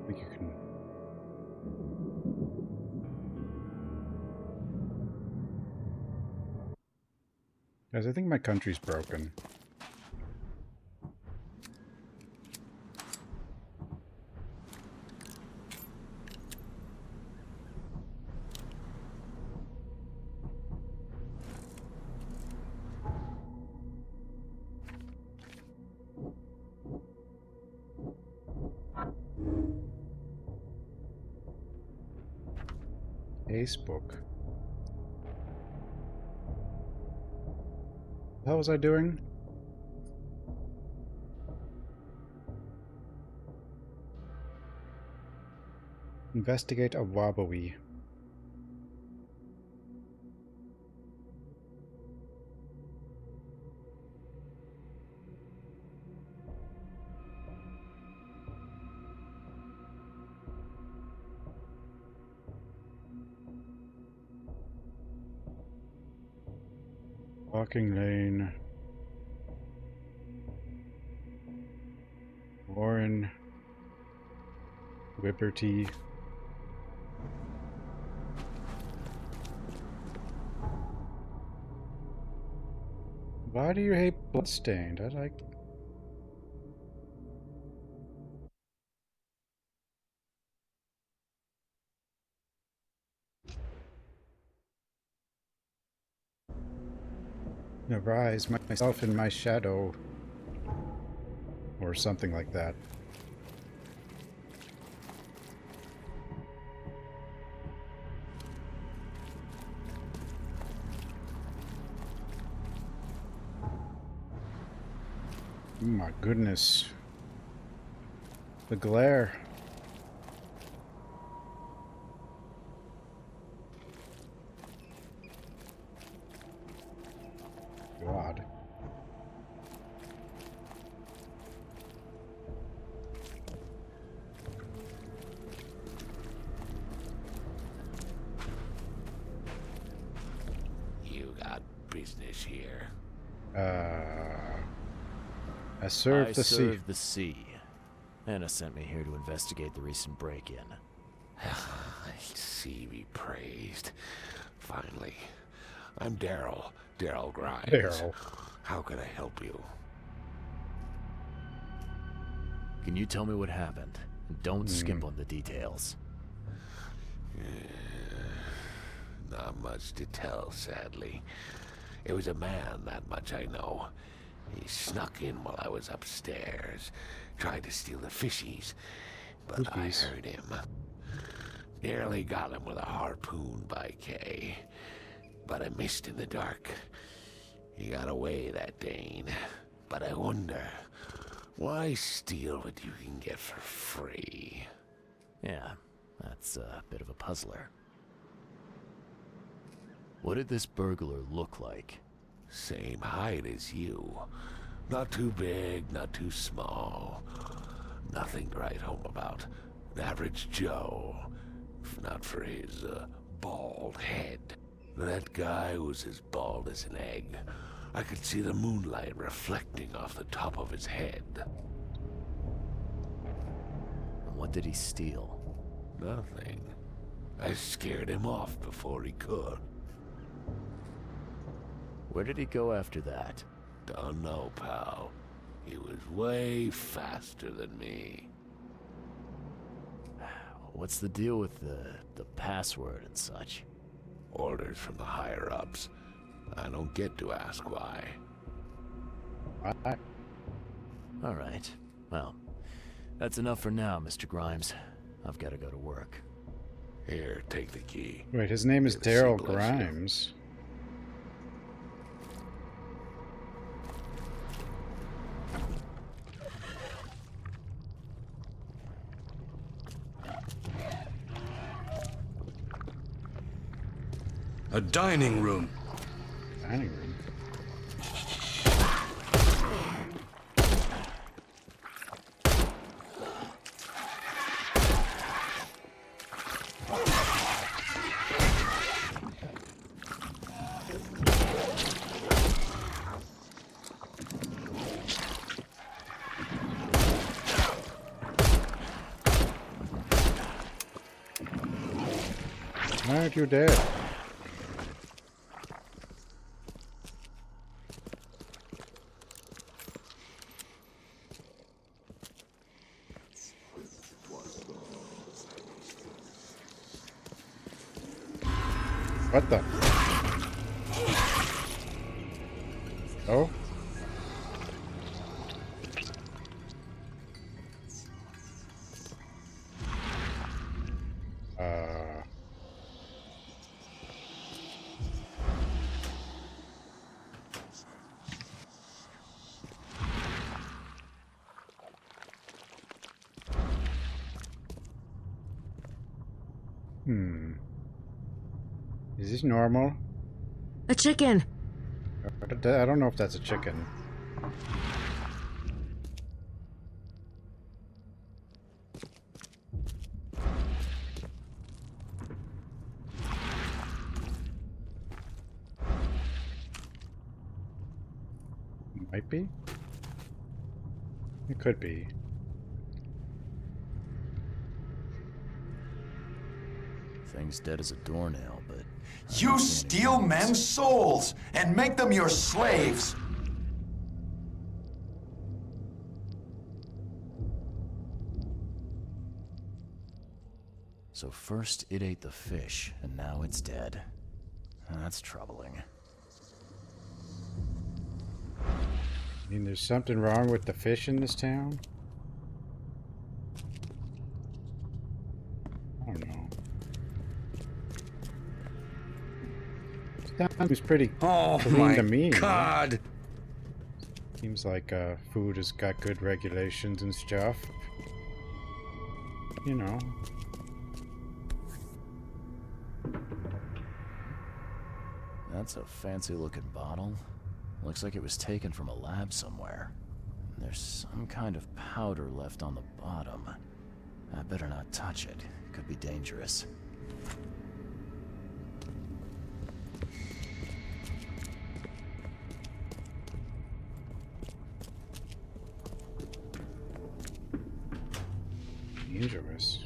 think you can. Guys, I think my country's broken. Ace book. What was I doing? Investigate a wobbly. Walking lane. Warren. Whipperty. Why do you hate Bloodstained? I like... Arise myself in my shadow. Or something like that. Oh my goodness. The glare. God. You got business here. I serve the sea. I serve the sea. Anna sent me here to investigate the recent break-in. Sea be praised. Finally. I'm Daryl Grimes. Daryl. How can I help you? Can you tell me what happened? And don't skimp on the details. Not much to tell, sadly. It was a man, that much I know. He snuck in while I was upstairs, tried to steal the fishies, but I heard him. Nearly got him with a harpoon by Kay, but I missed in the dark. He got away, that Dane, but I wonder, why steal what you can get for free? Yeah, that's a bit of a puzzler. What did this burglar look like? Same height as you. Not too big, not too small. Nothing to write home about. An average Joe. If not for his, bald head. That guy was as bald as an egg. I could see the moonlight reflecting off the top of his head. And what did he steal? Nothing. I scared him off before he could. Where did he go after that? Don't know, pal. He was way faster than me. What's the deal with the password and such? Orders from the higher-ups. I don't get to ask why. All right. Well, that's enough for now, Mr. Grimes. I've got to go to work. Here, take the key. Wait, his name is May the sea Daryl bless you. Grimes. A dining room. Dining room. Why aren't you dead? What the? Oh? Is this normal? A chicken! I don't know if that's a chicken. Might be. It could be. Thing's dead as a doornail, but... You steal men's souls and make them your slaves. So first it ate the fish, and now it's dead. That's troubling. I mean, there's something wrong with the fish in this town? I don't know. This town seems pretty clean to me. God! Seems like food has got good regulations and stuff. You know. That's a fancy-looking bottle. Looks like it was taken from a lab somewhere. There's some kind of powder left on the bottom. I better not touch it. It could be dangerous. Dangerous.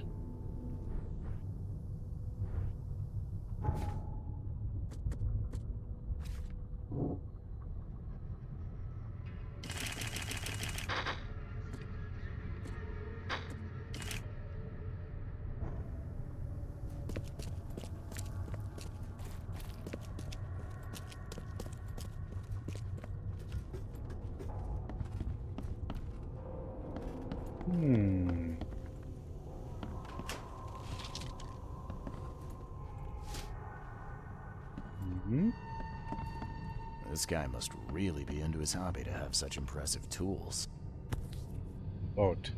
This guy must really be into his hobby to have such impressive tools. Boat.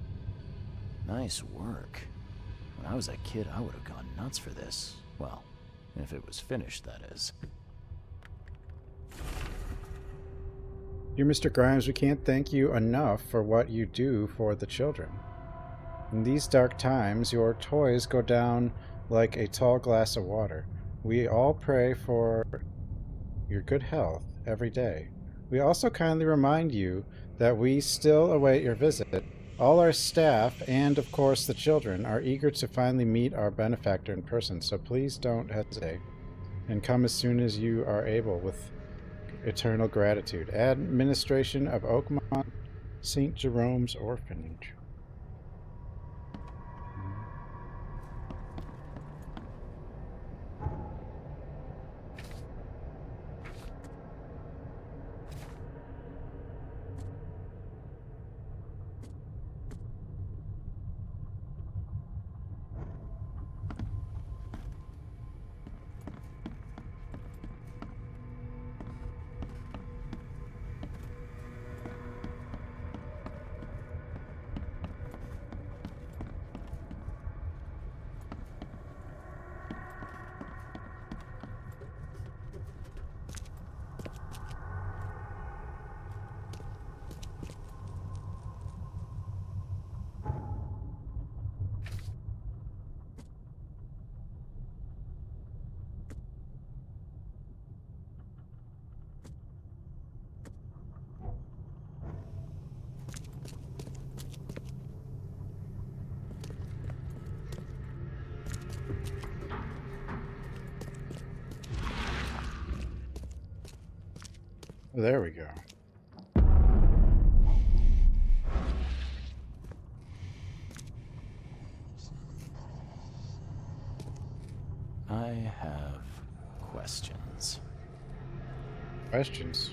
Nice work. When I was a kid, I would have gone nuts for this. Well, if it was finished, that is. Dear Mr. Grimes, we can't thank you enough for what you do for the children. In these dark times, your toys go down like a tall glass of water. We all pray for your good health every day. We also kindly remind you that we still await your visit. All our staff, and of course the children, are eager to finally meet our benefactor in person, so please don't hesitate, and come as soon as you are able with eternal gratitude. Administration of Oakmont St. Jerome's Orphanage. There we go. I have questions. Questions.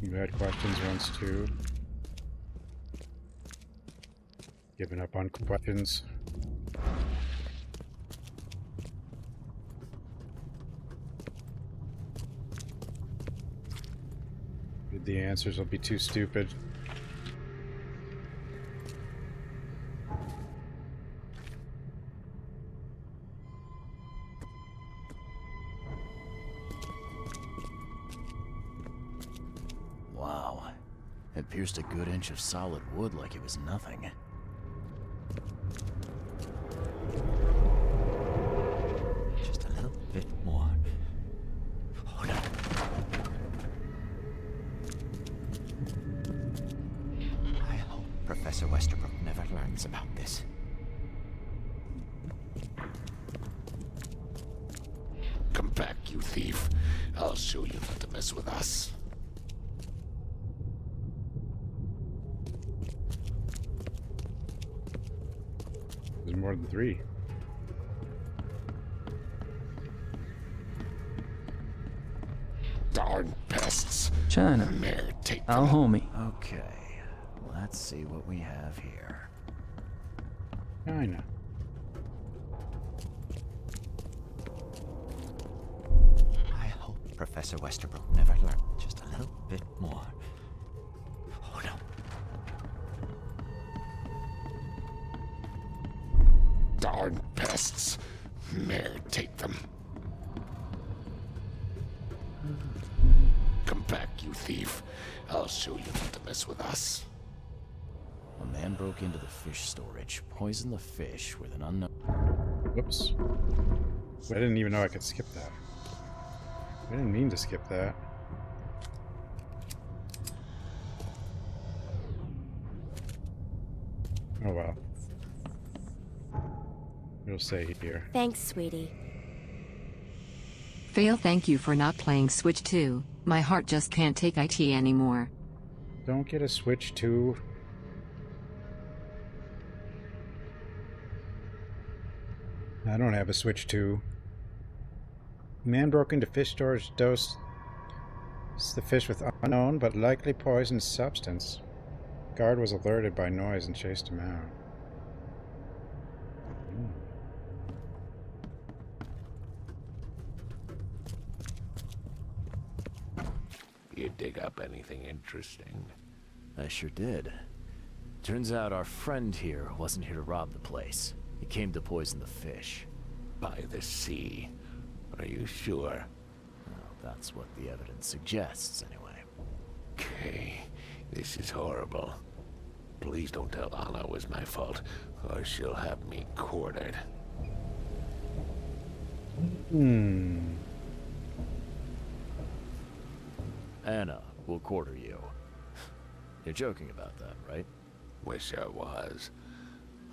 You had questions once too. Giving up on questions. The answers will be too stupid. Wow. It pierced a good inch of solid wood like it was nothing. Just a little bit more. Hold on. I hope Professor Westerbrook never learns about this. Come back, you thief. I'll show you not to mess with us. There's more than 3. Darn pests. China, Mare, take our them. homie. Okay, let's see what we have here. China. I hope Professor Westerbrook never learns. Just a little bit more. Hold on. Darn pests. Mare, take them. Come back, you thief. I'll show you not to mess with us. A man broke into the fish storage, poisoned the fish with an unknown... Whoops. I didn't even know I could skip that. I didn't mean to skip that. Oh well. It'll say here. Thanks, sweetie. Fail, thank you for not playing Switch 2. My heart just can't take IT anymore. Don't get a Switch 2. I don't have a Switch 2. Man broke into fish storage, dosed the fish with unknown but likely poisoned substance. Guard was alerted by noise and chased him out. You dig up anything interesting? I sure did. Turns out our friend here wasn't here to rob the place. He came to poison the fish. By the sea. Are you sure? Well, that's what the evidence suggests, anyway. Okay, this is horrible. Please don't tell Anna it was my fault, or she'll have me quartered. Anna will quarter you. You're joking about that, right? Wish I was.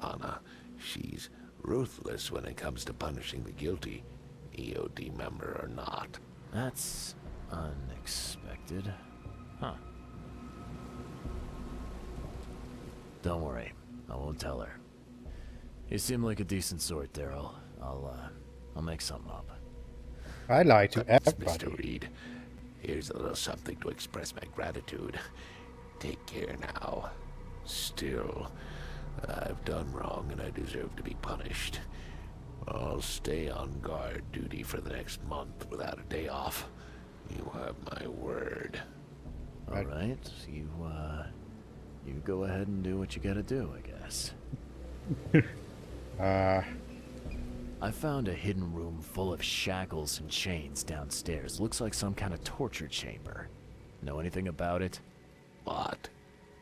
Anna, she's ruthless when it comes to punishing the guilty, EOD member or not. That's unexpected. Huh. Don't worry, I won't tell her. You seem like a decent sort, Daryl. I'll make something up. I lie to Thanks, everybody. Mr. Reed. Here's a little something to express my gratitude. Take care now. Still, I've done wrong and I deserve to be punished. I'll stay on guard duty for the next month without a day off. You have my word. All right, You go ahead and do what you gotta do, I guess. I found a hidden room full of shackles and chains downstairs. Looks like some kind of torture chamber. Know anything about it? What?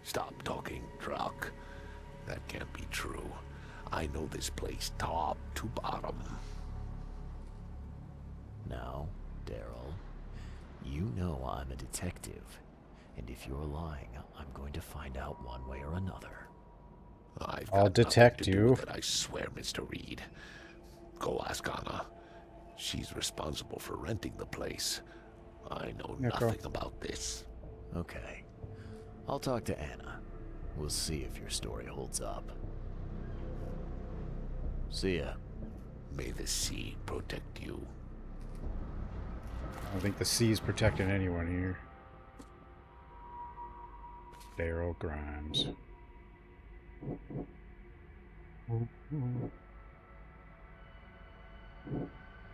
Stop talking, Druck. That can't be true. I know this place top to bottom. Now, Daryl, you know I'm a detective. And if you're lying, I'm going to find out one way or another. I'll detect nothing to do you. with it, I swear, Mr. Reed. Go ask Anna. She's responsible for renting the place. I know nothing about this. Okay. I'll talk to Anna. We'll see if your story holds up. See ya. May the sea protect you. I don't think the sea's protecting anyone here. Daryl Grimes.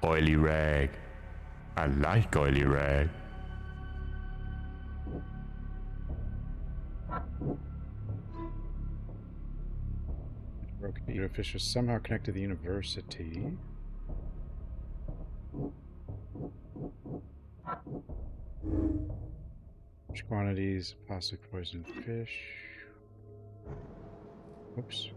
Oily rag. I like oily rag. Broken eater fish is somehow connected to the university. Large quantities, possibly poisoned fish. Oops.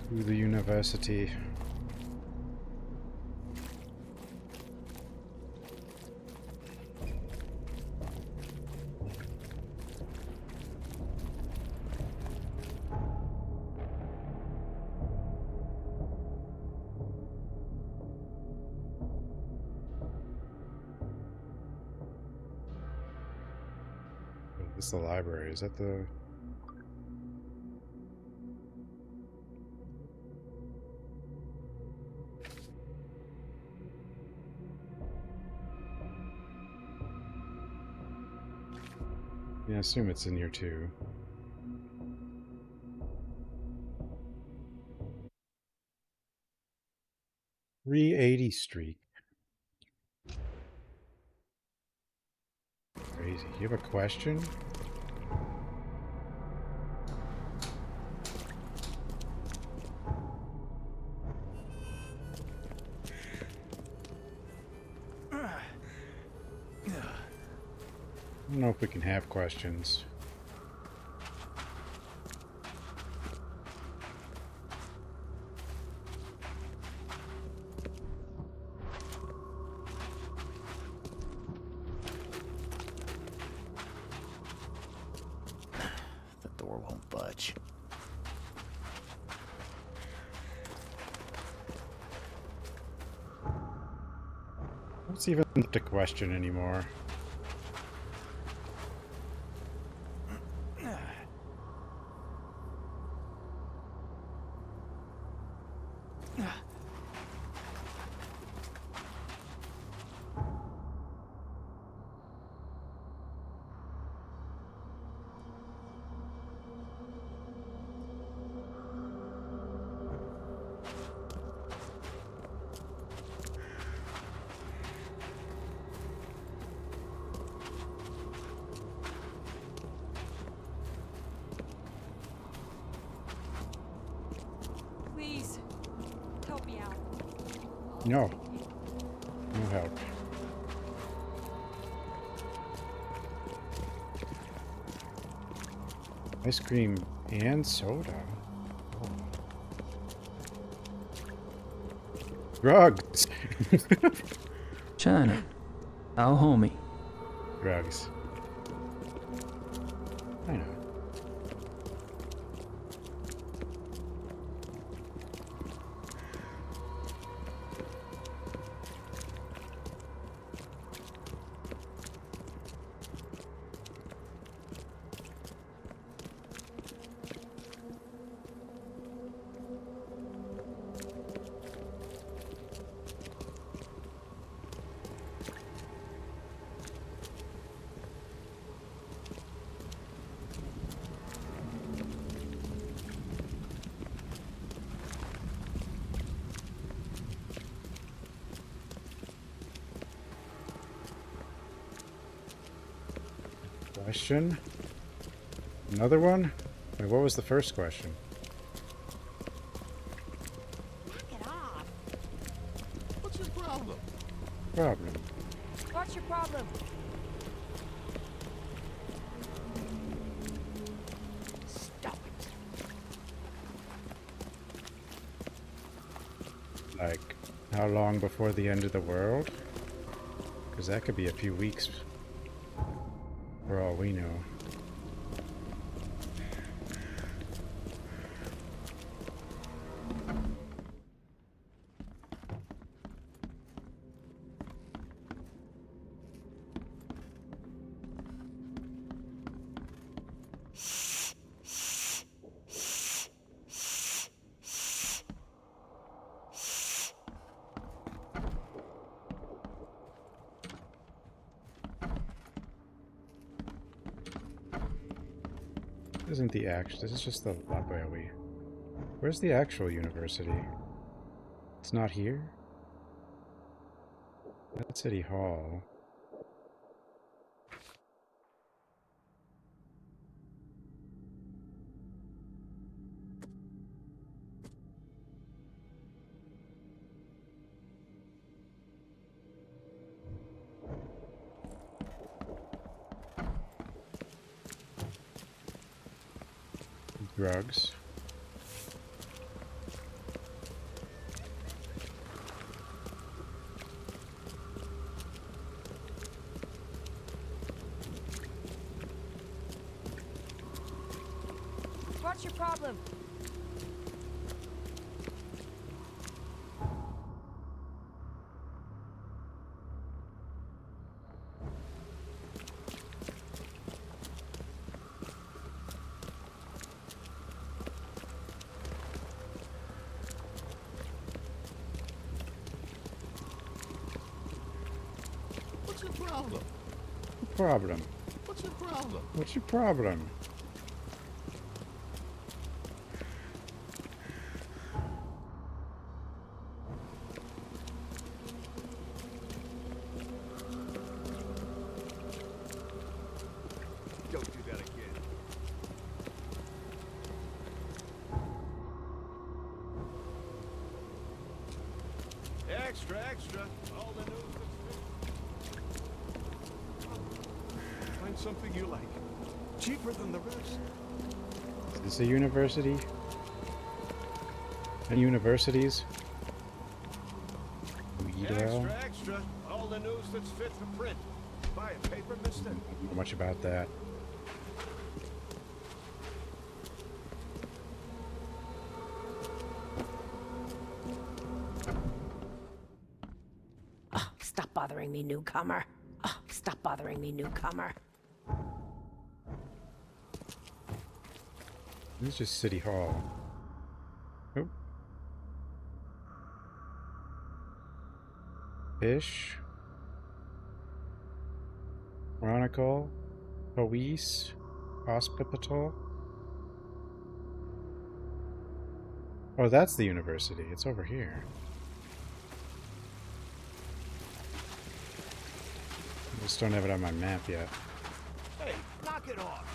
To the university. This is the library. Is that the... Yeah, I assume it's in here too. .380 streak. Crazy. You have a question? I don't know if we can have questions. The door won't budge. What's even the question anymore? Please, help me out. No. No help. Ice cream and soda. Oh. Drugs. China, our homie. Drugs. I know. Question. Another one? Wait, what was the first question? Knock it off. What's your problem? Problem. What's your problem? Stop it. Like, how long before the end of the world? Because that could be a few weeks, for all we know. This isn't the actual. This is just the library. Where's the actual university? It's not here? That's City Hall. Drugs. What's your problem? What's your problem? Problem. What's your problem? What's your problem? Don't do that again. Extra, extra. All the news that's fit. Find something you like. Cheaper than the rest. Is this a university? Any universities? We eat well? Extra, extra. All the news that's fit for print. Buy a paper, mister. Don't know much about that. Oh, stop bothering me, newcomer. Oh, stop bothering me, newcomer. This is just City Hall. Oh. Fish. Chronicle. Police. Hospital. Oh, that's the university. It's over here. I just don't have it on my map yet. Hey, knock it off.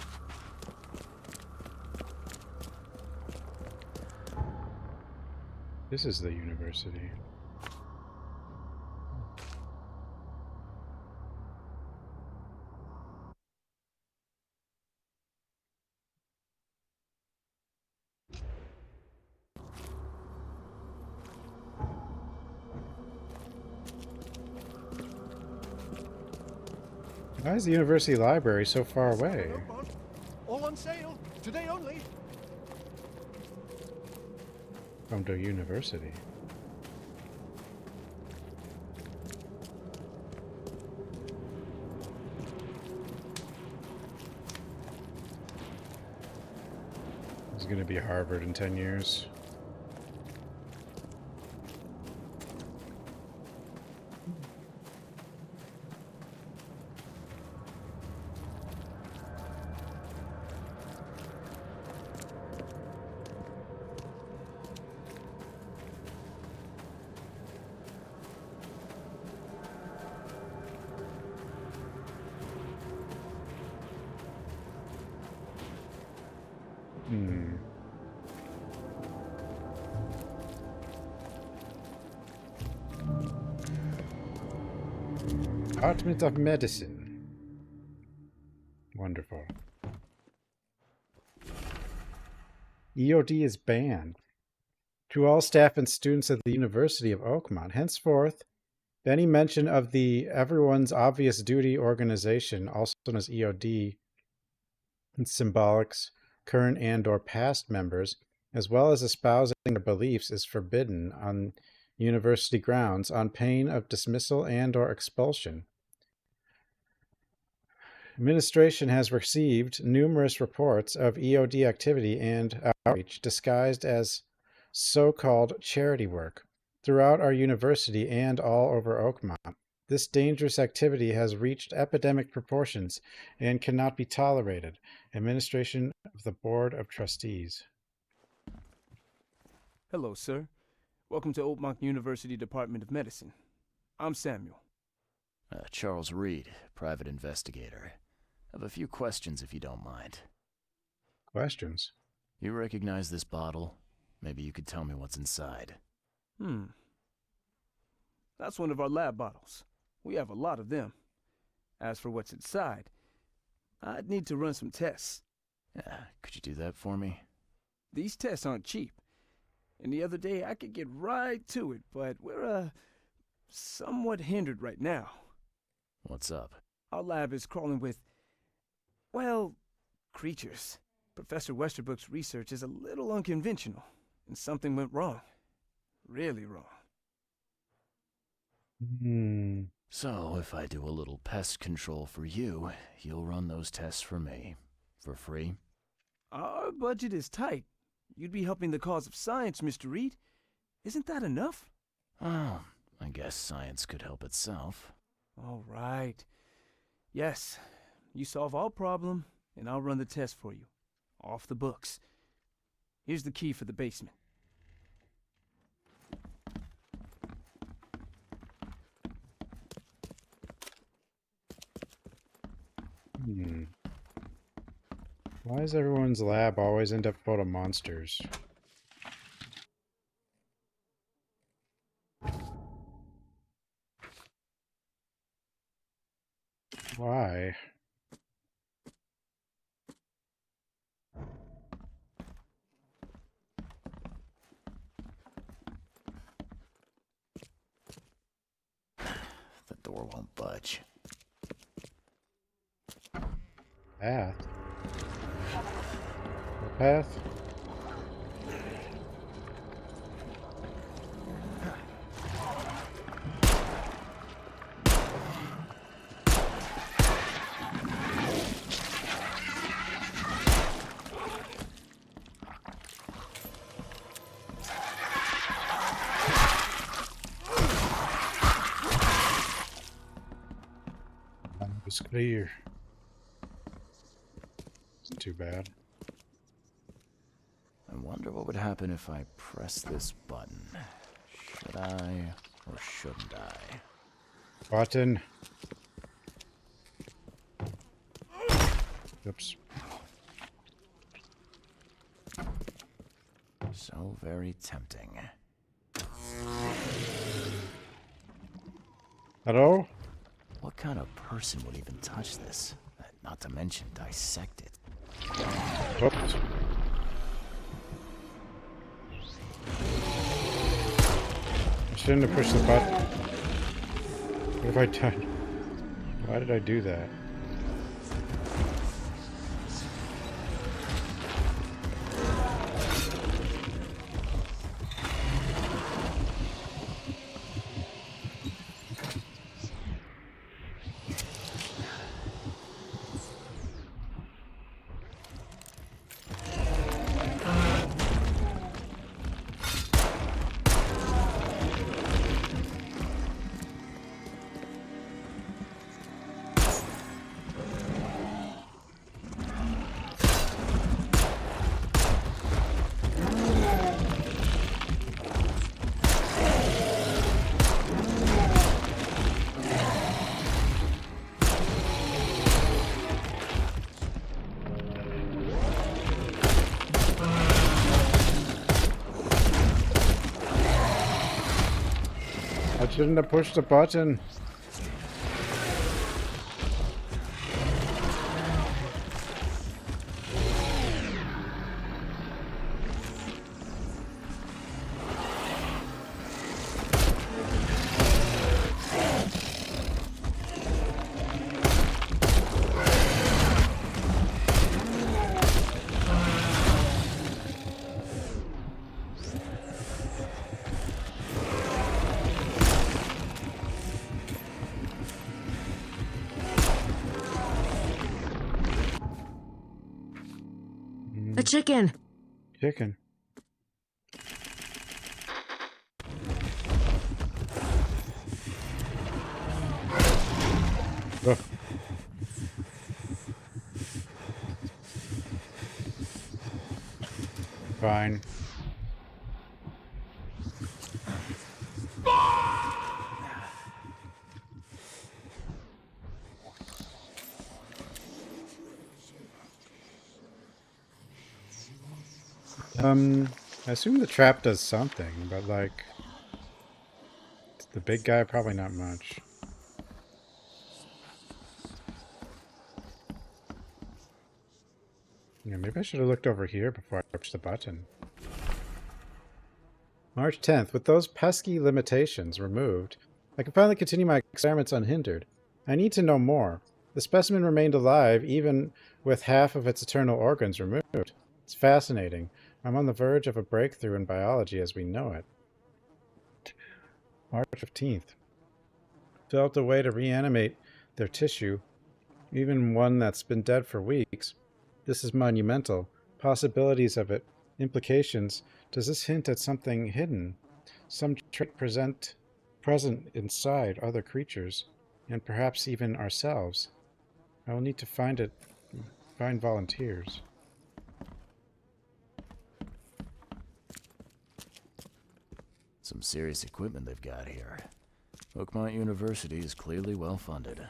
This is the university. Why is the university library so far away? Oakmont. All on sale. Today only. Come to university. It's gonna be Harvard in 10 years. Hmm. Department of Medicine. Wonderful. EOD is banned. To all staff and students at the University of Oakmont, henceforth, any mention of the Everyone's Obvious Duty organization, also known as EOD, and symbolics, current and or past members, as well as espousing their beliefs, is forbidden on university grounds on pain of dismissal and or expulsion. Administration has received numerous reports of EOD activity and outreach disguised as so-called charity work throughout our university and all over Oakmont. This dangerous activity has reached epidemic proportions and cannot be tolerated. Administration of the Board of Trustees. Hello, sir. Welcome to Oakmont University Department of Medicine. I'm Samuel. Charles Reed, private investigator. I have a few questions if you don't mind. Questions? You recognize this bottle? Maybe you could tell me what's inside. That's one of our lab bottles. We have a lot of them. As for what's inside, I'd need to run some tests. Could you do that for me? These tests aren't cheap. And the other day I could get right to it, but we're, somewhat hindered right now. What's up? Our lab is crawling with, well, creatures. Professor Westerbrook's research is a little unconventional, and something went wrong. Really wrong. So, if I do a little pest control for you, you'll run those tests for me. For free? Our budget is tight. You'd be helping the cause of science, Mr. Reed. Isn't that enough? Oh, I guess science could help itself. All right. Yes, you solve our problem, and I'll run the test for you. Off the books. Here's the key for the basement. Why does everyone's lab always end up full of monsters? Why? The door won't budge. Path? The path? It's clear. Isn't too bad. I wonder what would happen if I press this button. Should I or shouldn't I? Button. Oops. So very tempting. Hello? What kind of person would even touch this? Not to mention dissect it. Oops. I shouldn't have pushed the button. What have I done? Why did I do that? Shouldn't have pushed the button. The chicken! Chicken. Ugh. Fine. I assume the trap does something, but like the big guy, probably not much. Yeah, maybe I should have looked over here before I pushed the button. March 10th. With those pesky limitations removed, I can finally continue my experiments unhindered. I need to know more. The specimen remained alive even with half of its internal organs removed. It's fascinating. I'm on the verge of a breakthrough in biology as we know it. March 15th. Developed a way to reanimate their tissue, even one that's been dead for weeks. This is monumental. Possibilities of it. Implications. Does this hint at something hidden? Some trait present inside other creatures, and perhaps even ourselves. I will need to find volunteers. Some serious equipment they've got here. Oakmont University is clearly well funded.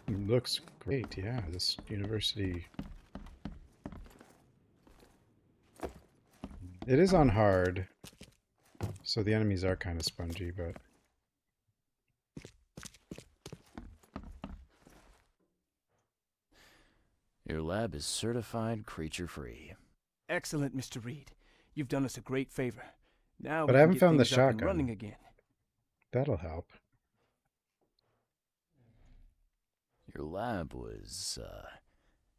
Looks great, yeah. This university. It is on hard, so the enemies are kind of spongy, but. Your lab is certified creature-free. Excellent, Mr. Reed. You've done us a great favor. Now But we I can haven't get found the things up and shotgun. running again. That'll help. Your lab was,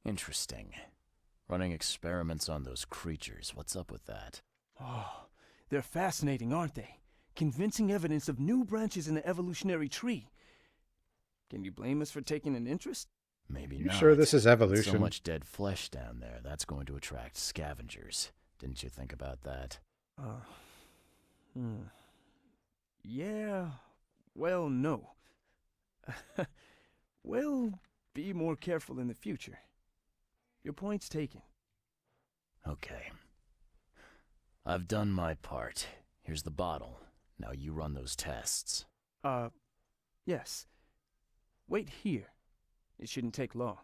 interesting. Running experiments on those creatures. What's up with that? Oh, they're fascinating, aren't they? Convincing evidence of new branches in the evolutionary tree. Can you blame us for taking an interest? Maybe You not. sure this is With evolution? so much dead flesh down there, that's going to attract scavengers. Didn't you think about that? Yeah, well, no. We'll be more careful in the future. Your point's taken. Okay. I've done my part. Here's the bottle. Now you run those tests. Yes. Wait here. It shouldn't take long.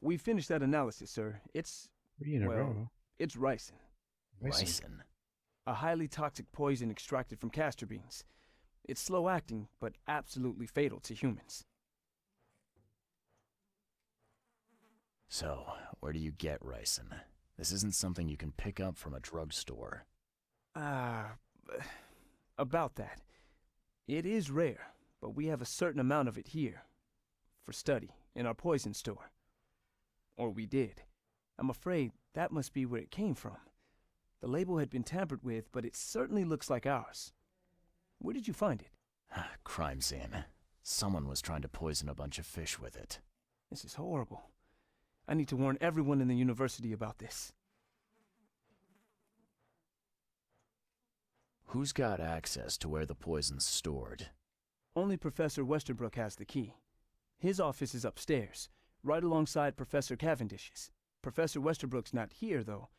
We finished that analysis, sir. It's, 3 in a well, row. it's ricin. Ricin. A highly toxic poison extracted from castor beans. It's slow-acting, but absolutely fatal to humans. So, where do you get ricin? This isn't something you can pick up from a drugstore. About that. It is rare, but we have a certain amount of it here. For study, in our poison store. Or we did. I'm afraid that must be where it came from. The label had been tampered with, but it certainly looks like ours. Where did you find it? Crime scene. Someone was trying to poison a bunch of fish with it. This is horrible. I need to warn everyone in the university about this. Who's got access to where the poison's stored? Only Professor Westerbrook has the key. His office is upstairs, right alongside Professor Cavendish's. Professor Westerbrook's not here, though.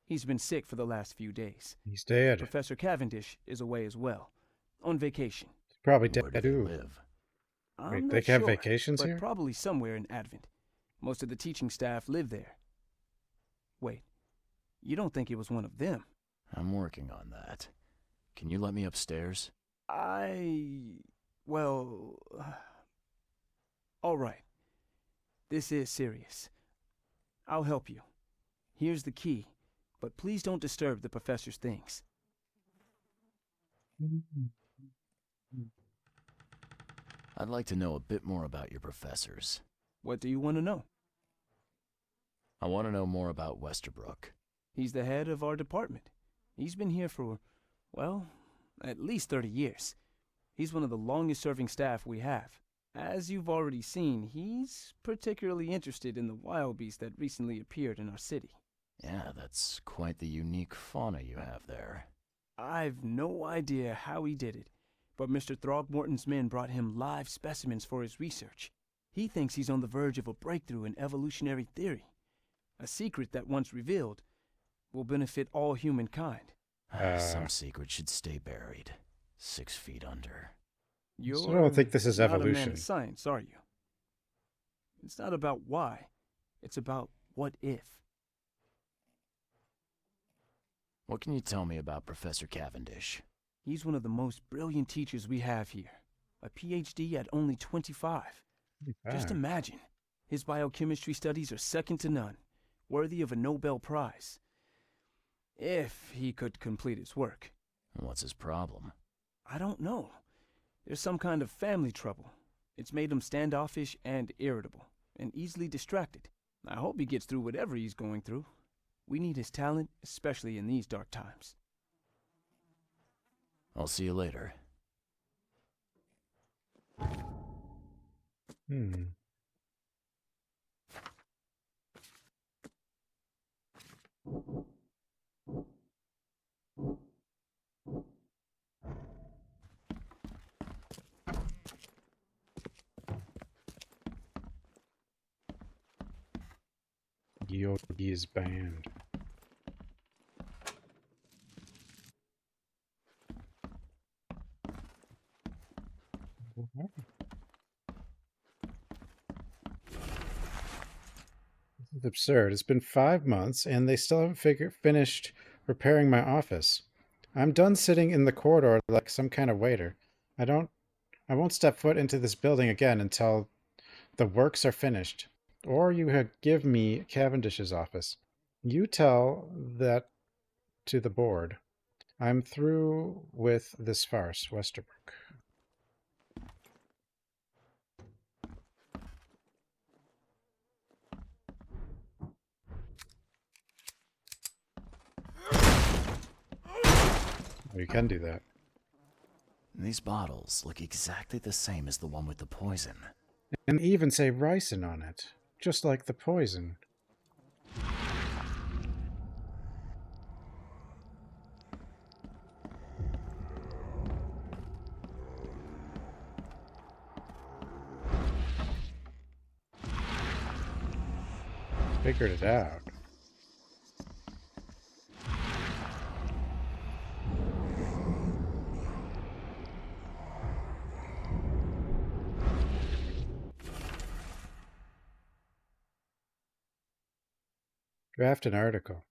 He's been sick for the last few days. He's dead. Professor Cavendish is away as well, on vacation. He's probably dead Where do they too. live? I'm Wait, not they have sure, vacations but here? probably somewhere in Advent. Most of the teaching staff live there. Wait, you don't think it was one of them? I'm working on that. Can you let me upstairs? Well... all right. This is serious. I'll help you. Here's the key, but please don't disturb the professor's things. I'd like to know a bit more about your professors. What do you want to know? I want to know more about Westerbrook. He's the head of our department. He's been here for, well, at least 30 years. He's one of the longest-serving staff we have. As you've already seen, he's particularly interested in the wild beast that recently appeared in our city. Yeah, that's quite the unique fauna you have there. I've no idea how he did it, but Mr. Throgmorton's men brought him live specimens for his research. He thinks he's on the verge of a breakthrough in evolutionary theory, a secret that, once revealed, will benefit all humankind. Some secret should stay buried, 6 feet under. So I don't think this is not a man evolution. of science, are you? It's not about why. It's about what if. What can you tell me about Professor Cavendish? He's one of the most brilliant teachers we have here. A PhD at only 25. Just imagine. His biochemistry studies are second to none, worthy of a Nobel Prize. If he could complete his work. What's his problem? I don't know. There's some kind of family trouble. It's made him standoffish and irritable, and easily distracted. I hope he gets through whatever he's going through. We need his talent, especially in these dark times. I'll see you later. Yogi's band. This is absurd. It's been 5 months and they still haven't finished repairing my office. I'm done sitting in the corridor like some kind of waiter. I won't step foot into this building again until the works are finished. Or you had give me Cavendish's office. You tell that to the board. I'm through with this farce, Westerbrook. Oh, you can do that. These bottles look exactly the same as the one with the poison. And even say ricin on it, just like the poison. Figured it out. Draft an article.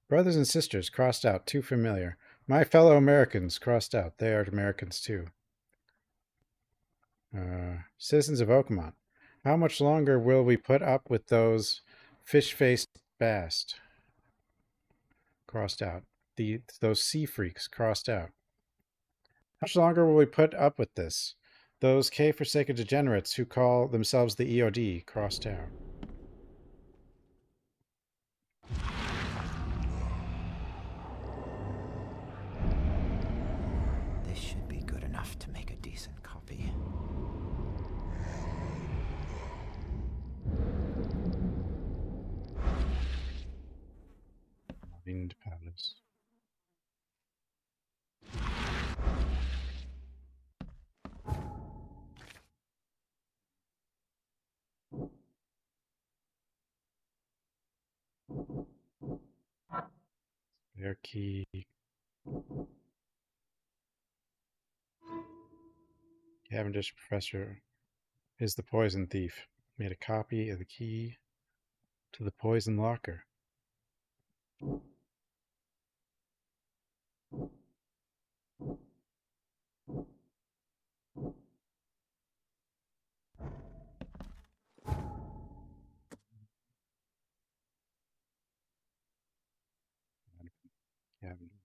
Brothers and sisters crossed out, too familiar. My fellow Americans crossed out. They are Americans too. Citizens of Oakmont. How much longer will we put up with those fish-faced bast? Crossed out. Those sea freaks crossed out. How much longer will we put up with this? Those K-forsaken degenerates who call themselves the EOD crossed out. This should be good enough to make a decent copy. Mind Palace. Their key. Cavendish Professor is the poison thief. Made a copy of the key to the poison locker.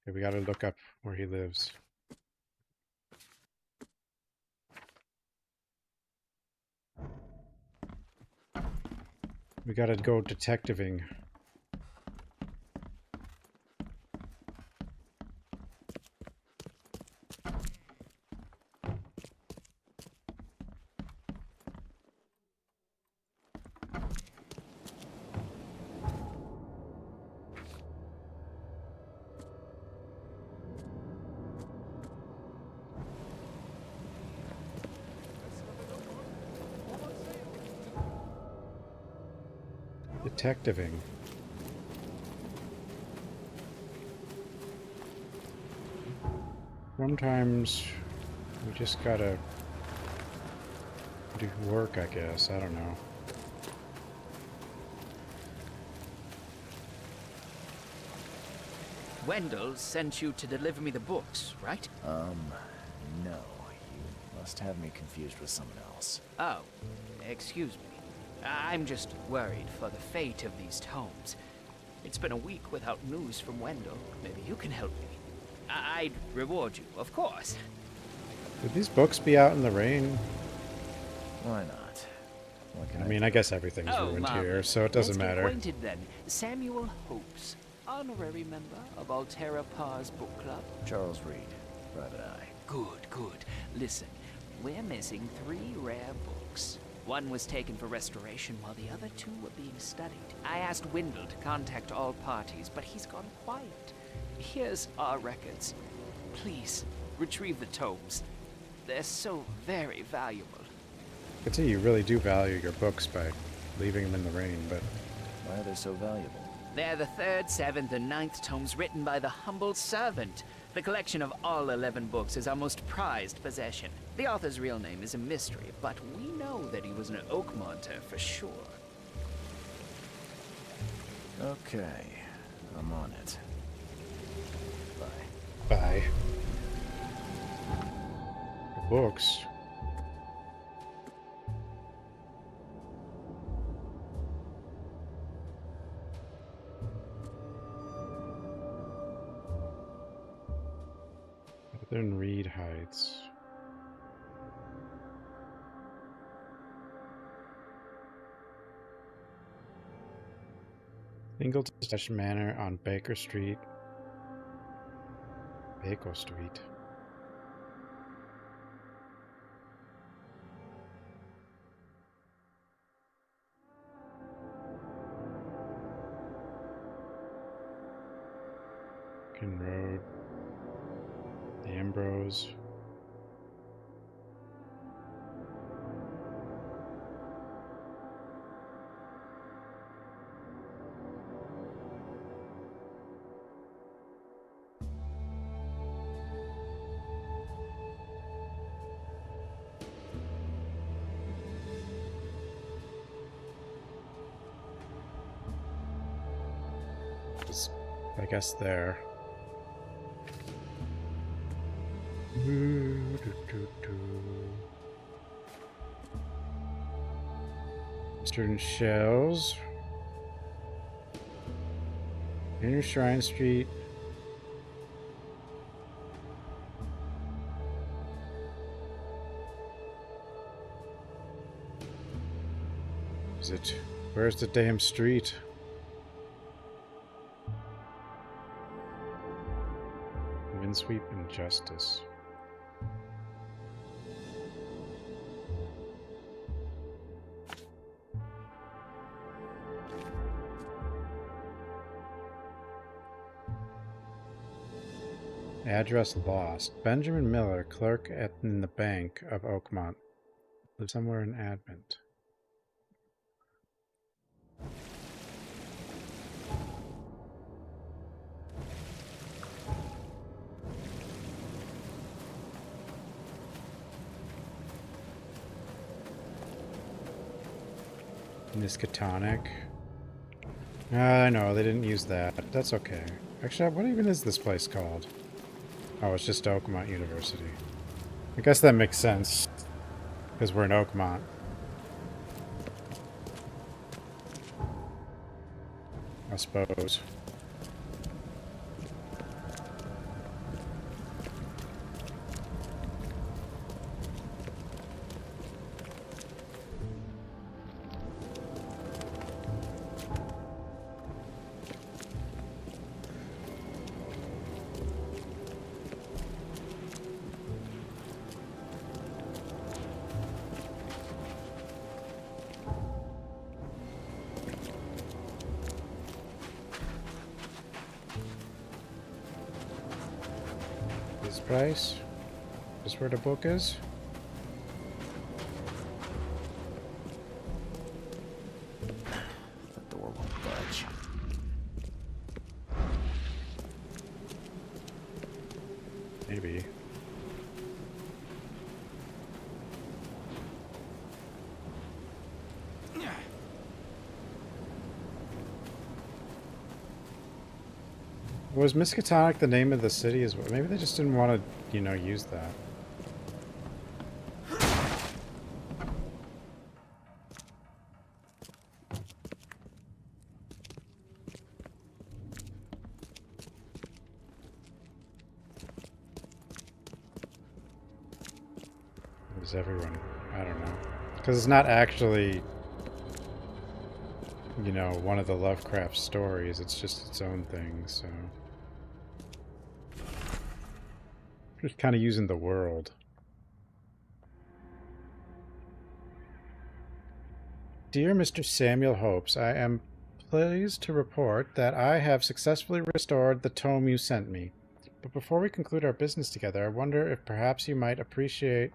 Okay, we gotta look up where he lives. We gotta go detectiving. Detectiving. Sometimes we just gotta do work, I guess. I don't know. Wendell sent you to deliver me the books, right? No. You must have me confused with someone else. Oh, excuse me. I'm just worried for the fate of these tomes. It's been a week without news from Wendell. Maybe you can help me. I'd reward you, of course. Would these books be out in the rain? Why not? What can I mean, I guess everything's ruined here, so it doesn't Let's matter. get acquainted then. Samuel Hopes, honorary member of Altera Par's book club. Charles Reed, Private Eye. Good, good. Listen, we're missing 3 rare books. One was taken for restoration while the other 2 were being studied. I asked Wendell to contact all parties, but he's gone quiet. Here's our records. Please, retrieve the tomes. They're so very valuable. I can see you really do value your books by leaving them in the rain, but... Why are they so valuable? They're the 3rd, 7th, and 9th tomes written by the humble servant. The collection of all 11 books is our most prized possession. The author's real name is a mystery, but we know that he was an Oakmonter for sure. Okay, I'm on it. Bye. Bye. The books. Northern Reed Heights. Ingleton Manor on Baker Street. Baker Street. Ken Road. Ambrose. Just, I guess there. Eastern Shells. Inner Shrine Street. Is it? Where's the damn street? Windsweep and Justice. Address lost. Benjamin Miller, clerk in the Bank of Oakmont. Lives somewhere in Advent. Miskatonic. I know, they didn't use that. That's okay. Actually, what even is this place called? Oh, it's just Oakmont University. I guess that makes sense, because we're in Oakmont. I suppose. place? Is where the book is? The door won't budge. Maybe. Was Miskatonic the name of the city as well? Maybe they just didn't want to, you know, use that. Is everyone? I don't know. Because it's not actually, you know, one of the Lovecraft stories. It's just its own thing, so... Just kind of using the world. Dear Mr. Samuel Hopes, I am pleased to report that I have successfully restored the tome you sent me. But before we conclude our business together, I wonder if perhaps you might appreciate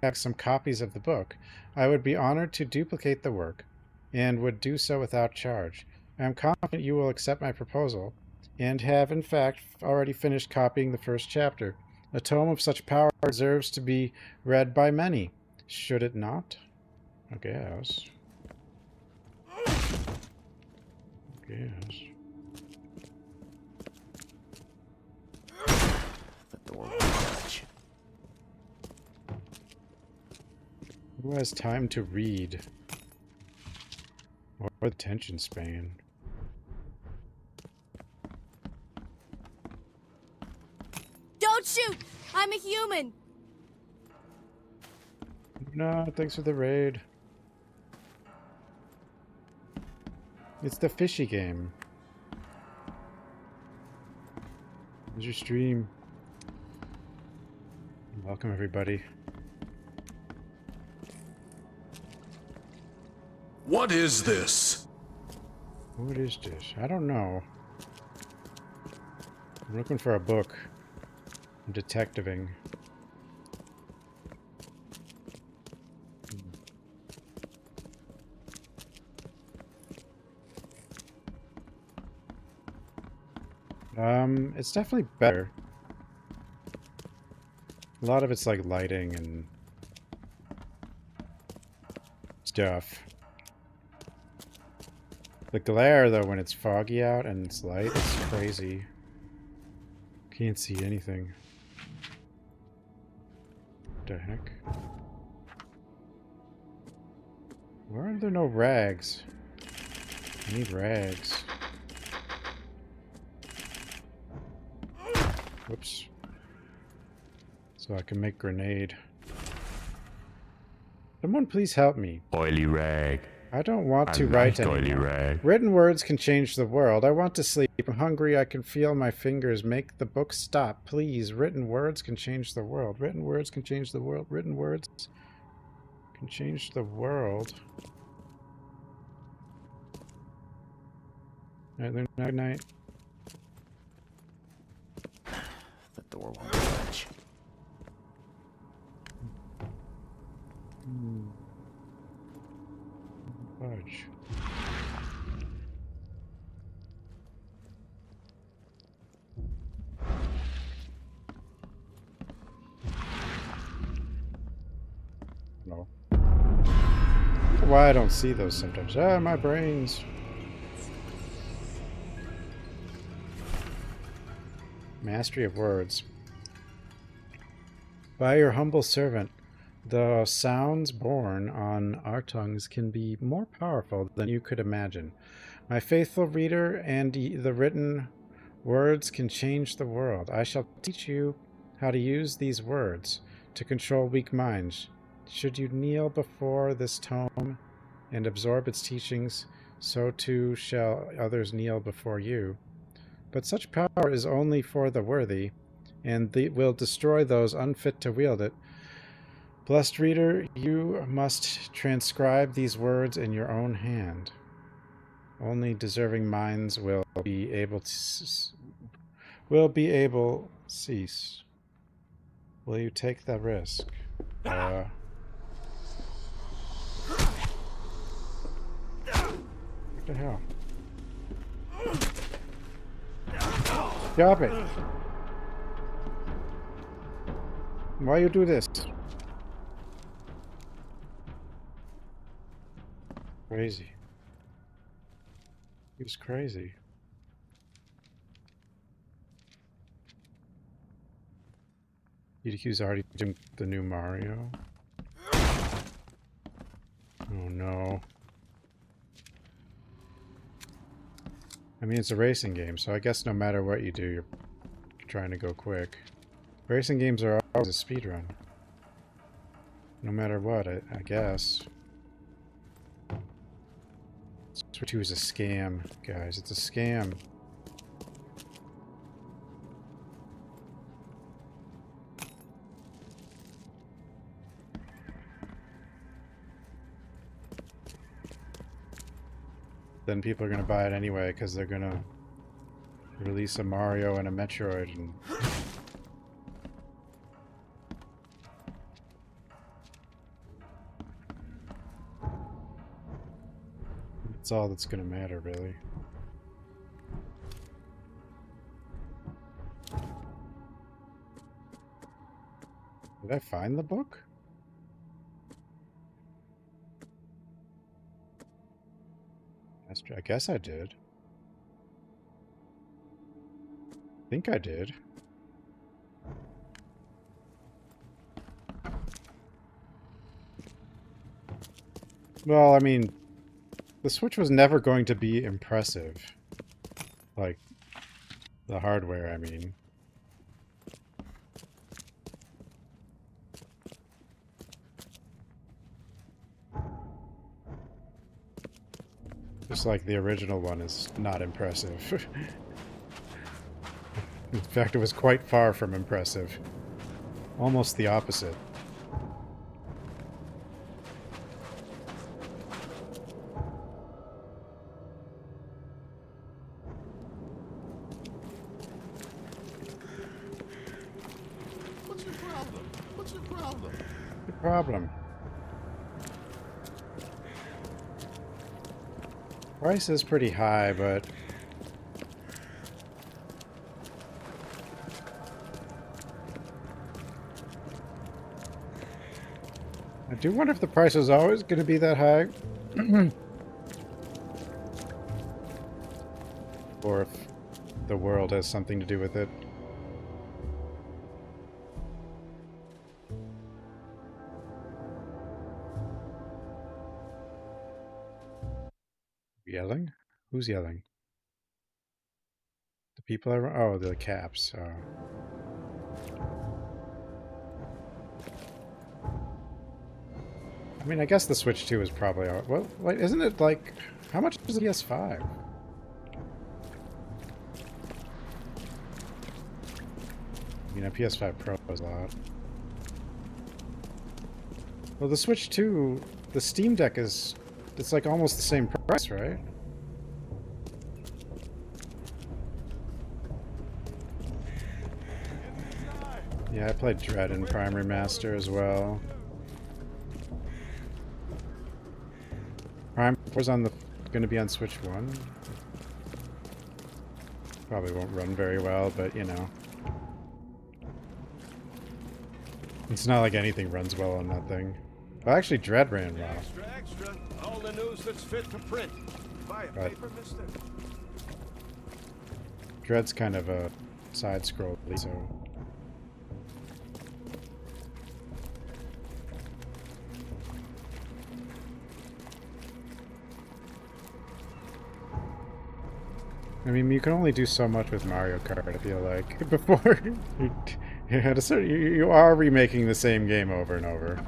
having some copies of the book. I would be honored to duplicate the work, and would do so without charge. I am confident you will accept my proposal, and have in fact already finished copying the first chapter. A tome of such power deserves to be read by many, should it not? I guess. The door won't budge. Who has time to read? Or attention span? Don't shoot! I'm a human! No, thanks for the raid. It's the fishy game. Here's your stream. Welcome, everybody. What is this? What is this? I don't know. I'm looking for a book. I'm detectiving. It's definitely better. A lot of it's like lighting and stuff. The glare, though, when it's foggy out and it's light, it's crazy. Can't see anything. What the heck? Why are there no rags? I need rags. Whoops. So I can make grenade. Someone please help me. Oily rag. I don't want to I write like oily anymore. rag. Written words can change the world. I want to sleep. I'm hungry. I can feel my fingers. Make the book stop. Please. Written words can change the world. Written words can change the world. Written words can change the world. Alright, good night. The door won't budge. Fudge. No. Why I don't see those sometimes. Ah, my brains. Mastery of words. By your humble servant, the sounds born on our tongues can be more powerful than you could imagine. My faithful reader, and the written words can change the world. I shall teach you how to use these words to control weak minds. Should you kneel before this tome and absorb its teachings, so too shall others kneel before you. But such power is only for the worthy, and will destroy those unfit to wield it. Blessed reader, you must transcribe these words in your own hand. Only deserving minds will be able cease. Will you take that risk? What the hell? Stop it! Why you do this? Crazy. He was crazy. EDQ's already doing the new Mario. Oh no. I mean, it's a racing game, so I guess no matter what you do, you're trying to go quick. Racing games are always a speedrun. No matter what, I guess. Switch 2 is a scam, guys. It's a scam. Then people are going to buy it anyway because they're going to release a Mario and a Metroid and... That's all that's going to matter, really. Did I find the book? I guess I did. I think I did. Well, I mean, the Switch was never going to be impressive. Like, the hardware, I mean. Just like the original one is not impressive. In fact, it was quite far from impressive. Almost the opposite. What's your problem? What's your problem? The problem. Price is pretty high, but I do wonder if the price is always going to be that high. Or if the world has something to do with it. Yelling? Who's yelling? The people are... Oh, the caps. Oh. I mean, I guess the Switch 2 is probably... Well, wait, isn't it like... How much is the PS5? I mean, a PS5 Pro is a lot. Well, the Switch 2... The Steam Deck is... It's like almost the same price, right? Yeah, I played Dread in Prime Remaster as well. Prime was on the going to be on Switch 1. Probably won't run very well, but you know. It's not like anything runs well on that thing. Well, actually, Dread ran well. Extra, extra. All the news that's fit to print. Buy a paper, mister? Dread's kind of a side-scroll, so... I mean, you can only do so much with Mario Kart, I feel like. Before, you are remaking the same game over and over.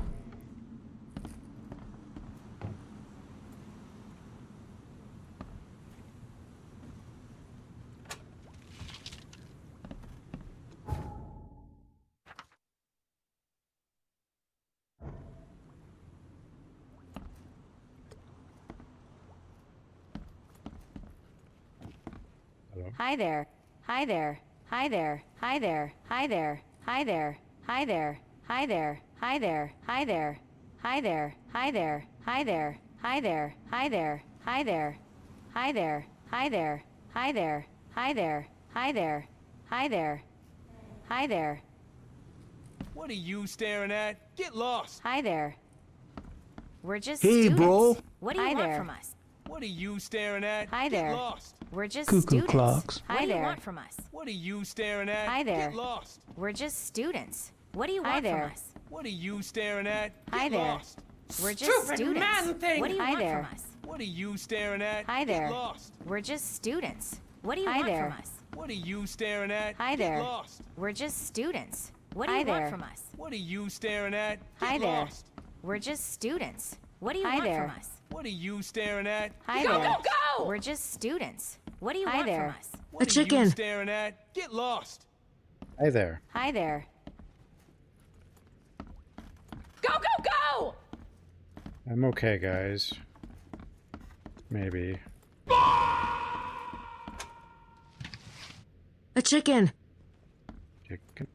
Hi there. Hi there. Hi there. Hi there. Hi there. Hi there. Hi there. Hi there. Hi there. Hi there. Hi there. Hi there. Hi there. Hi there. Hi there. Hi there. Hi there. Hi there. Hi there. Hi there. Hi there. Hi there. Hi there. What are you staring at? Get lost! Hi there. We're just Hey, students. bro. What do you want from us? What are you staring at? Hi Get there. lost! We're just Cuckoo students. clocks. Hi What do you there. want from us? What are you staring at? Hi there. Get lost! We're just students. What do you Hi want there. from us? What are you staring at? Hi Get there. lost! We're just Stupid students. man thing. What do you Hi want there. from us? What are you staring at? Hi Get there. lost! We're just students. What do you Hi want there. from us? What are you staring at? Hi Get there. lost! We're just students. What do Hi you there. want from us? What are you staring at? Get Hi there. lost! We're just students. What do you Hi want there. from us? What are you staring at? Hi Go, there. go, go! We're just students. What do you Hi want there. from us? What A are you chicken. staring at? Get lost! Hi there. Hi there. Go, go, go! I'm okay, guys. Maybe. A chicken. Chicken.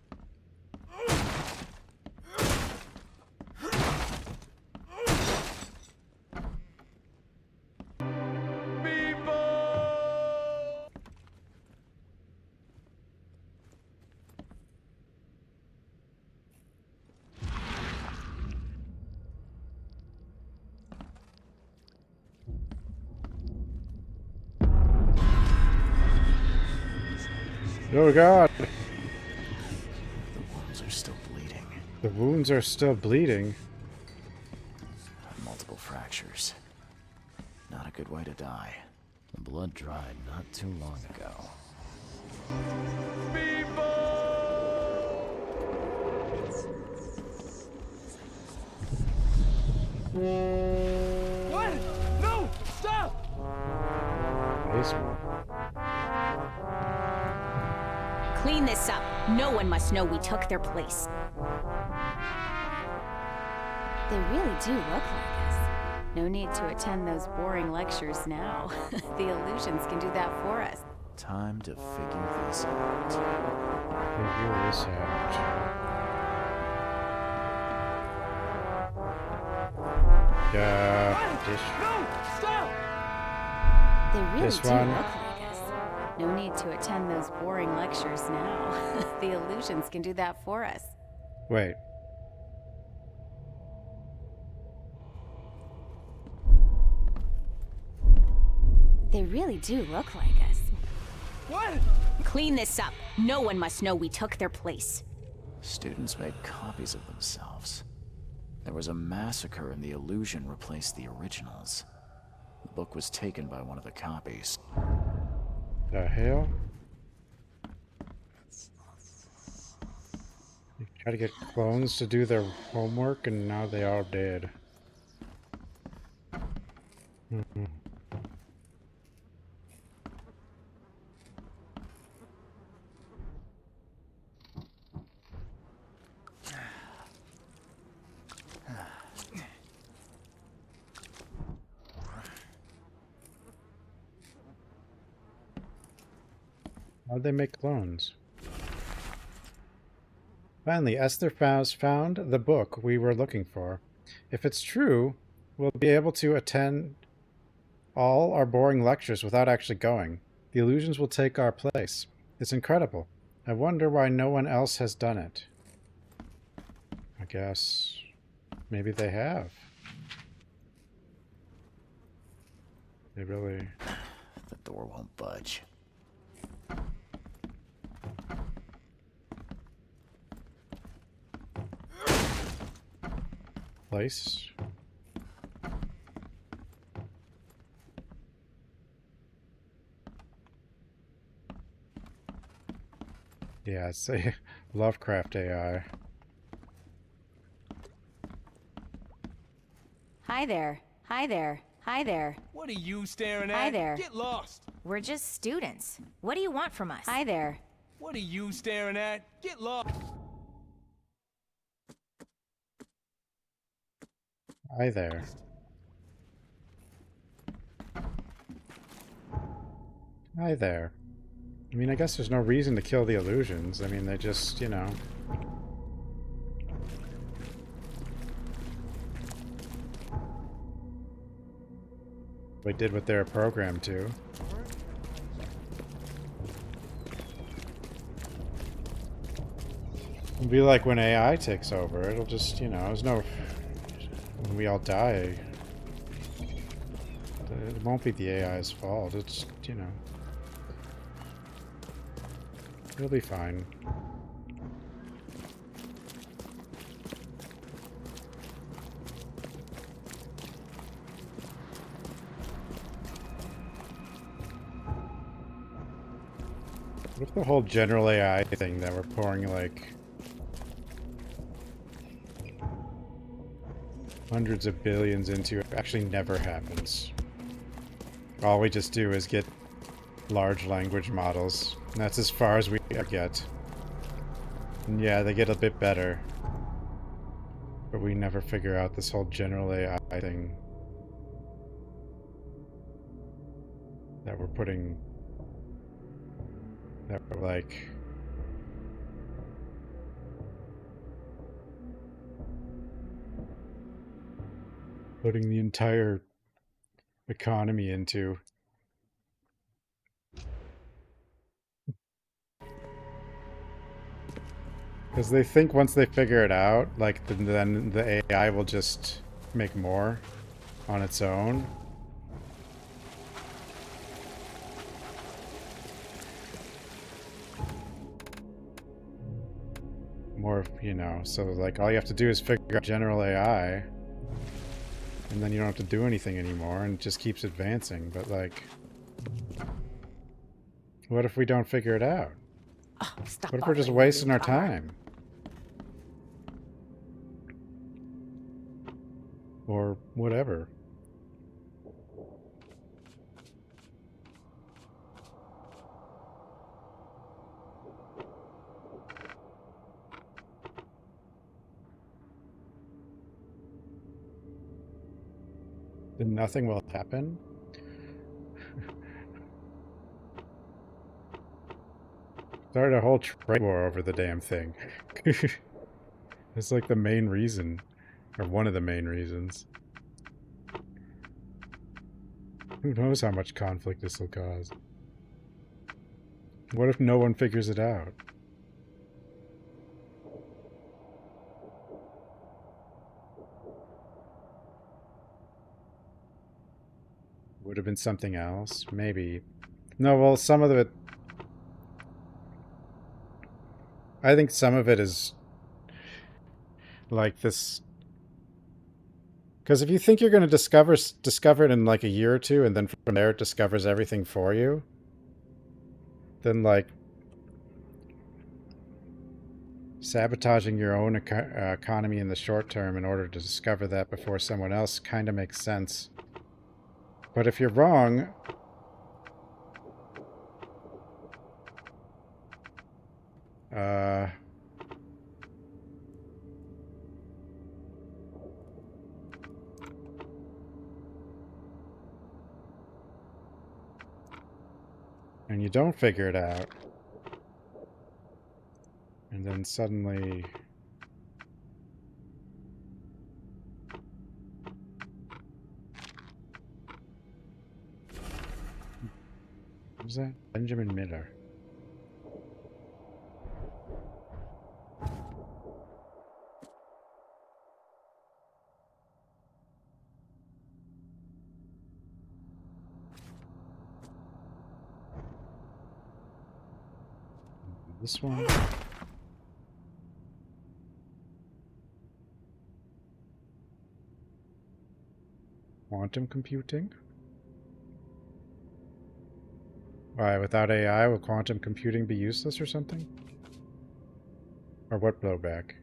Oh god! The wounds are still bleeding. The wounds are still bleeding. Multiple fractures. Not a good way to die. The blood dried not too long ago. What? No! Stop! Basement. Clean this up. No one must know we took their place. They really do look like us. No need to attend those boring lectures now. The illusions can do that for us. Time to figure this out. Figure this out. No! Stop! They really This do one. look like us. No need to attend those boring lectures now. The illusions can do that for us. Wait. They really do look like us. What? Clean this up. No one must know we took their place. Students made copies of themselves. There was a massacre and the illusion replaced the originals. The book was taken by one of the copies. The hell? You try to get clones to do their homework and now they all dead. How'd they make clones? Finally, Esther found the book we were looking for. If it's true, we'll be able to attend all our boring lectures without actually going. The illusions will take our place. It's incredible. I wonder why no one else has done it. I guess maybe they have. They really... The door won't budge. Place. Yeah, it's a Lovecraft AI. Hi there. Hi there. Hi there. What are you staring at? Hi there. Get lost! We're just students. What do you want from us? Hi there. What are you staring at? Get lost! Hi there. Hi there. I mean, I guess there's no reason to kill the illusions. I mean, they just, you know... They did what they were programmed to. It'll be like when AI takes over. It'll just, you know, there's no... When we all die, it won't be the AI's fault. It's, you know... It'll be fine. What if the whole general AI thing that we're pouring, like, hundreds of billions into actually never happens? All we just do is get large language models, and that's as far as we get. And yeah, they get a bit better, but we never figure out this whole general AI thing that we're putting... that we're like... putting the entire economy into. Because they think once they figure it out, like, then the AI will just make more on its own. More, you know, so like all you have to do is figure out general AI, and then you don't have to do anything anymore, and it just keeps advancing. But like, what if we don't figure it out? Oh, stop What if we're just bothering me, wasting our newcomer. time? Or whatever. Then nothing will happen? Started a whole trade war over the damn thing. It's like the main reason. Or one of the main reasons. Who knows how much conflict this will cause? What if no one figures it out? Would have been something else? Maybe. No, well, some of it... I think some of it is... like this... Because if you think you're going to discover it in like a year or two, and then from there it discovers everything for you, then like sabotaging your own economy in the short term in order to discover that before someone else kind of makes sense. But if you're wrong, and you don't figure it out, and then suddenly... Who's that? Benjamin Miller. This one. Quantum computing? Why, without AI, will quantum computing be useless or something? Or what blowback?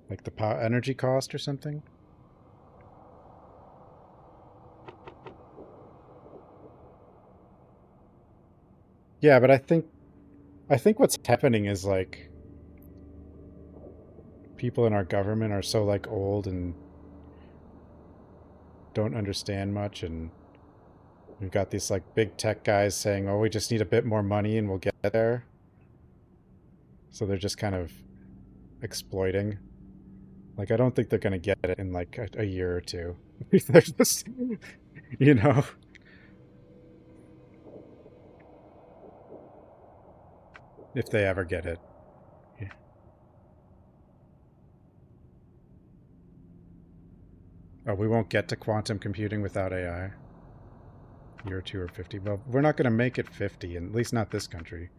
Like the energy cost or something? Yeah, but I think what's happening is like people in our government are so like old and don't understand much, and we've got these like big tech guys saying, "Oh, we just need a bit more money and we'll get there." So they're just kind of exploiting. Like, I don't think they're gonna get it in like a year or two. They're just, you know, If they ever get it. Yeah. Oh, we won't get to quantum computing without AI. Year or two or 50. Well, we're not going to make it 50, at least not this country.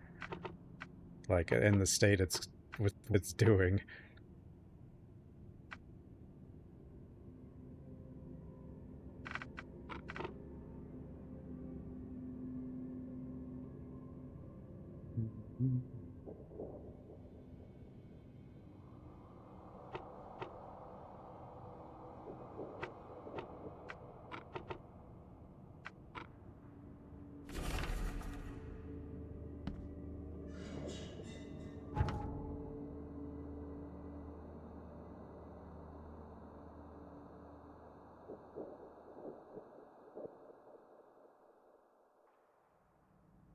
Like, in the state it's doing.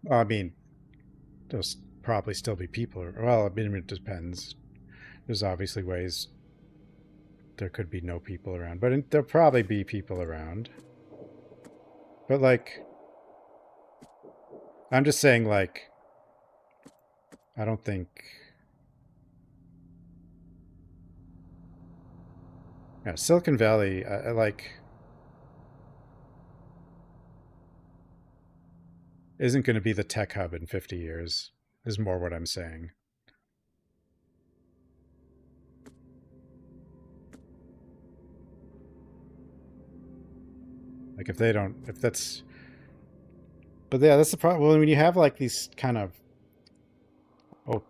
I mean, there'll probably still be people. Well, I mean, it depends. There's obviously ways there could be no people around, but there'll probably be people around. But, like, I'm just saying, like, I don't think... Yeah, Silicon Valley, I like... isn't going to be the tech hub in 50 years, is more what I'm saying. Like, if they don't... If that's... But yeah, that's the problem. Well, when you have, like, these kind of... Oh,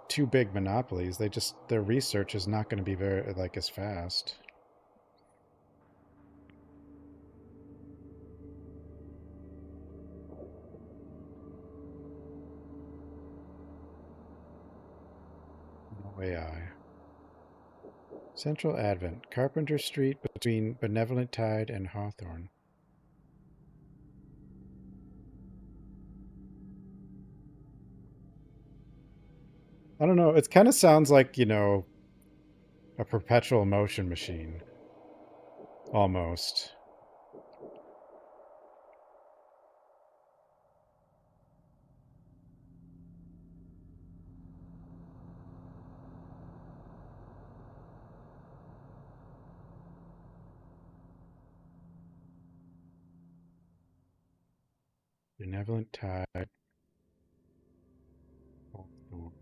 two big monopolies, they just... Their research is not going to be very, like, as fast. No AI. Central Advent, Carpenter Street between Benevolent Tide and Hawthorne. I don't know. It kind of sounds like, you know, a perpetual motion machine. Almost. Benevolent Tide. Hawthorne.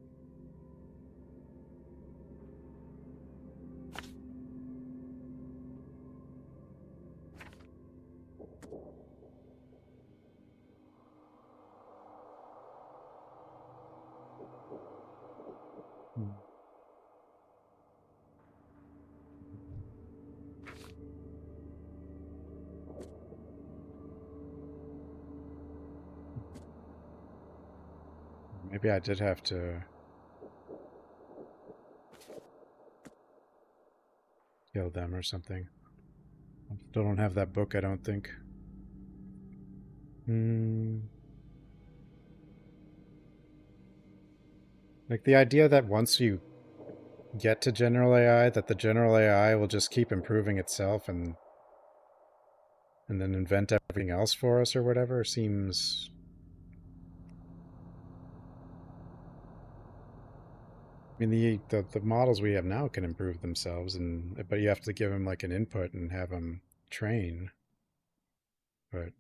Maybe I did have to kill them or something. I still don't have that book, I don't think. Like the idea that once you get to general AI, that the general AI will just keep improving itself and then invent everything else for us or whatever seems... I mean, the models we have now can improve themselves, but you have to give them like an input and have them train. But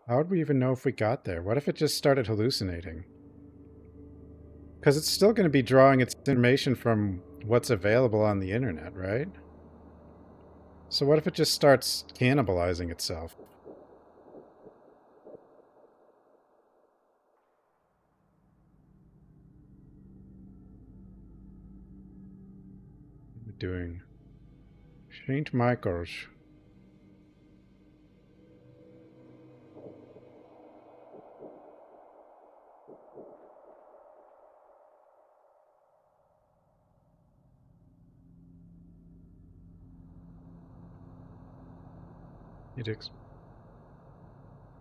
how would we even know if we got there? What if it just started hallucinating? Because it's still going to be drawing its information from what's available on the internet, right? So what if it just starts cannibalizing itself? What are we doing? St. Michael's.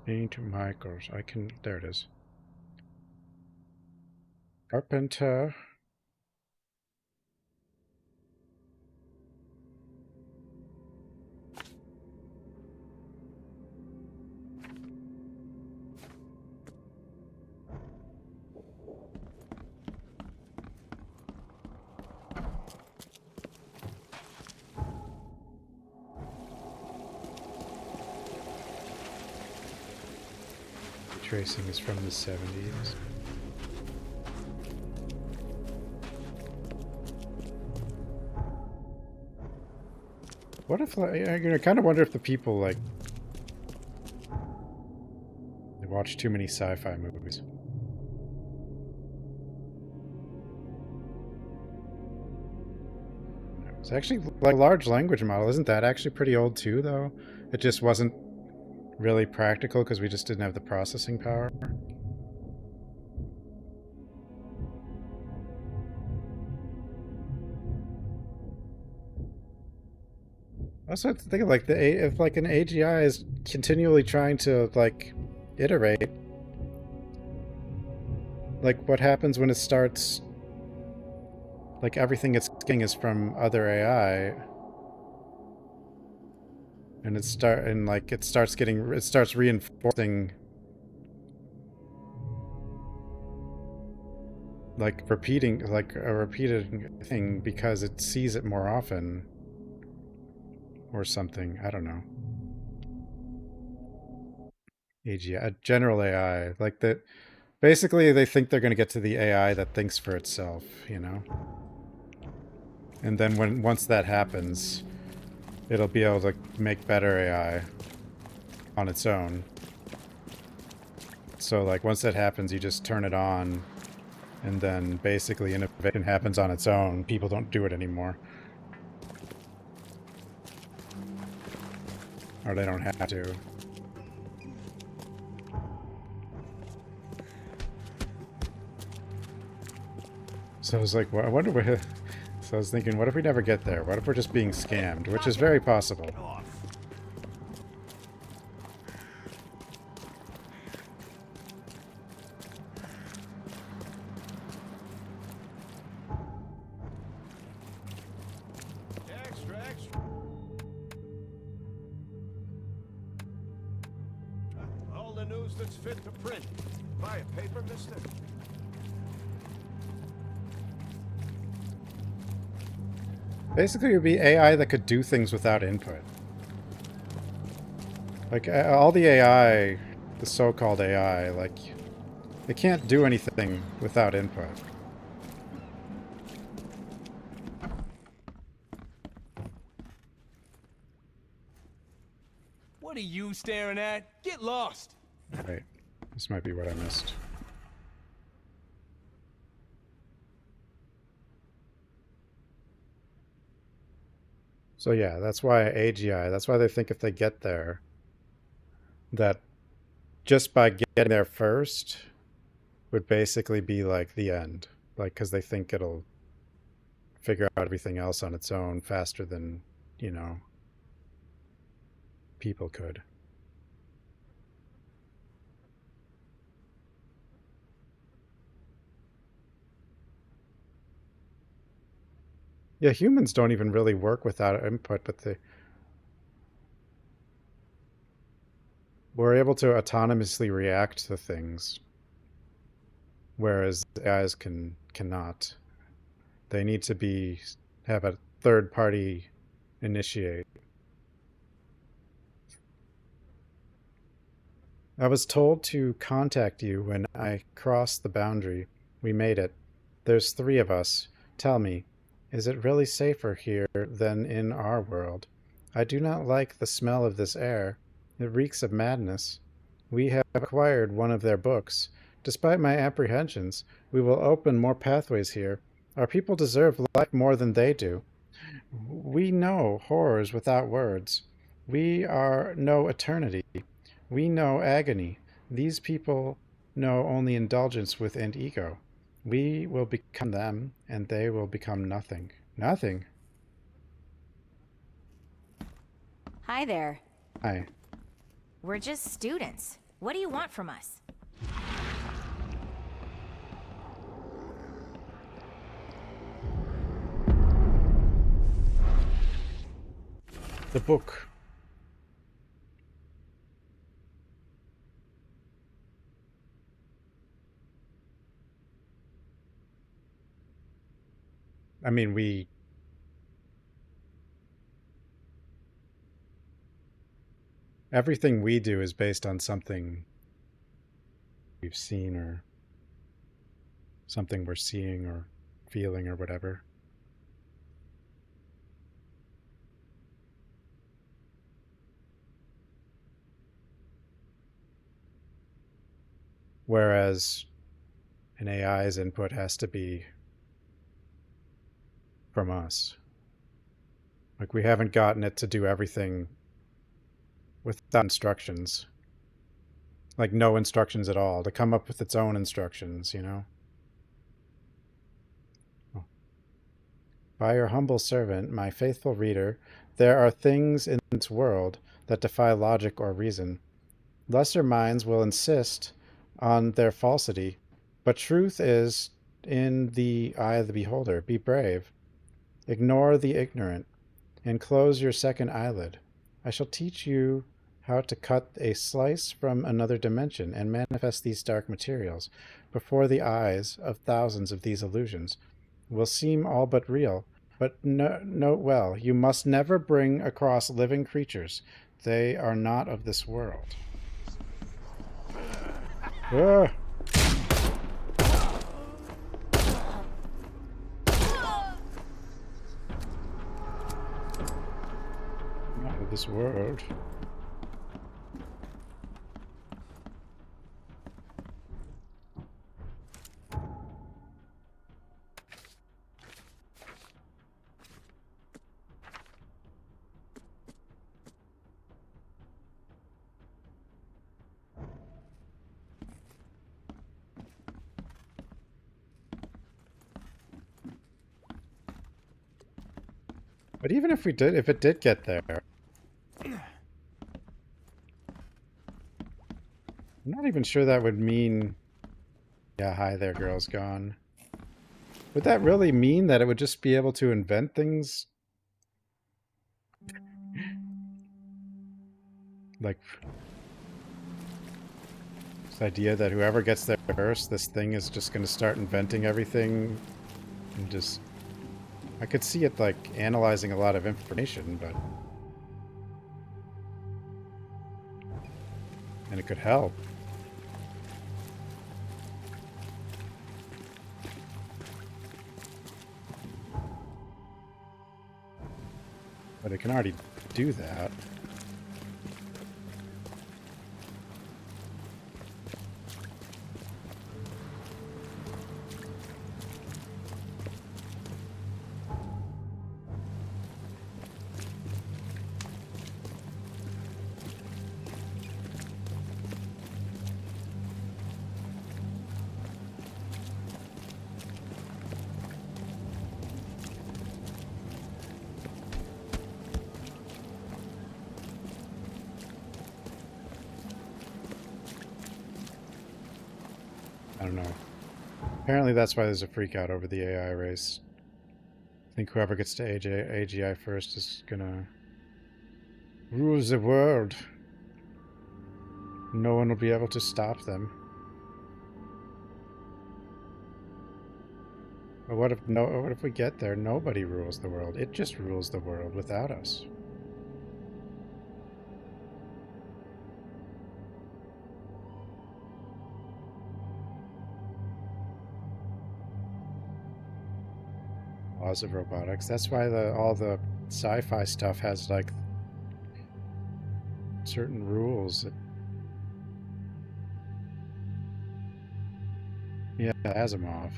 Into Michaels. I can. There it is. Carpenter. Tracing is from the 70s. What if, like, I kind of wonder if the people, like, they watch too many sci-fi movies. It's actually like a large language model. Isn't that actually pretty old too, though? It just wasn't really practical because we just didn't have the processing power. Also, think of like if like an AGI is continually trying to like iterate, like what happens when it starts? Like everything it's getting is from other AI, and it starts reinforcing, like repeating, like a repeated thing because it sees it more often. Or something, I don't know. AGI, general AI, like that. Basically, they think they're going to get to the AI that thinks for itself, you know. And then once that happens, it'll be able to make better AI on its own. So, like, once that happens, you just turn it on, and then basically innovation happens on its own. People don't do it anymore. Or they don't have to. So I was like, well, I wonder what... So I was thinking, what if we never get there? What if we're just being scammed? Which is very possible. All the news that's fit to print. Buy a paper, mister? Basically, it would be AI that could do things without input. Like, all the AI, the so-called AI, like, it can't do anything without input. What are you staring at? Get lost! Wait, this might be what I missed. So yeah, that's why AGI, that's why they think if they get there, that just by getting there first would basically be like the end. Like, because they think it'll figure out everything else on its own faster than, you know, people could. Yeah, humans don't even really work without input, but we're able to autonomously react to things, whereas AIs cannot. They need to have a third party initiate. I was told to contact you when I crossed the boundary. We made it. There's 3 of us. Tell me, is it really safer here than in our world? I do not like the smell of this air. It reeks of madness. We have acquired one of their books. Despite my apprehensions, we will open more pathways here. Our people deserve life more than they do. We know horrors without words. We know eternity. We know agony. These people know only indulgence within ego. We will become them, and they will become nothing. Nothing? Hi there. Hi. We're just students. What do you want from us? The book. I mean, everything we do is based on something we've seen or something we're seeing or feeling or whatever. Whereas an AI's input has to be from us. Like, we haven't gotten it to do everything without instructions. Like, no instructions at all. To come up with its own instructions, you know? Oh. By your humble servant, my faithful reader, there are things in this world that defy logic or reason. Lesser minds will insist on their falsity, but truth is in the eye of the beholder. Be brave. Ignore the ignorant, and close your second eyelid. I shall teach you how to cut a slice from another dimension and manifest these dark materials before the eyes of thousands of these illusions. Will seem all but real, but note well, you must never bring across living creatures. They are not of this world. Ah! Not of this world. But even if it did get there, I'm not even sure that would mean, yeah, hi there, girl's gone. Would that really mean that it would just be able to invent things? Like, this idea that whoever gets there first, this thing is just going to start inventing everything and just... I could see it, like, analyzing a lot of information, but... And it could help. But it can already do that. I don't know. Apparently that's why there's a freak out over the AI race. I think whoever gets to AGI first is gonna rule the world. No one will be able to stop them. But what if we get there? Nobody rules the world. It just rules the world without us. Laws of robotics. That's why all the sci-fi stuff has like certain rules. Yeah, Asimov.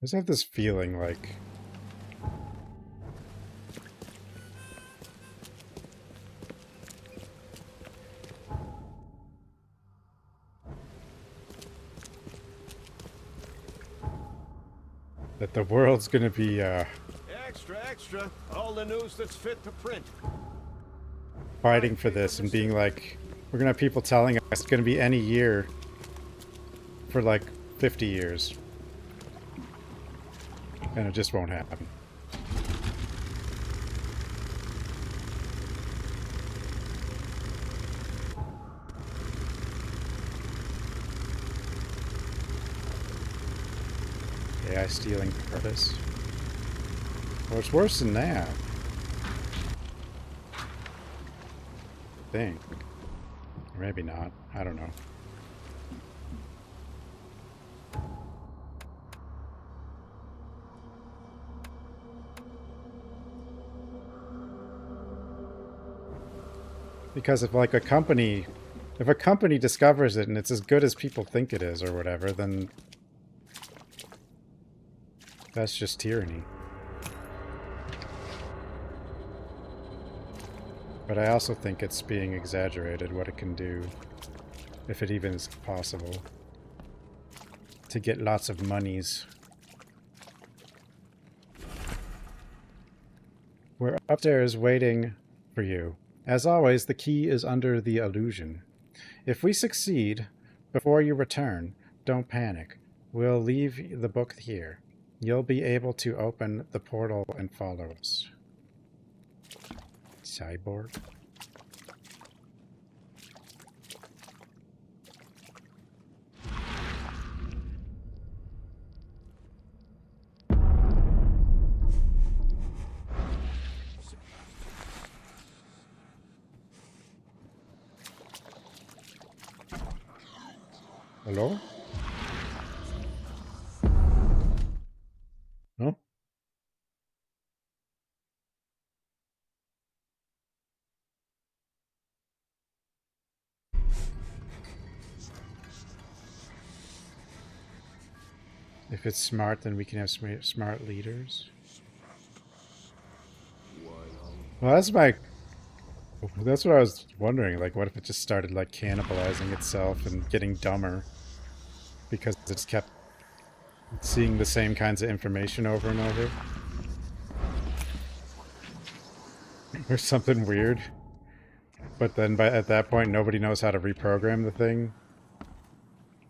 I just have this feeling like The world's gonna be Extra, extra. All the news that's fit to print. fighting for this and being like, we're gonna have people telling us it's gonna be any year for like 50 years. And it just won't happen. AI stealing purpose. Well, it's worse than that. I think. Or maybe not. I don't know. Because if like a company discovers it and it's as good as people think it is or whatever, then that's just tyranny. But I also think it's being exaggerated what it can do, if it even is possible, to get lots of monies. We're upstairs waiting for you. As always, the key is under the illusion. If we succeed before you return, don't panic. We'll leave the book here. You'll be able to open the portal and follow us. Cyborg. Hello? No? If it's smart, then we can have smart leaders. Well, that's what I was wondering. Like, what if it just started, like, cannibalizing itself and getting dumber? Because it just kept seeing the same kinds of information over and over? Or something weird. But then at that point, nobody knows how to reprogram the thing.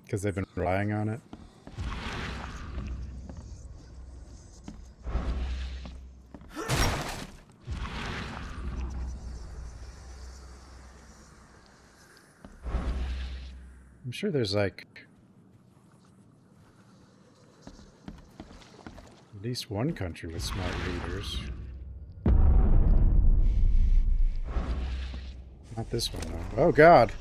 Because they've been relying on it. I'm sure there's like at least one country with smart leaders. Not this one though. Oh God!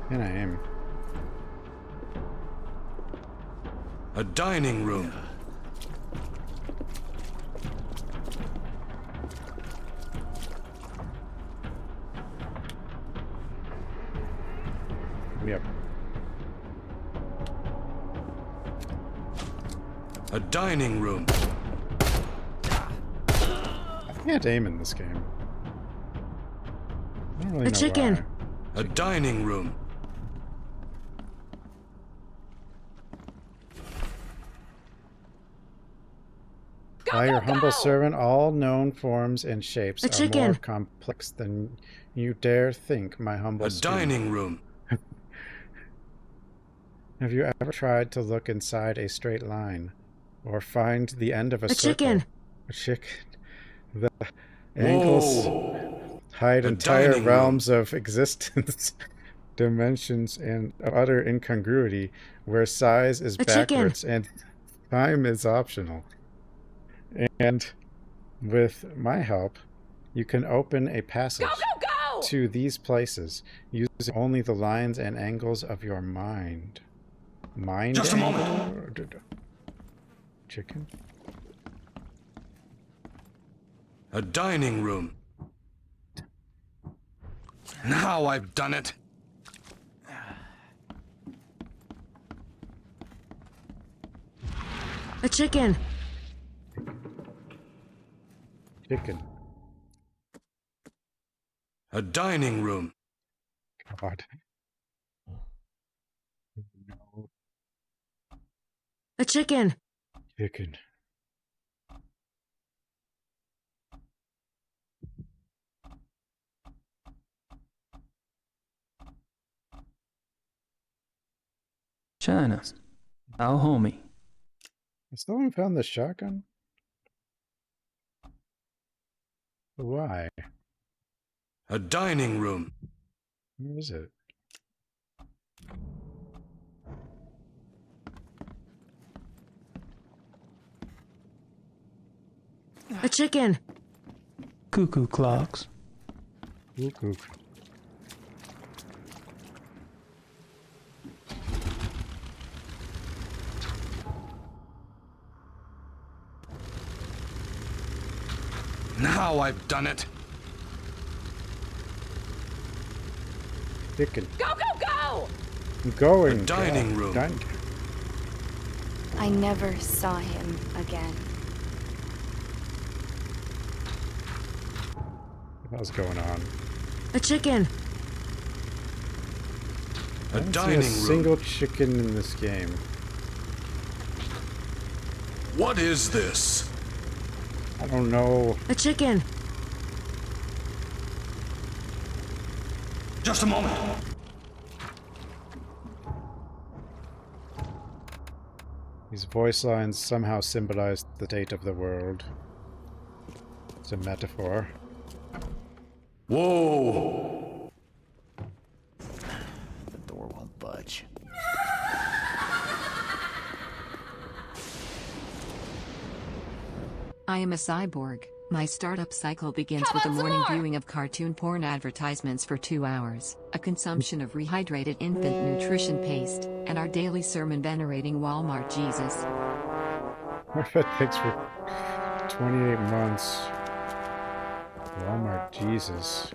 And I am. A dining room. Yep. A dining room. I can't aim in this game. I don't really know chicken. why. A dining room. By your humble servant, all known forms and shapes are more complex than you dare think, my humble student. Dining room. Have you ever tried to look inside a straight line? Or find the end of a circle? Chicken. A chicken. The angles hide entire realms of existence, dimensions, and utter incongruity, where size is backwards and time is optional. And with my help, you can open a passage to these places using only the lines and angles of your mind. Mind? Just a moment. Chicken? A dining room. Now I've done it. A chicken. Chicken. A dining room. God. No. A chicken. Chicken. China. Our homie. Has someone found the shotgun? Why? A dining room. Where is it? A chicken. Cuckoo clocks. Cuckoo. Now I've done it. Chicken. Go, go, go! I'm going. A dining room. I never saw him again. What was going on? A chicken. A I don't dining see a room. single chicken in this game. What is this? I don't know. A chicken. Just a moment. These voice lines somehow symbolize the state of the world. It's a metaphor. Whoa! The door won't budge. I am a cyborg. My startup cycle begins with a morning viewing of cartoon porn advertisements for 2 hours, a consumption of rehydrated infant nutrition paste, and our daily sermon venerating Walmart Jesus. What if it takes for 28 months? Walmart Jesus.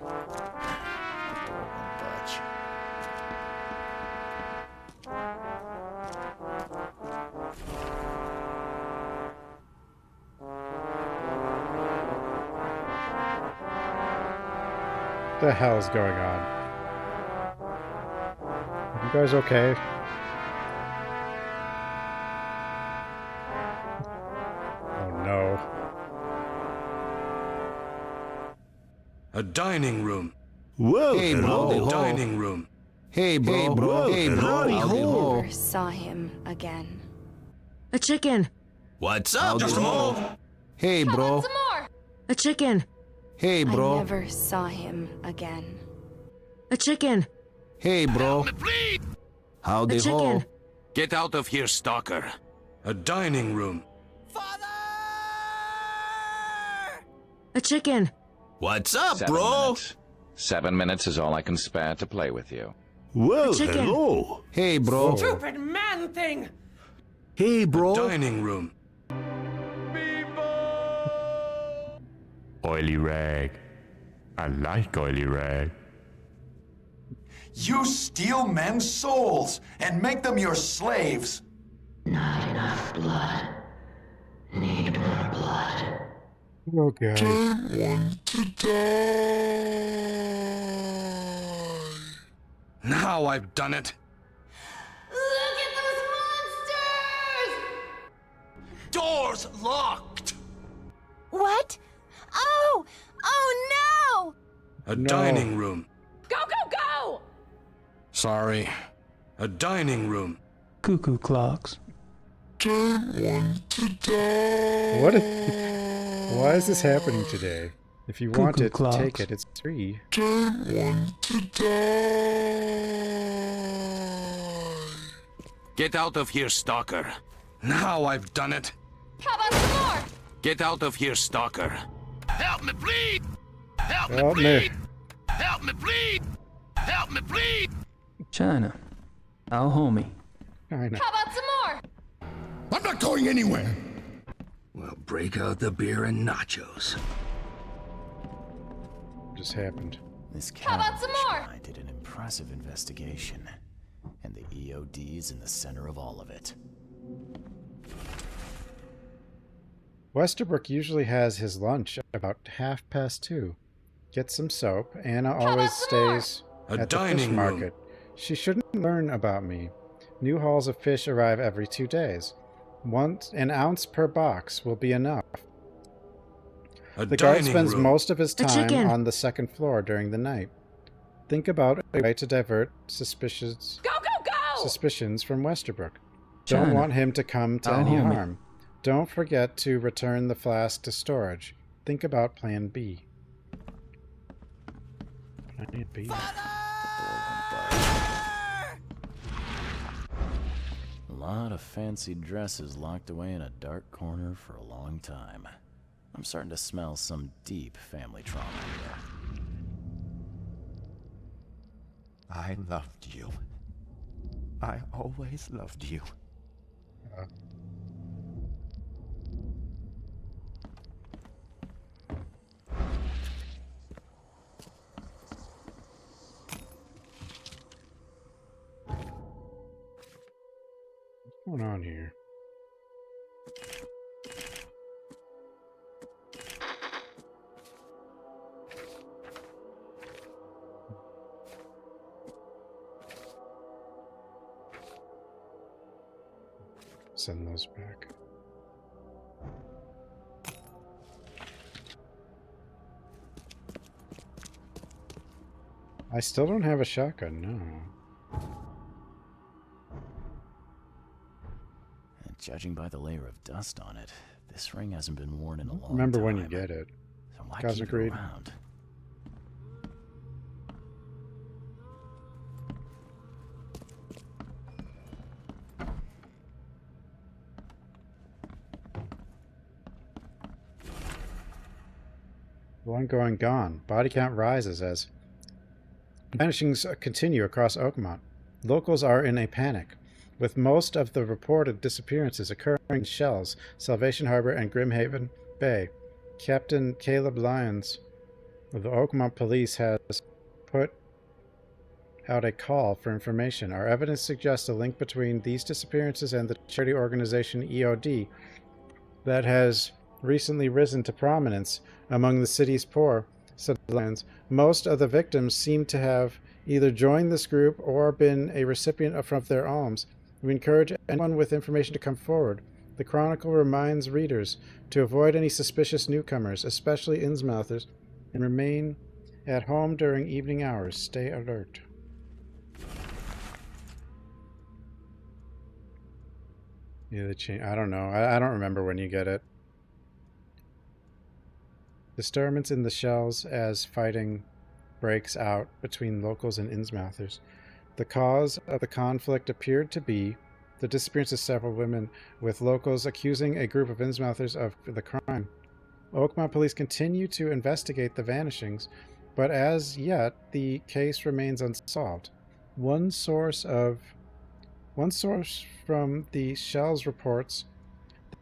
What the hell is going on? Are you guys okay? Oh no. A dining room. Whoa, Hey, hello. bro. Dining room. Hey, bro. Hey, bro. Never saw him again. A chicken. What's up, Just a bro? moment. Hey, bro. A chicken. Hey, I bro. never saw him again. A chicken. Hey, bro. Howdy A chicken. ho. Get out of here, stalker. A dining room. A chicken. What's up, 7 bro? minutes. 7 minutes is all I can spare to play with you. Whoa, A chicken. hello. Hey, bro. Stupid man thing! Hey, bro. Dining room. Oily rag. I like oily rag. You steal men's souls and make them your slaves. Not enough blood. Need more blood. Oh god. Don't want to die. Now I've done it. Look at those monsters! Doors locked. What? Oh! Oh no! A dining room. Go, go, go! Sorry. A dining room. Cuckoo clocks. Don't want to die. What? Why is this happening today? If you want Cuckoo it, clocks. take it. It's free. Don't want to die. Get out of here, stalker. Now I've done it. How about some more? Get out of here, stalker. Help me bleed. Help Help me. Help me bleed. Help me bleed. China. Our homie. I know. How about some more? I'm not going anywhere. Well, break out the beer and nachos. What just happened? This How about some more? guy did an impressive investigation, and the EOD is in the center of all of it. Westerbrook usually has his lunch at about 2:30. Get some soap. Anna always stays A at the fish dining room. market. She shouldn't learn about me. New hauls of fish arrive every 2 days. An ounce per box will be enough. The guard spends most of his time on the second floor during the night. Think about a way to divert suspicions from Westerbrook. Don't want him to come to any harm. Don't forget to return the flask to storage. Think about Plan B. Plan B. A lot of fancy dresses locked away in a dark corner for a long time. I'm starting to smell some deep family trauma here. I loved you. I always loved you. What's going on here? Send those back. I still don't have a shotgun, no. And judging by the layer of dust on it, this ring hasn't been worn in a long time. Remember when you get it. So why Cosmic keep it Reed. around? One going gone. Body count rises as vanishings continue across Oakmont. Locals are in a panic, with most of the reported disappearances occurring in Shells, Salvation Harbor, and Grimhaven Bay. Captain Caleb Lyons of the Oakmont Police has put out a call for information. Our evidence suggests a link between these disappearances and the charity organization EOD that has recently risen to prominence among the city's poor, said Lyons. Most of the victims seem to have either joined this group or been a recipient of their alms. We encourage anyone with information to come forward. The Chronicle reminds readers to avoid any suspicious newcomers, especially Innsmouthers, and remain at home during evening hours. Stay alert. Yeah, they change. I don't know. I don't remember when you get it. Disturbance in the Shells as fighting breaks out between locals and Innsmouthers. The cause of the conflict appeared to be the disappearance of several women, with locals accusing a group of Innsmouthers of the crime. Oakmont police continue to investigate the vanishings, but as yet the case remains unsolved. One source from the Shells reports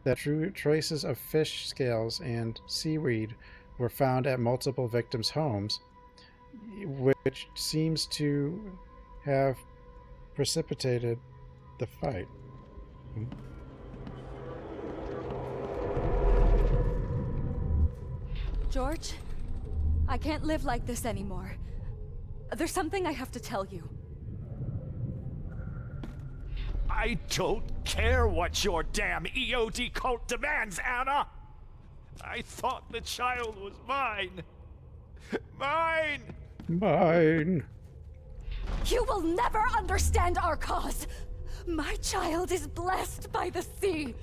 that traces of fish scales and seaweed were found at multiple victims' homes, which seems to have precipitated the fight. George, I can't live like this anymore. There's something I have to tell you. I don't care what your damn EOD cult demands, Anna! I thought the child was mine. Mine! Mine! You will never understand our cause! My child is blessed by the sea!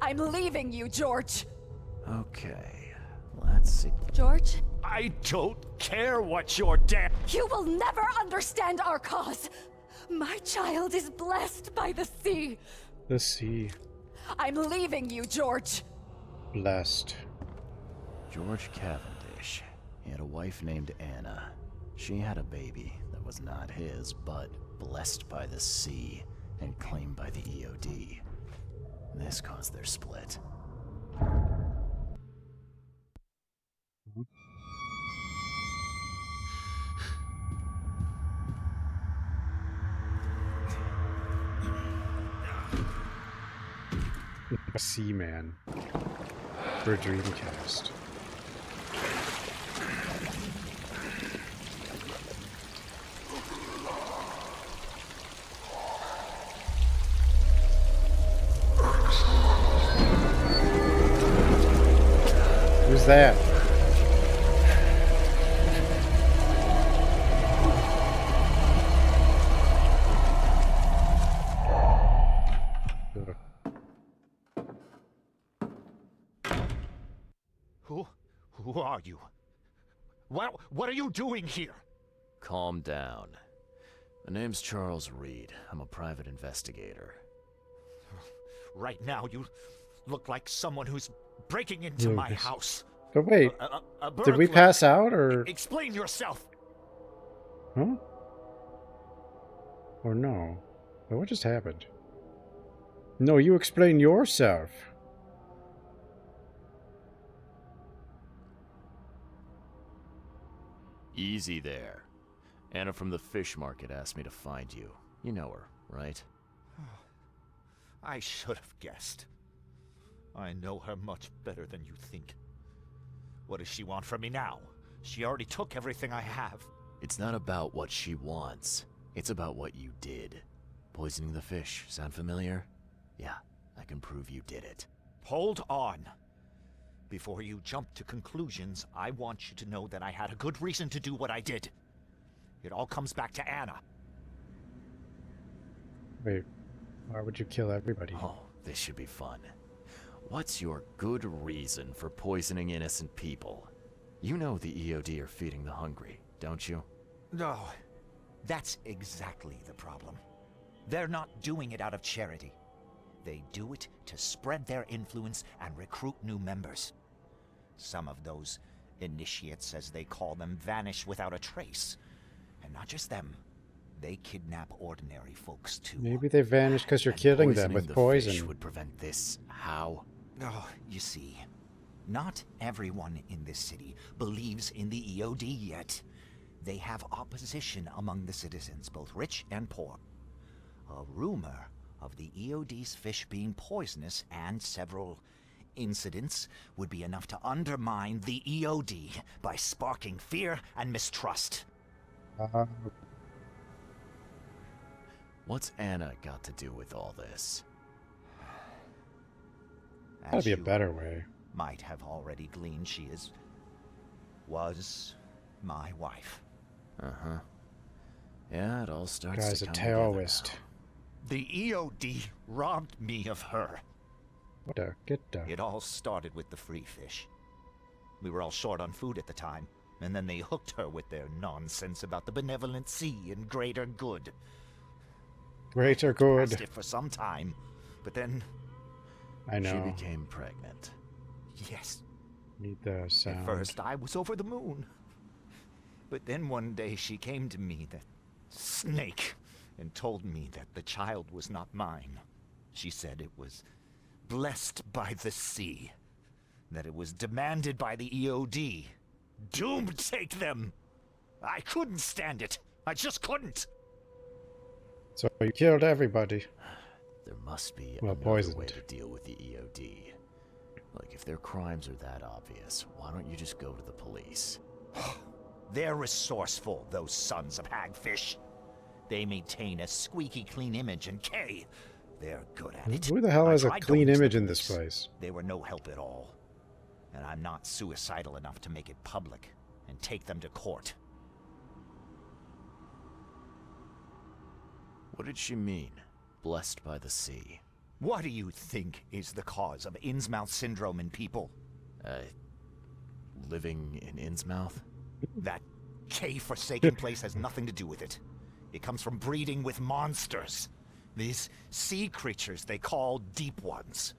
I'm leaving you, George! Okay, let's see. George? I don't care what your damn... You will never understand our cause! My child is blessed by the sea! The sea. I'm leaving you, George! Blessed. George Cavendish. He had a wife named Anna. She had a baby that was not his, but blessed by the sea and claimed by the EOD. This caused their split. Seaman for Dreamcast. was that? Who are you? What are you doing here? Calm down. My name's Charles Reed. I'm a private investigator. Right now, you look like someone who's breaking into my house. But wait, A did we burglar. pass out or? Explain yourself. Huh? Or no? Well, what just happened? No, you explain yourself. Easy there. Anna from the fish market asked me to find you. You know her, right? I should have guessed. I know her much better than you think. What does she want from me now? She already took everything I have. It's not about what she wants. It's about what you did. Poisoning the fish. Sound familiar? Yeah, I can prove you did it. Hold on. Before you jump to conclusions, I want you to know that I had a good reason to do what I did. It all comes back to Anna. Wait, why would you kill everybody? Oh, this should be fun. What's your good reason for poisoning innocent people? You know the EOD are feeding the hungry, don't you? No, that's exactly the problem. They're not doing it out of charity. They do it to spread their influence and recruit new members. Some of those initiates, as they call them, vanish without a trace. And not just them. They kidnap ordinary folks, too. Maybe they vanished because you're killing them with poison. Fish would prevent this. How? Oh, you see, not everyone in this city believes in the EOD yet. They have opposition among the citizens, both rich and poor. A rumor of the EOD's fish being poisonous and several incidents would be enough to undermine the EOD by sparking fear and mistrust. What's Anna got to do with all this? That'd be a better way. Might have already gleaned, she was my wife. Uh-huh. Yeah, it all starts Guy's to a come terrorist. together The EOD robbed me of her. What a get down. It all started with the free fish. We were all short on food at the time, and then they hooked her with their nonsense about the benevolent sea and greater good. Greater Passed good. it for some time, but then I know. She became pregnant. yes, Need the sound. at first I was over the moon. But then one day she came to me, that snake, and told me that the child was not mine. She said it was blessed by the sea, that it was demanded by the EOD. Doomed take them! I couldn't stand it. I just couldn't. So you killed everybody. There must be Well, another poisoned. way to deal with the EOD. Like, if their crimes are that obvious, why don't you just go to the police? They're resourceful, those sons of hagfish. They maintain a squeaky clean image, and Kay, they're good at it. Who the hell I has a tried to clean reach the image in this police. place? They were no help at all. And I'm not suicidal enough to make it public and take them to court. What did she mean? Blessed by the sea. What do you think is the cause of Innsmouth syndrome in people? Living in Innsmouth? That K-forsaken place has nothing to do with it. It comes from breeding with monsters. These sea creatures they call Deep Ones.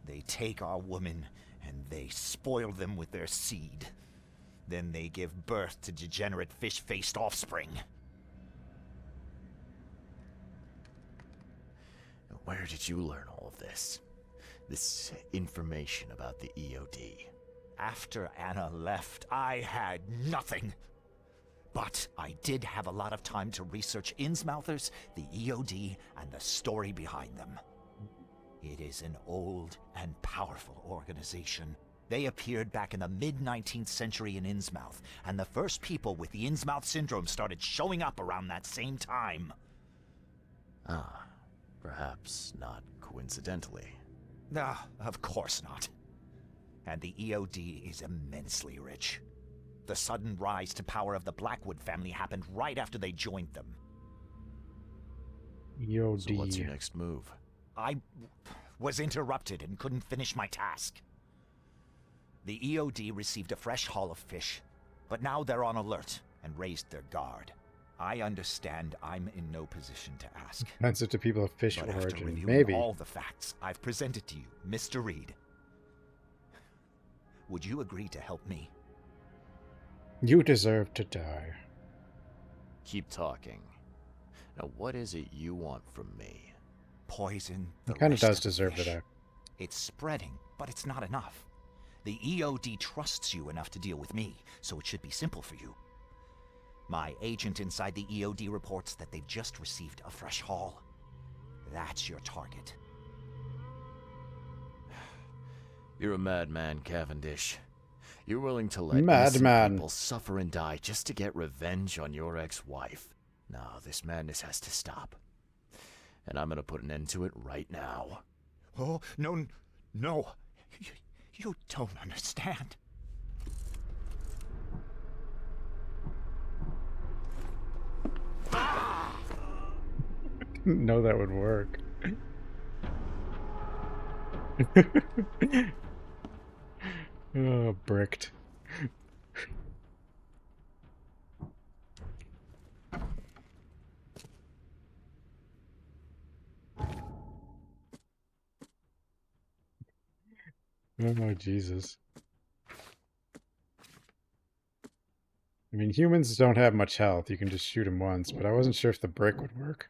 They take our women and they spoil them with their seed. Then they give birth to degenerate fish-faced offspring. Where did you learn all of this? This information about the EOD? After Anna left, I had nothing. But I did have a lot of time to research Innsmouthers, the EOD, and the story behind them. It is an old and powerful organization. They appeared back in the mid-19th century in Innsmouth, and the first people with the Innsmouth syndrome started showing up around that same time. Ah, perhaps not coincidentally. Ah, of course not. And the EOD is immensely rich. The sudden rise to power of the Blackwood family happened right after they joined them. EOD. So what's your next move? I was interrupted and couldn't finish my task. The EOD received a fresh haul of fish, but now they're on alert and raised their guard. I understand I'm in no position to ask. Offensive to people of fish but after origin. reviewing Maybe. all the facts I've presented to you, Mr. Reed, would you agree to help me? You deserve to die. Keep talking. Now, what is it you want from me? Poison He the kind of rest does of the deserve to fish. die. It's spreading, but it's not enough. The EOD trusts you enough to deal with me, so it should be simple for you. My agent inside the EOD reports that they've just received a fresh haul. That's your target. You're a madman, Cavendish. You're willing to let innocent Madman. people suffer and die just to get revenge on your ex-wife. No, this madness has to stop. And I'm gonna put an end to it right now. Oh, no, no. You don't understand. Didn't know that would work. Oh, bricked. Oh, Jesus. I mean, humans don't have much health. You can just shoot them once, but I wasn't sure if the brick would work.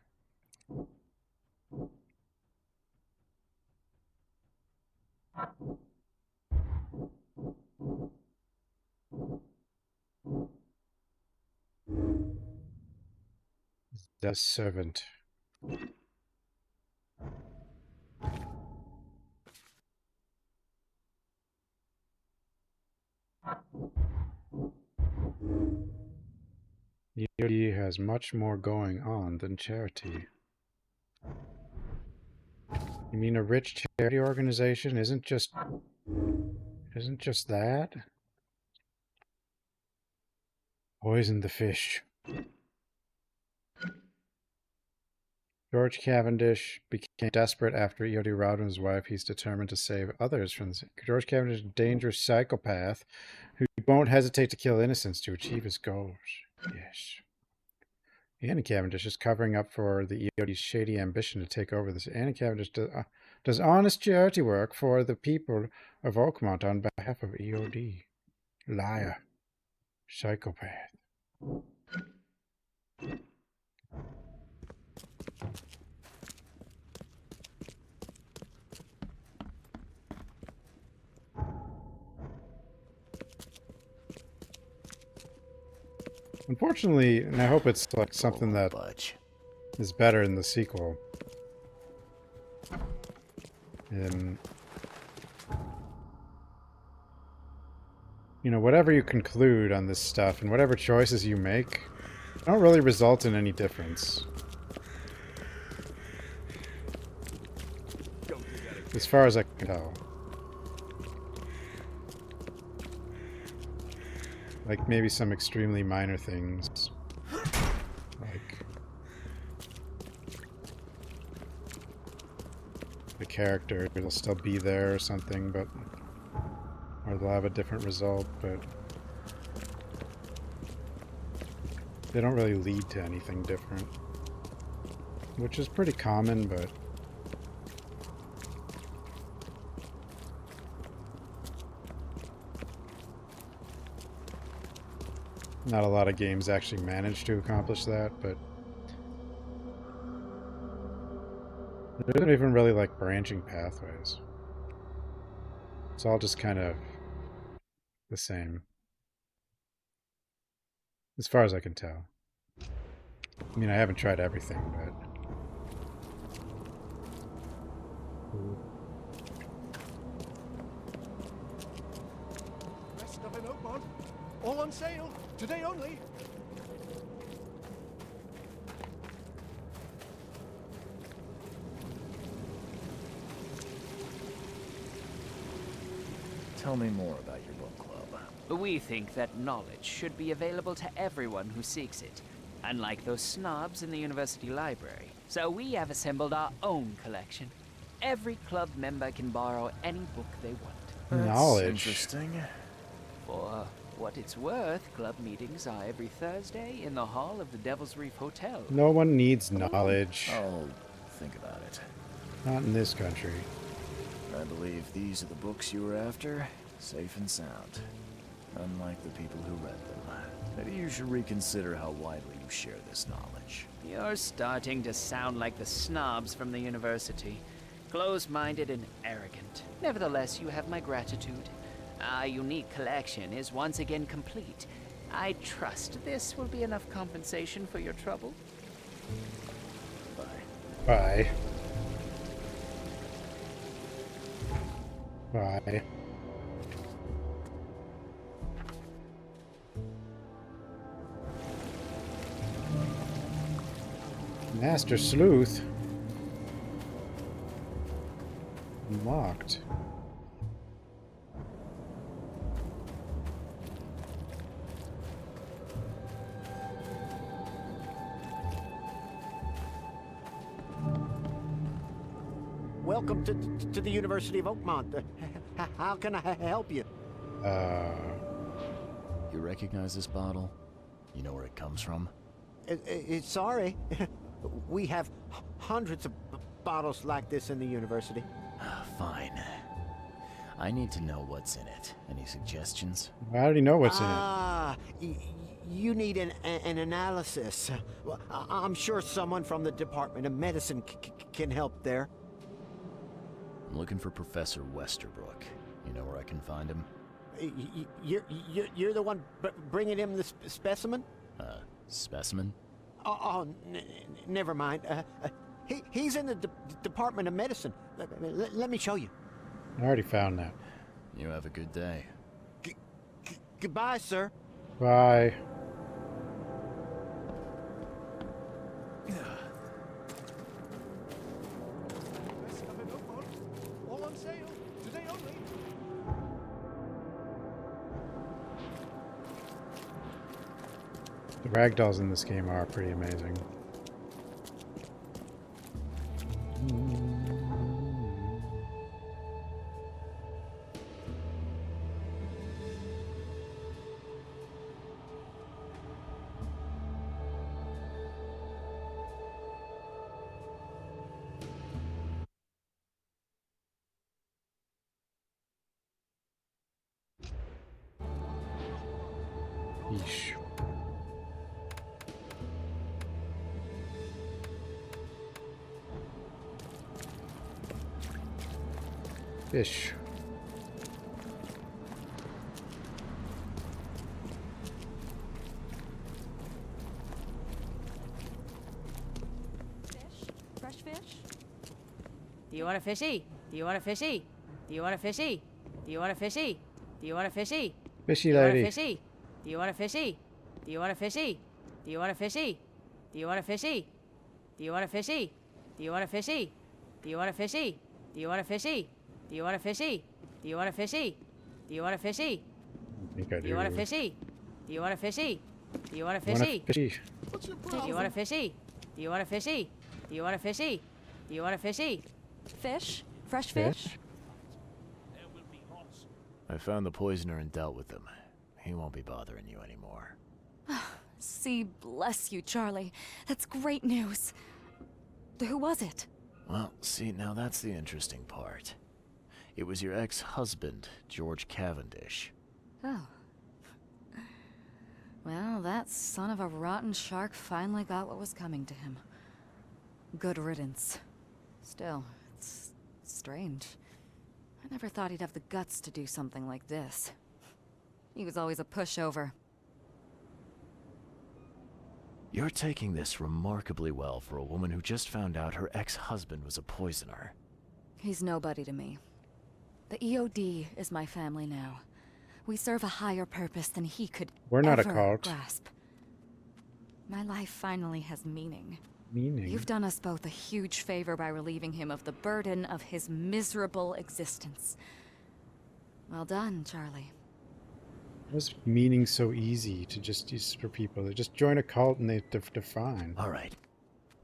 The servant. EOD has much more going on than charity. You mean a rich charity organization isn't just that? Poison the fish. George Cavendish became desperate after EOD robbed his wife. He's determined to save others from this. George Cavendish is a dangerous psychopath who won't hesitate to kill innocents to achieve his goals. Yes. Anna Cavendish is covering up for the EOD's shady ambition to take over this. Anna Cavendish does honest charity work for the people of Oakmont on behalf of EOD. Liar. Psychopath. Unfortunately, and I hope it's like something that is better in the sequel. You know, whatever you conclude on this stuff and whatever choices you make don't really result in any difference. As far as I can tell. Like maybe some extremely minor things. Like the character will still be there or something, but or they'll have a different result, but they don't really lead to anything different. Which is pretty common, but not a lot of games actually manage to accomplish that, but there isn't even really like branching pathways. It's all just kind of the same. As far as I can tell. I mean, I haven't tried everything, but Best stuff in Oakmont. All on sale. Today only. Tell Tell me more about your book club. We think that knowledge should be available to everyone who seeks it, unlike those snobs in the university library. So we have assembled our own collection. Every club member can borrow any book they want. Knowledge. Interesting. For what it's worth, club meetings are every Thursday in the hall of the Devil's Reef Hotel. No one needs knowledge. I'll think about it. Not in this country. I believe these are the books you were after, safe and sound. Unlike the people who read them. Maybe you should reconsider how widely you share this knowledge. You're starting to sound like the snobs from the university. Close-minded and arrogant. Nevertheless, you have my gratitude. Our unique collection is once again complete. I trust this will be enough compensation for your trouble. Bye. Bye. Master Sleuth. Unlocked. Welcome to the University of Oakmont. How can I help you? You recognize this bottle? You know where it comes from? Sorry. We have hundreds of bottles like this in the university. Fine. I need to know what's in it. Any suggestions? I already know what's in it. You need an analysis. Well, I'm sure someone from the Department of Medicine can help there. I'm looking for Professor Westerbrook. You know where I can find him? You're the one bringing him the specimen? Specimen? Never mind. He's in the Department of Medicine. Let me show you. I already found that. You have a good day. Goodbye, sir. Bye. All on sale. Today only. The ragdolls in this game are pretty amazing. Yeesh. Fish. Fresh fish? Do you want a fishy? Do you want a fishy? Do you want a fishy? Do you want a fishy? Do you want a fishy? Fishy lady. Do you want a fishy? Do you want a fishy? Do you want a fishy? Do you want a fishy? Do you want a fishy? Do you want a fishy? Do you want a fishy? Do you want a fishy? Do you want a fishy? Do you want a fishy? Do you want a fishy? I think I do. Do you want a fishy? Do you want a fishy? Do you want a fishy? What's your Do problem? you want a fishy? Do you want a fishy? Do you want a fishy? Do you want a fishy? Fish? Fresh fish? I found the poisoner and dealt with him. He won't be bothering you anymore. See, bless you, Charlie. That's great news. Who was it? Well, see, now that's the interesting part. It was your ex-husband, George Cavendish. Oh. Well, that son of a rotten shark finally got what was coming to him. Good riddance. Still, it's strange. I never thought he'd have the guts to do something like this. He was always a pushover. You're taking this remarkably well for a woman who just found out her ex-husband was a poisoner. He's nobody to me. The EOD is my family now. We serve a higher purpose than he could We're not a ever cult. grasp. My life finally has meaning. Meaning? You've done us both a huge favor by relieving him of the burden of his miserable existence. Well done, Charlie. Was meaning so easy to just use for people? They just join a cult and they define. All right.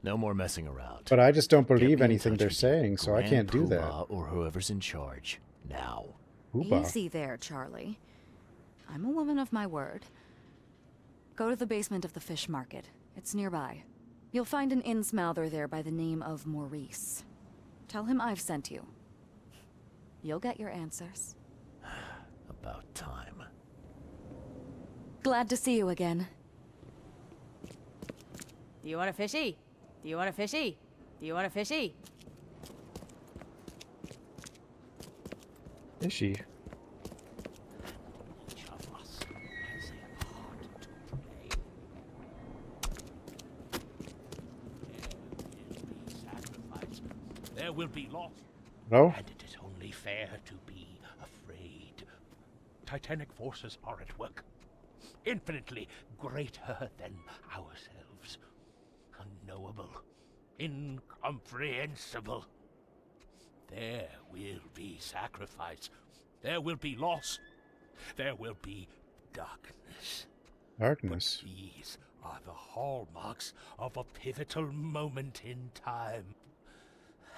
No more messing around. But I just don't Get believe me in anything touch they're with your saying, so I Grand can't do that. Poobah or whoever's in charge. Now. Poobah. Easy there, Charlie. I'm a woman of my word. Go to the basement of the fish market. It's nearby. You'll find an Innsmouther there by the name of Maurice. Tell him I've sent you. You'll get your answers. About time. Glad to see you again. Do you want a fishy? Do you want a fishy? Do you want a fishy? Fishy. There will be loss. No? And it is only fair to be afraid. Titanic forces are at work. Infinitely greater than ourselves. Unknowable. Incomprehensible. There will be sacrifice. There will be loss. There will be darkness. Darkness. But these are the hallmarks of a pivotal moment in time.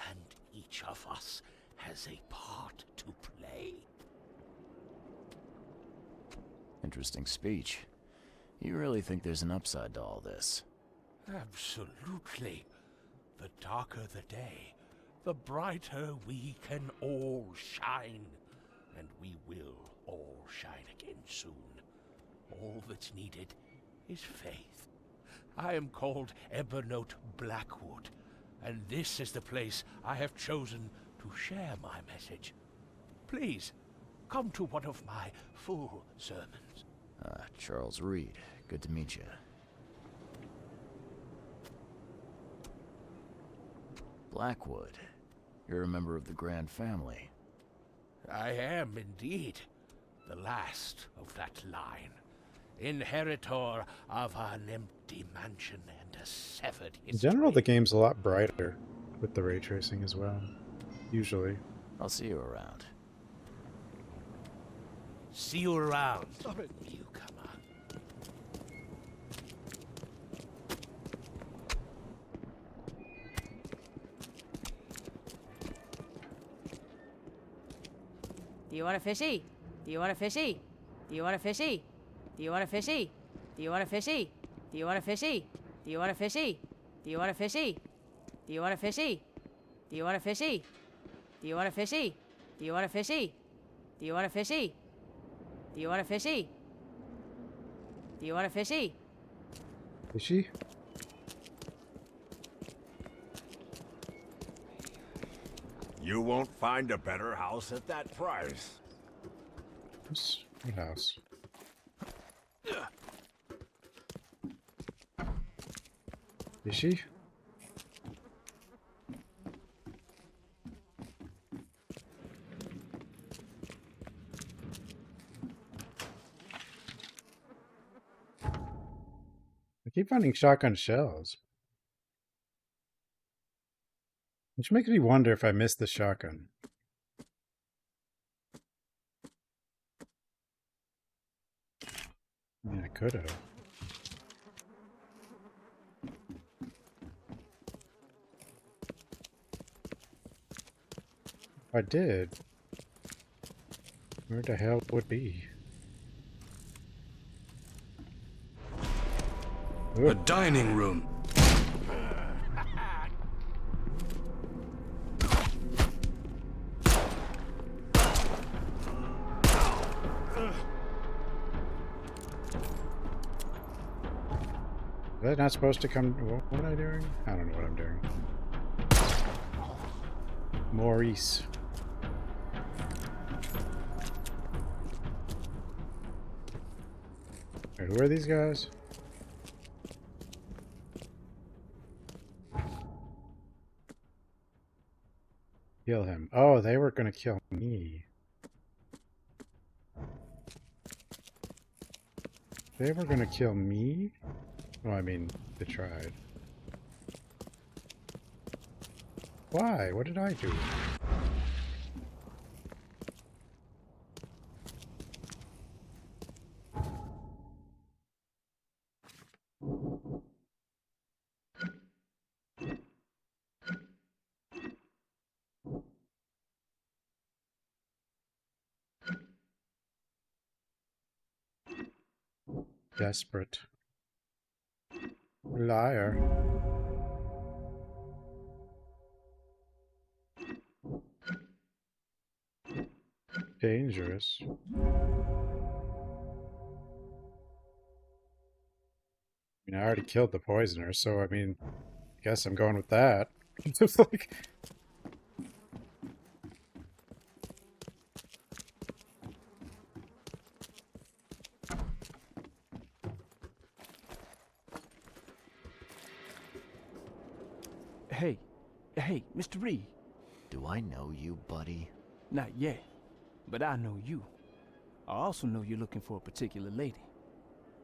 And each of us has a part to play. Interesting speech. You really think there's an upside to all this? Absolutely. The darker the day, the brighter we can all shine. And we will all shine again soon. All that's needed is faith. I am called Evernote Blackwood, and this is the place I have chosen to share my message. Please, come to one of my full sermons. Charles Reed. Good to meet you. Blackwood. You're a member of the Grand family. I am indeed the last of that line. Inheritor of an empty mansion and a severed history. In general, the game's a lot brighter with the ray tracing as well. Usually. I'll see you around. See you around. Stop it. Newcomer. Do you want a fishy? Do you want a fishy? Do you want a fishy? Do you want a fishy? Do you want a fishy? Do you want a fishy? Do you want a fishy? Do you want a fishy? Do you want a fishy? Do you want a fishy? Do you want a fishy? Do you want a fishy? Do you want a fishy? Do you want a fishy? Do you want a fishy? Fishy? You won't find a better house at that price. What house? Fishy? I keep finding shotgun shells. Which makes me wonder if I missed the shotgun. Yeah, I could have. If I did, where the hell would it be? A dining room. Was I not supposed to come? What am I doing? I don't know what I'm doing. Maurice. Wait, who are these guys? Kill him. Oh, they were gonna kill me. They were gonna kill me? Oh, I mean, they tried. Why? What did I do? Desperate. Liar. Dangerous. I mean, I already killed the poisoner, so I mean, I guess I'm going with that. Just like... Hey, Mr. Reed. Do I know you, buddy? Not yet, but I know you. I also know you're looking for a particular lady.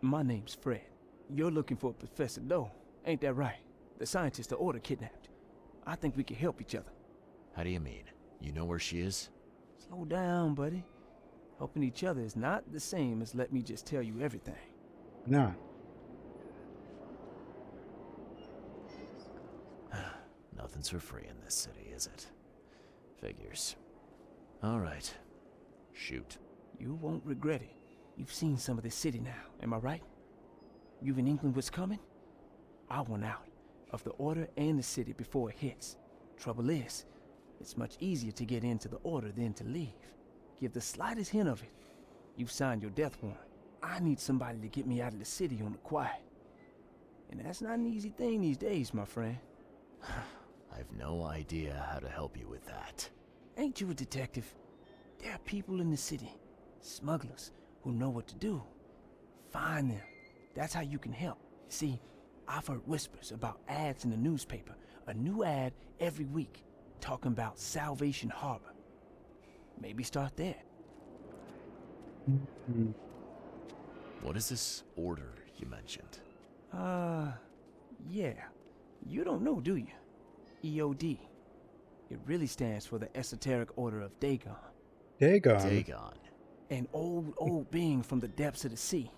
My name's Fred. You're looking for Professor Doe, ain't that right? The scientist the Order kidnapped. I think we can help each other. How do you mean? You know where she is? Slow down, buddy. Helping each other is not the same as let me just tell you everything. No. Nothing's for free in this city, is it? Figures. All right. Shoot. You won't regret it. You've seen some of this city now, am I right? You've in England what's coming? I want out of the Order and the city before it hits. Trouble is, it's much easier to get into the Order than to leave. Give the slightest hint of it, you've signed your death warrant. I need somebody to get me out of the city on the quiet. And that's not an easy thing these days, my friend. I've no idea how to help you with that. Ain't you a detective? There are people in the city, smugglers, who know what to do. Find them. That's how you can help. See, I've heard whispers about ads in the newspaper. A new ad every week, talking about Salvation Harbor. Maybe start there. What is this order you mentioned? Yeah. You don't know, do you? EOD. It really stands for the Esoteric Order of Dagon. Dagon? Dagon. An old being from the depths of the sea.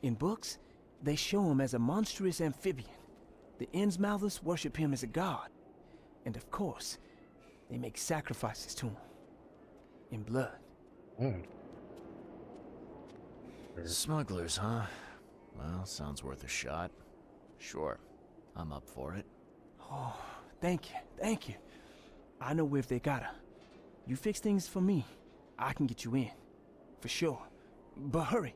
In books, they show him as a monstrous amphibian. The Innsmouthers worship him as a god. And of course, they make sacrifices to him. In blood. Smugglers, huh? Well, sounds worth a shot. Sure, I'm up for it. Oh, thank you. I know where they got her. You fix things for me, I can get you in. For sure. But hurry.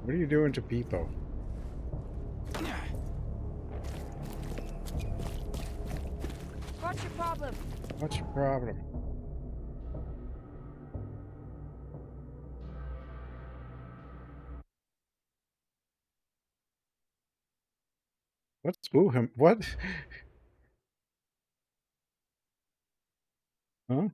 What are you doing to people? What's your problem? What's your problem? What's woo him? What? Huh?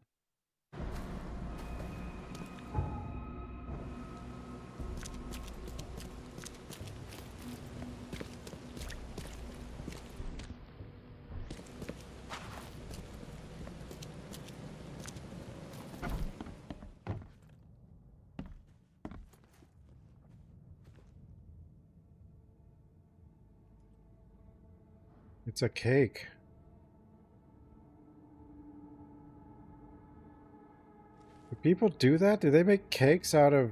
It's a cake. Do people do that? Do they make cakes out of...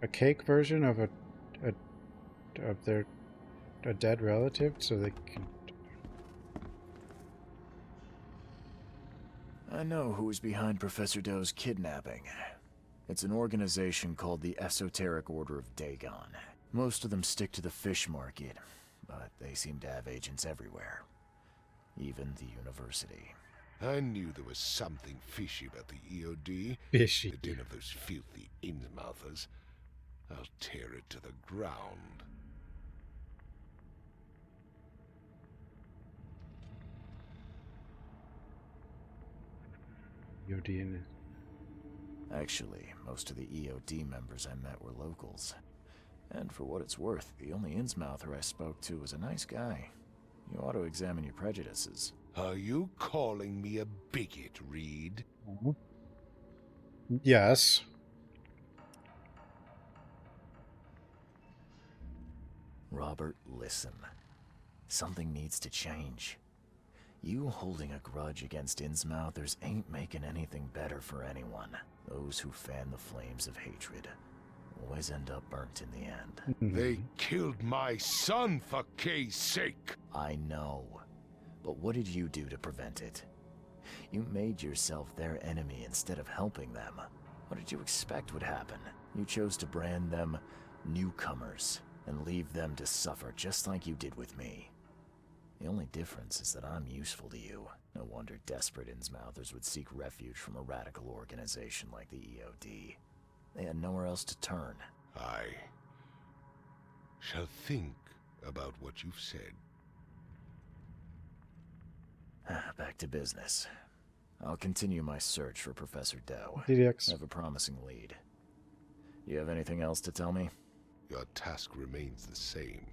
a cake version of a dead relative so they can... I know who's behind Professor Doe's kidnapping. It's an organization called the Esoteric Order of Dagon. Most of them stick to the fish market, but they seem to have agents everywhere. Even the university. I knew there was something fishy about the EOD. Fishy. The den of those filthy Innsmouthers. I'll tear it to the ground. Yodin. Actually, most of the EOD members I met were locals. And for what it's worth, the only Innsmouther I spoke to was a nice guy. You ought to examine your prejudices. Are you calling me a bigot, Reed? Yes. Robert, listen. Something needs to change. You holding a grudge against Innsmouthers ain't making anything better for anyone. Those who fan the flames of hatred always end up burnt in the end. They killed my son, for Kay's sake! I know. But what did you do to prevent it? You made yourself their enemy instead of helping them. What did you expect would happen? You chose to brand them newcomers and leave them to suffer just like you did with me. The only difference is that I'm useful to you. No wonder desperate Innsmouthers would seek refuge from a radical organization like the EOD. They had nowhere else to turn. I shall think about what you've said. Back to business. I'll continue my search for Professor Doe. DDX. I have a promising lead. You have anything else to tell me? Your task remains the same.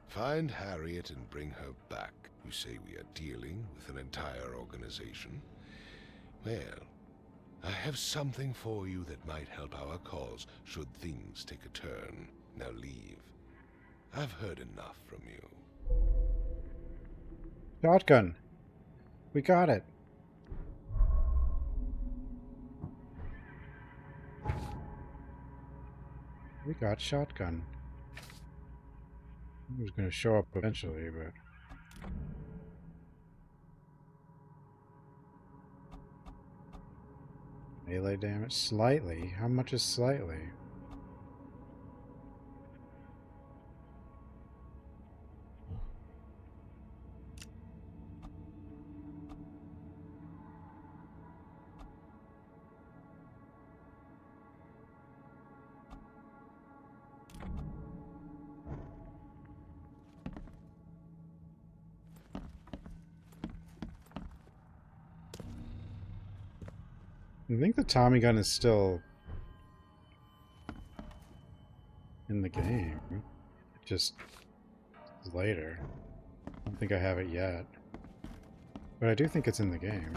Find Harriet and bring her back. You say we are dealing with an entire organization? Well, I have something for you that might help our cause should things take a turn. Now leave. I've heard enough from you. Shotgun. We got it. We got shotgun. It was going to show up eventually, but... Melee damage? Slightly? How much is slightly? I think the Tommy gun is still in the game. It just is later. I don't think I have it yet. But I do think it's in the game.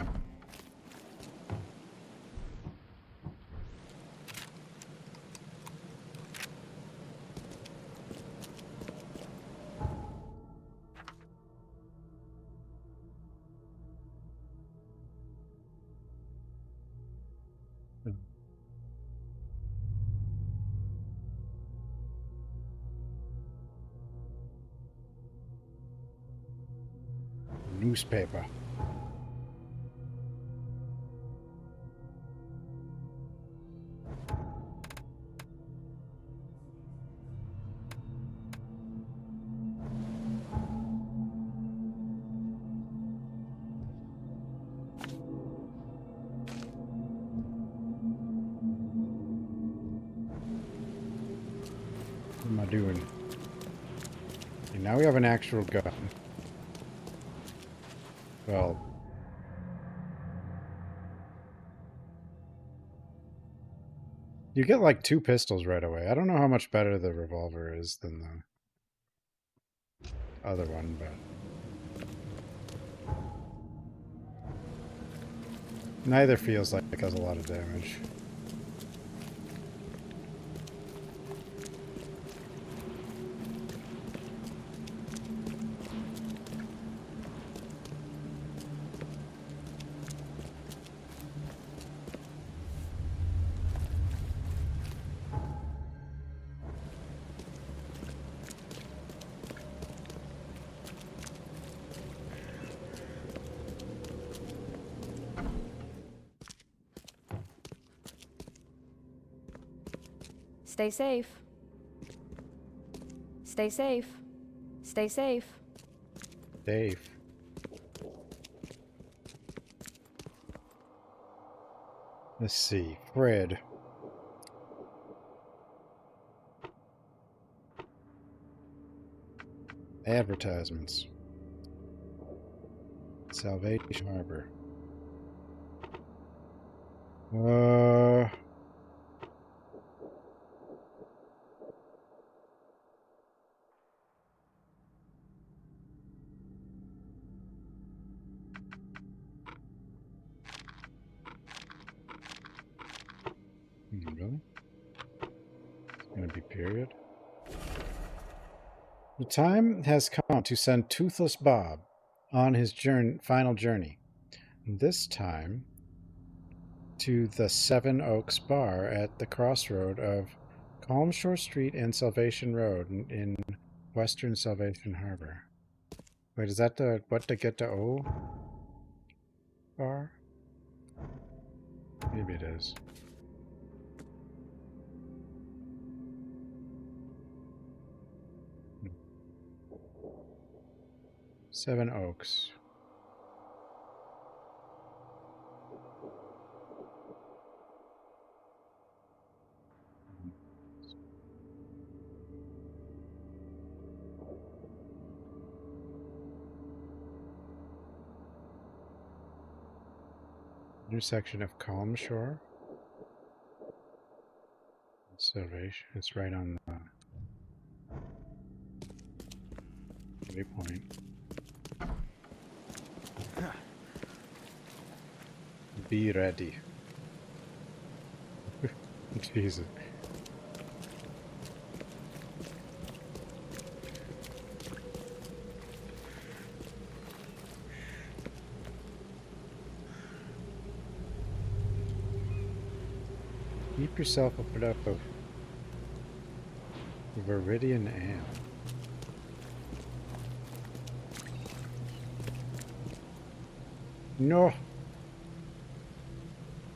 Newspaper. What am I doing? Okay, now we have an actual gun. Well, you get like 2 pistols right away. I don't know how much better the revolver is than the other one, but neither feels like it does a lot of damage. Stay safe. Stay safe. Stay safe. Dave. Let's see. Fred. Advertisements. Salvation Harbor. Maybe period. The time has come to send Toothless Bob on his final journey. This time to the Seven Oaks Bar at the crossroad of Calm Shore Street and Salvation Road in Western Salvation Harbor. Wait, is that the what to get to O bar? Maybe it is. Seven Oaks. Intersection of Calm Shore. Salvation. It's right on the waypoint. Be ready. Jesus. Keep yourself a bit up of Viridian Ale. No!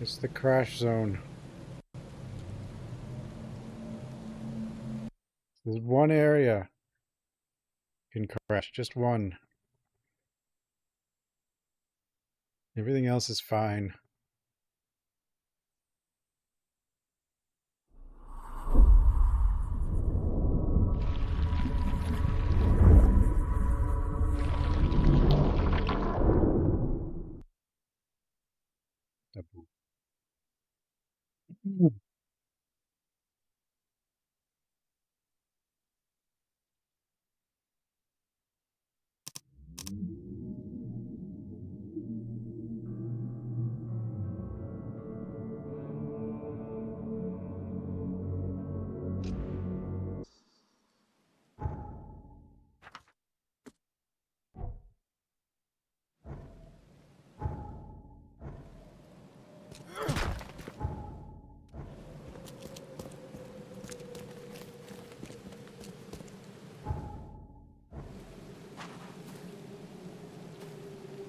It's the crash zone. There's one area can crash, just one. Everything else is fine.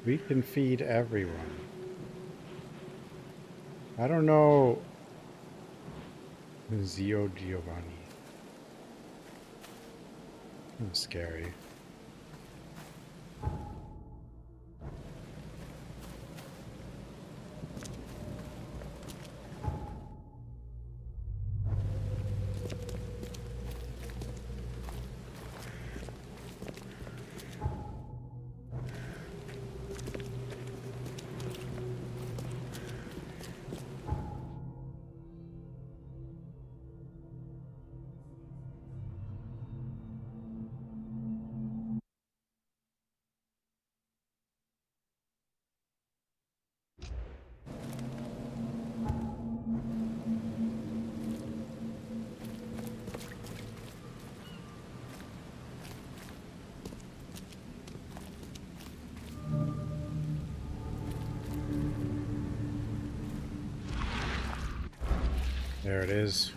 We can feed everyone. I don't know. Zio Giovanni. That's scary. There it is.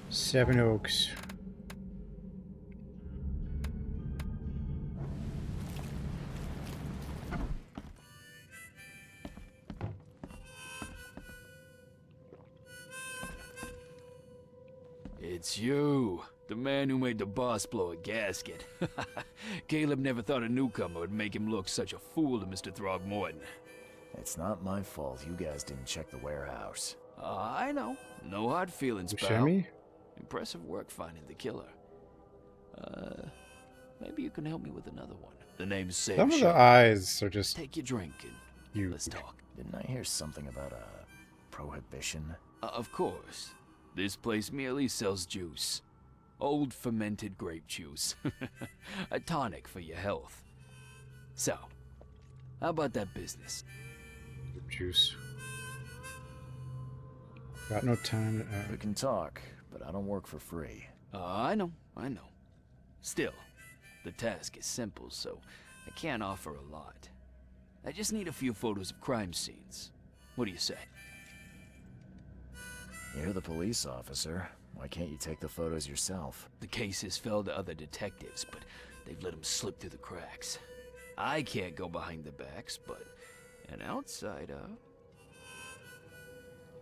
Seven Oaks. It's you, the man who made the boss blow a gasket. Caleb never thought a newcomer would make him look such a fool to Mr. Throgmorton. It's not my fault you guys didn't check the warehouse. I know. No hard feelings, pal. Shimmy? Impressive work finding the killer. Maybe you can help me with another one. The name's Sam. Some of the eyes are just... Take your drink and let's talk. Didn't I hear something about a prohibition? Of course. This place merely sells juice. Old fermented grape juice. A tonic for your health. So, how about that business? Juice. Got no time. We can talk, but I don't work for free. I know. Still, the task is simple, so I can't offer a lot. I just need a few photos of crime scenes. What do you say? You're the police officer. Why can't you take the photos yourself? The cases fell to other detectives, but they've let them slip through the cracks. I can't go behind their backs, but an outsider...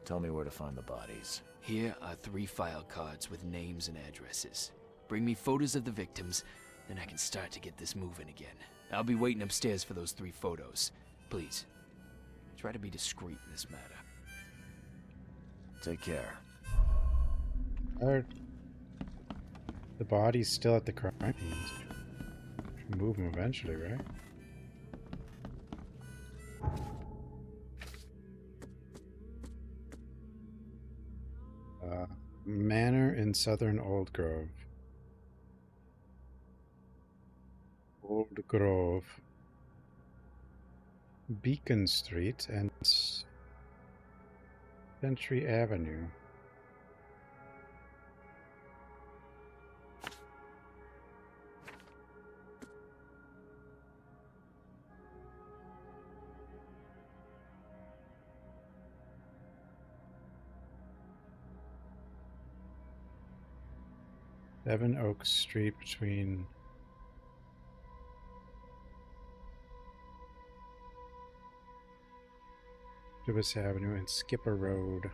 Tell me where to find the bodies. Here are 3 file cards with names and addresses. Bring me photos of the victims, then I can start to get this moving again. I'll be waiting upstairs for those 3 photos. Please, try to be discreet in this matter. Take care. Are the body's still at the crime scenes? Should move them eventually, right? Manor in Southern Old Grove. Old Grove. Beacon Street and Century Avenue. Seven Oaks Street between Lewis Avenue and Skipper Road.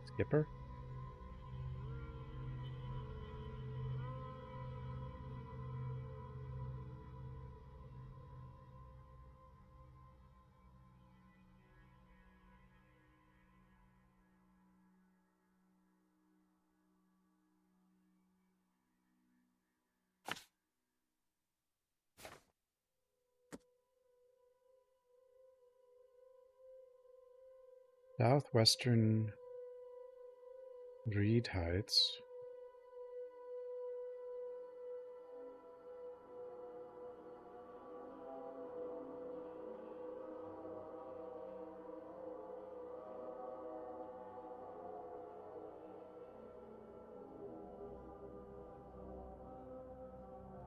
Skipper? Southwestern Reed Heights.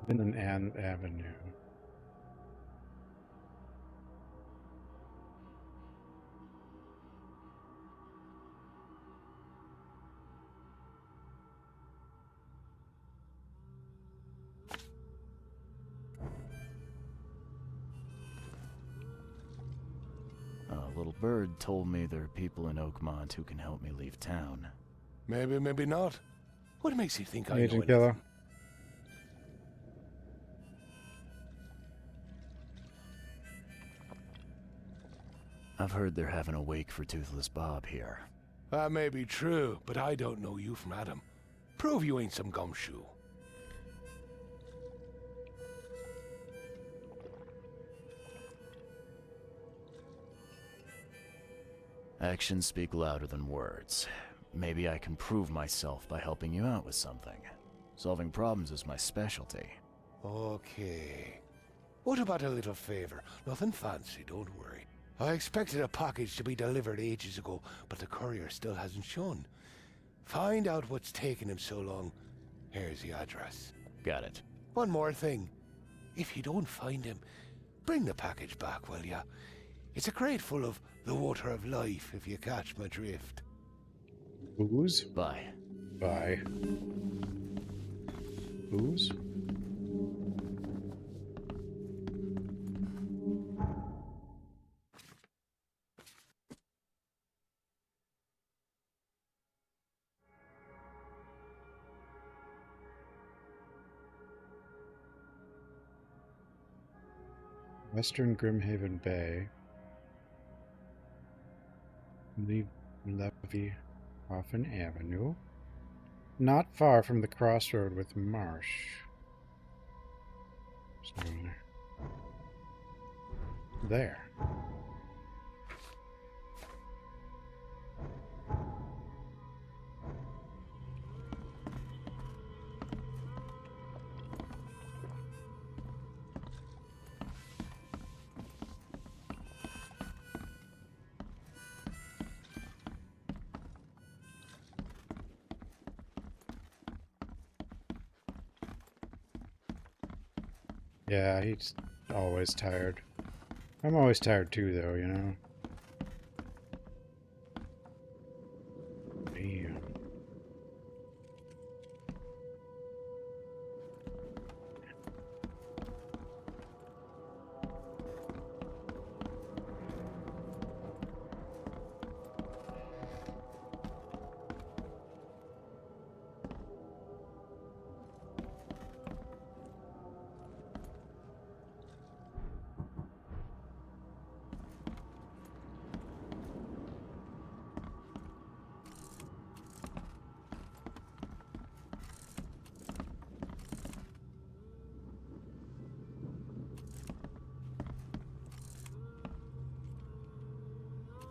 An Avenue. A little bird told me there are people in Oakmont who can help me leave town. Maybe, maybe not. What makes you think I know Agent anything? Killer. I've heard they're having a wake for Toothless Bob here. That may be true, but I don't know you from Adam. Prove you ain't some gumshoe. Actions speak louder than words. Maybe I can prove myself by helping you out with something. Solving problems is my specialty. Okay. What about a little favor? Nothing fancy, don't worry. I expected a package to be delivered ages ago, but the courier still hasn't shown. Find out what's taking him so long. Here's the address. Got it. One more thing. If you don't find him, bring the package back, will ya? It's a crate full of the water of life, if you catch my drift. Booze? Bye. Bye. Booze? Western Grimhaven Bay. Leave Levy Hoffin Avenue. Not far from the crossroad with Marsh. So, there. Yeah, he's always tired. I'm always tired too, though, you know? Damn.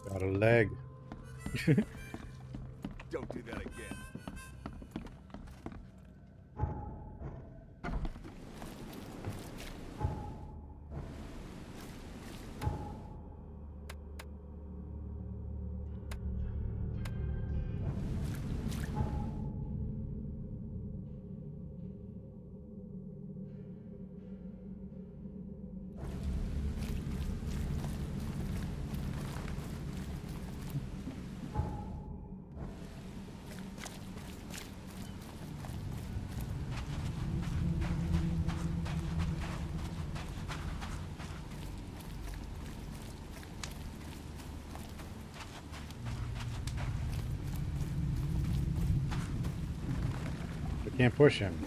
Got a leg. Don't do that again. I can't push him.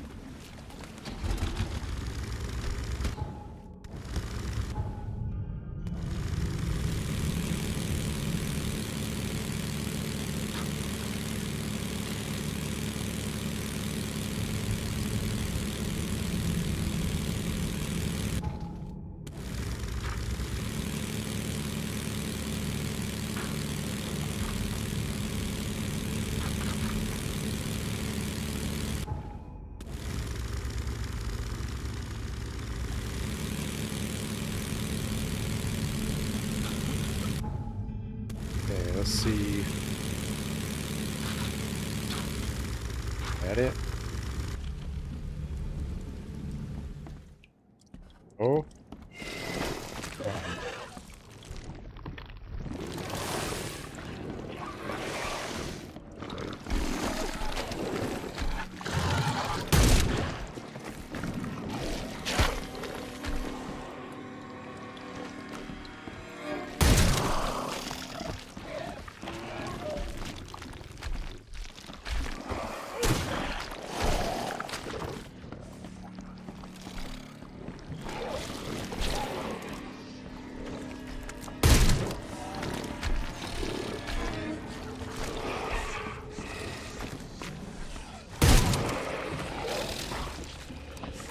Okay, let's see. That it? Oh.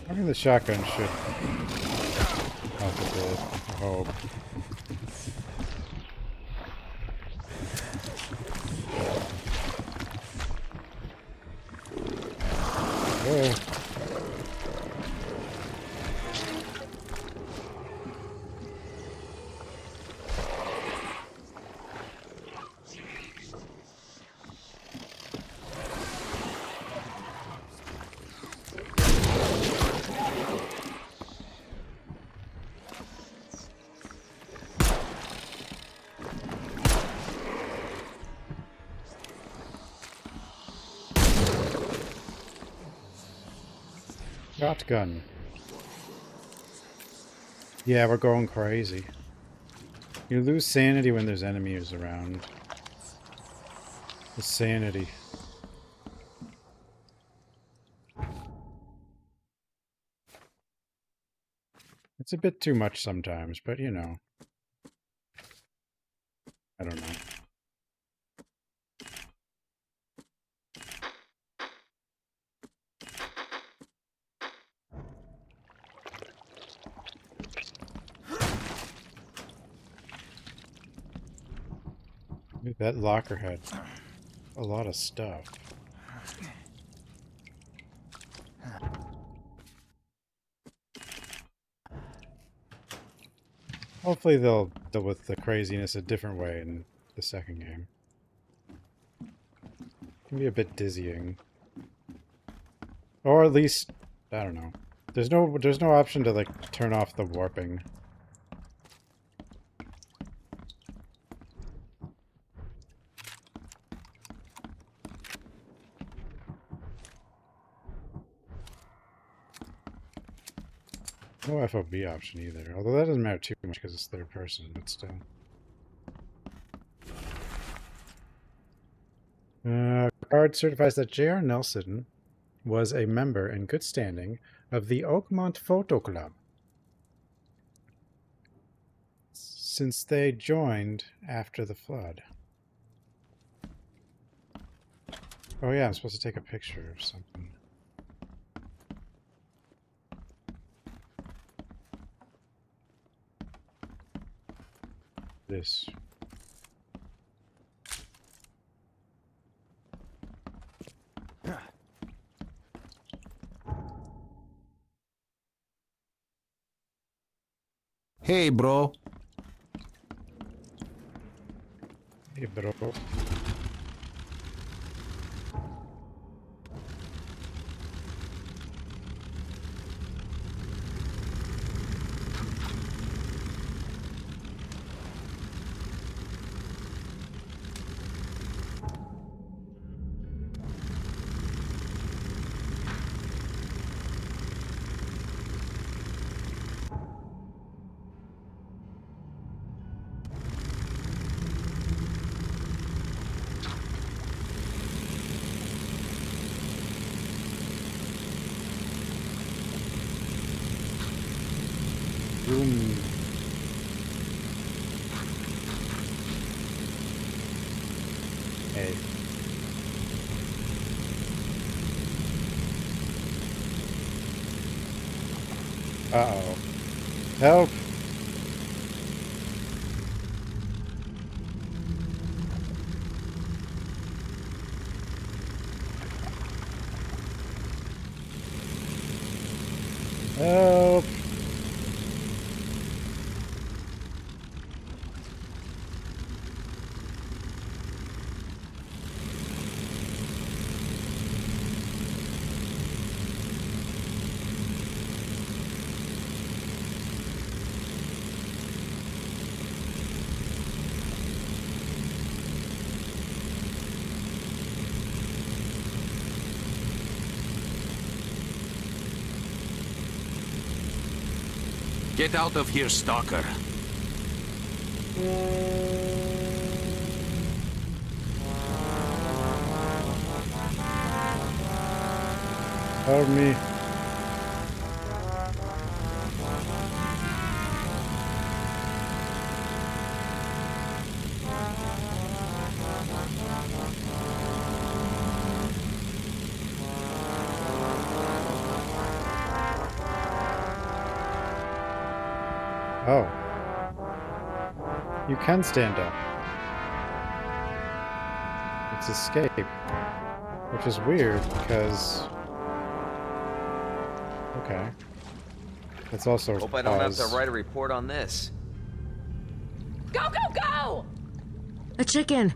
I think the shotgun should help a bit, I hope. Whoa. Shotgun. Yeah, we're going crazy. You lose sanity when there's enemies around. The sanity. It's a bit too much sometimes, but you know. I don't know. That locker had a lot of stuff. Hopefully they'll deal with the craziness a different way in the second game. It can be a bit dizzying. Or at least, I don't know. There's no option to like turn off the warping. No FOB option either, although that doesn't matter too much because it's third person, but still. Card certifies that J.R. Nelson was a member in good standing of the Oakmont Photo Club since they joined after the flood. Oh yeah, I'm supposed to take a picture of something. This. Hey, bro. Hey, bro. Boom. Hey. Uh-oh. Help! Help! Get out of here, stalker. Help me. Oh. You can stand up. It's escape. Which is weird because... Okay. It's also Hope I don't have to write a report on this. Go, go, go! A chicken.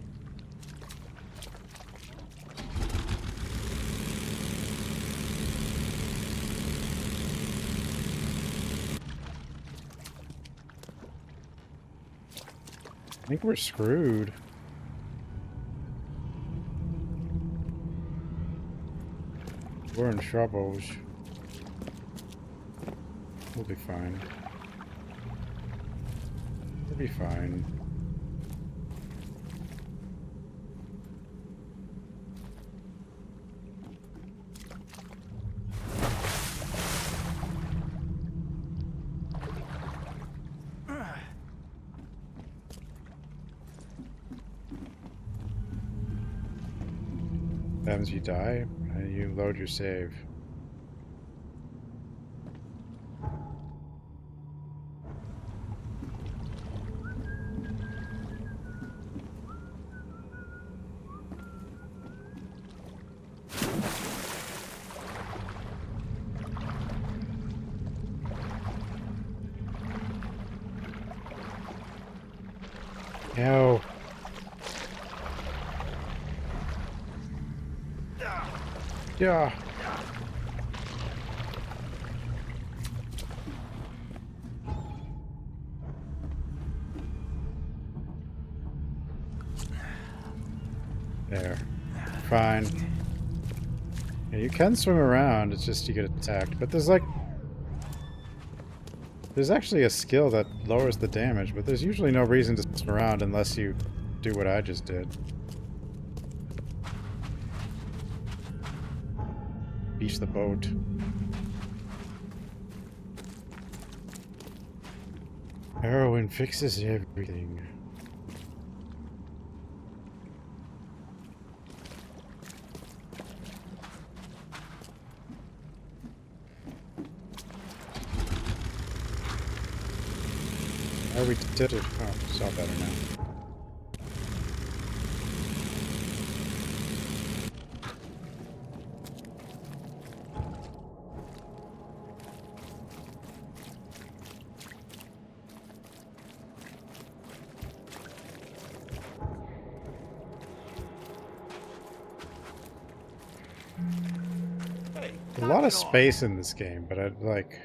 I think we're screwed. We're in trouble. We'll be fine. We'll be fine. What happens if you die? You load your save. No. Yeah. fine. Yeah, you can swim around, it's just you get attacked. But there's like... There's actually a skill that lowers the damage, but there's usually no reason to swim around unless you do what I just did. Beach the boat. Heroin fixes everything. Oh, we did it. Oh, it's all better now. A lot of space in this game, but I like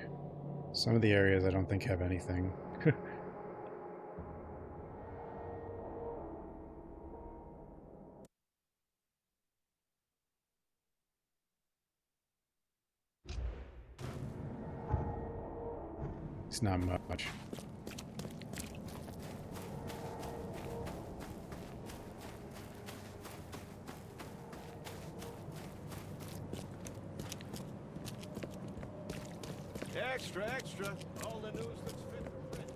some of the areas I don't think have anything. It's not much. Extra, extra. All the news that's fit for print.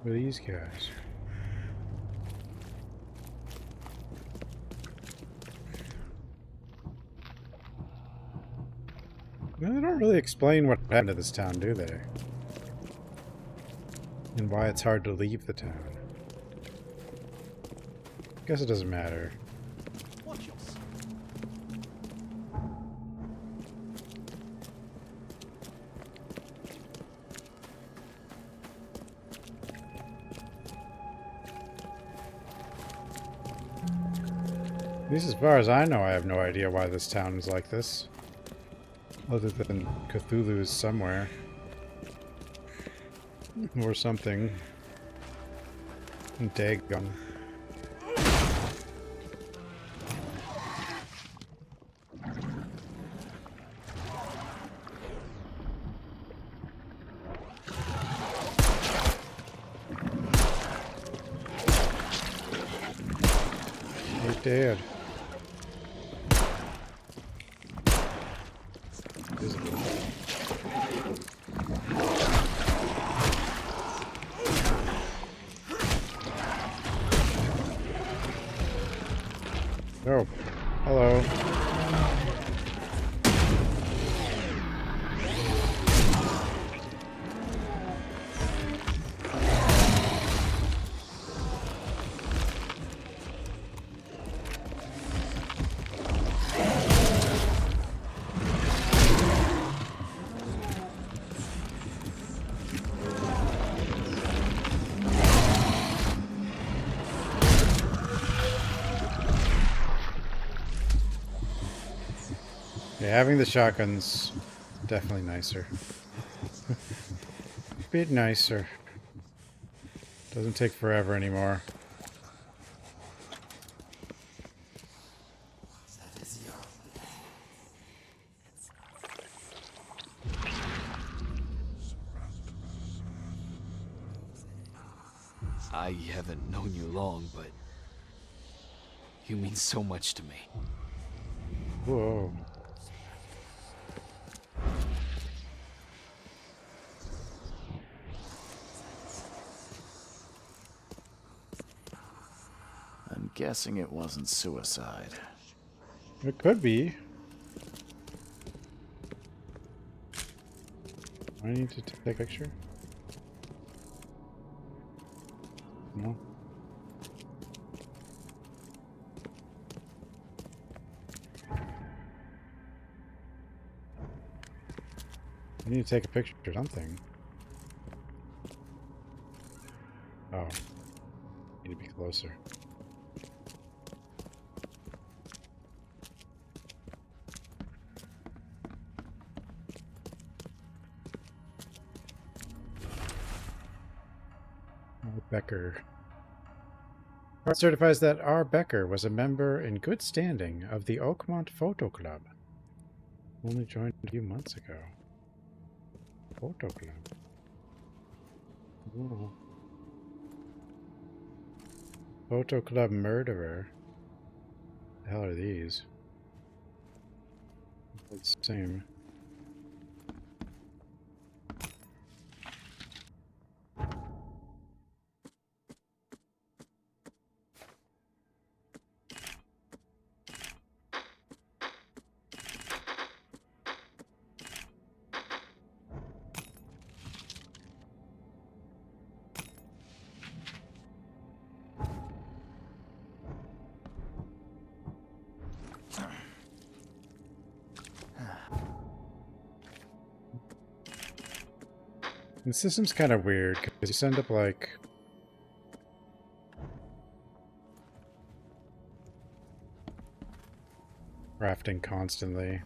Who are these guys? Well, they don't really explain what happened to this town, do they? And why it's hard to leave the town. Guess it doesn't matter. Watch yourself. At least as far as I know, I have no idea why this town is like this. Other than Cthulhu is somewhere. Or something. Daggum. He's dead. Oh, hello. Yeah, having the shotgun's definitely nicer. Bit nicer. Doesn't take forever anymore. I haven't known you long, but you mean so much to me. Whoa. I'm guessing it wasn't suicide. It could be. I need to take a picture. No. I need to take a picture or something. Oh. Need to be closer. Becker. Art certifies that R. Becker was a member in good standing of the Oakmont Photo Club. Only joined a few months ago. Photo Club. Ooh. Photo Club murderer. The hell are these? It's the same. The system's kind of weird because you send up like crafting constantly.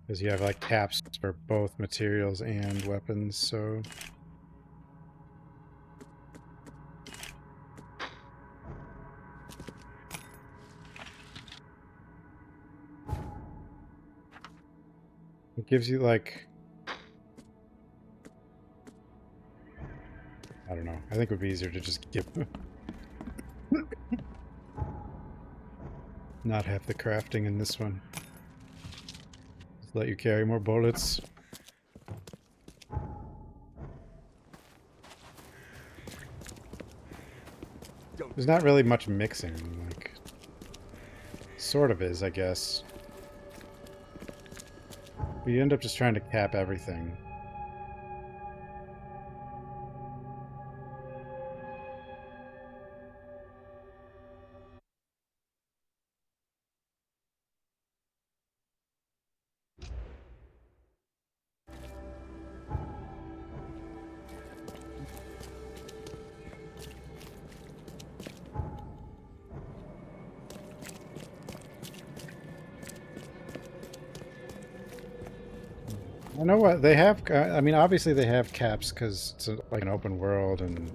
Because you have like caps for both materials and weapons, so it gives you like, I don't know, I think it would be easier to just give not have the crafting in this one. Just let you carry more bullets. There's not really much mixing, like, sort of is, I guess. But you end up just trying to cap everything. I know what they have. I mean, obviously they have caps because it's like an open world and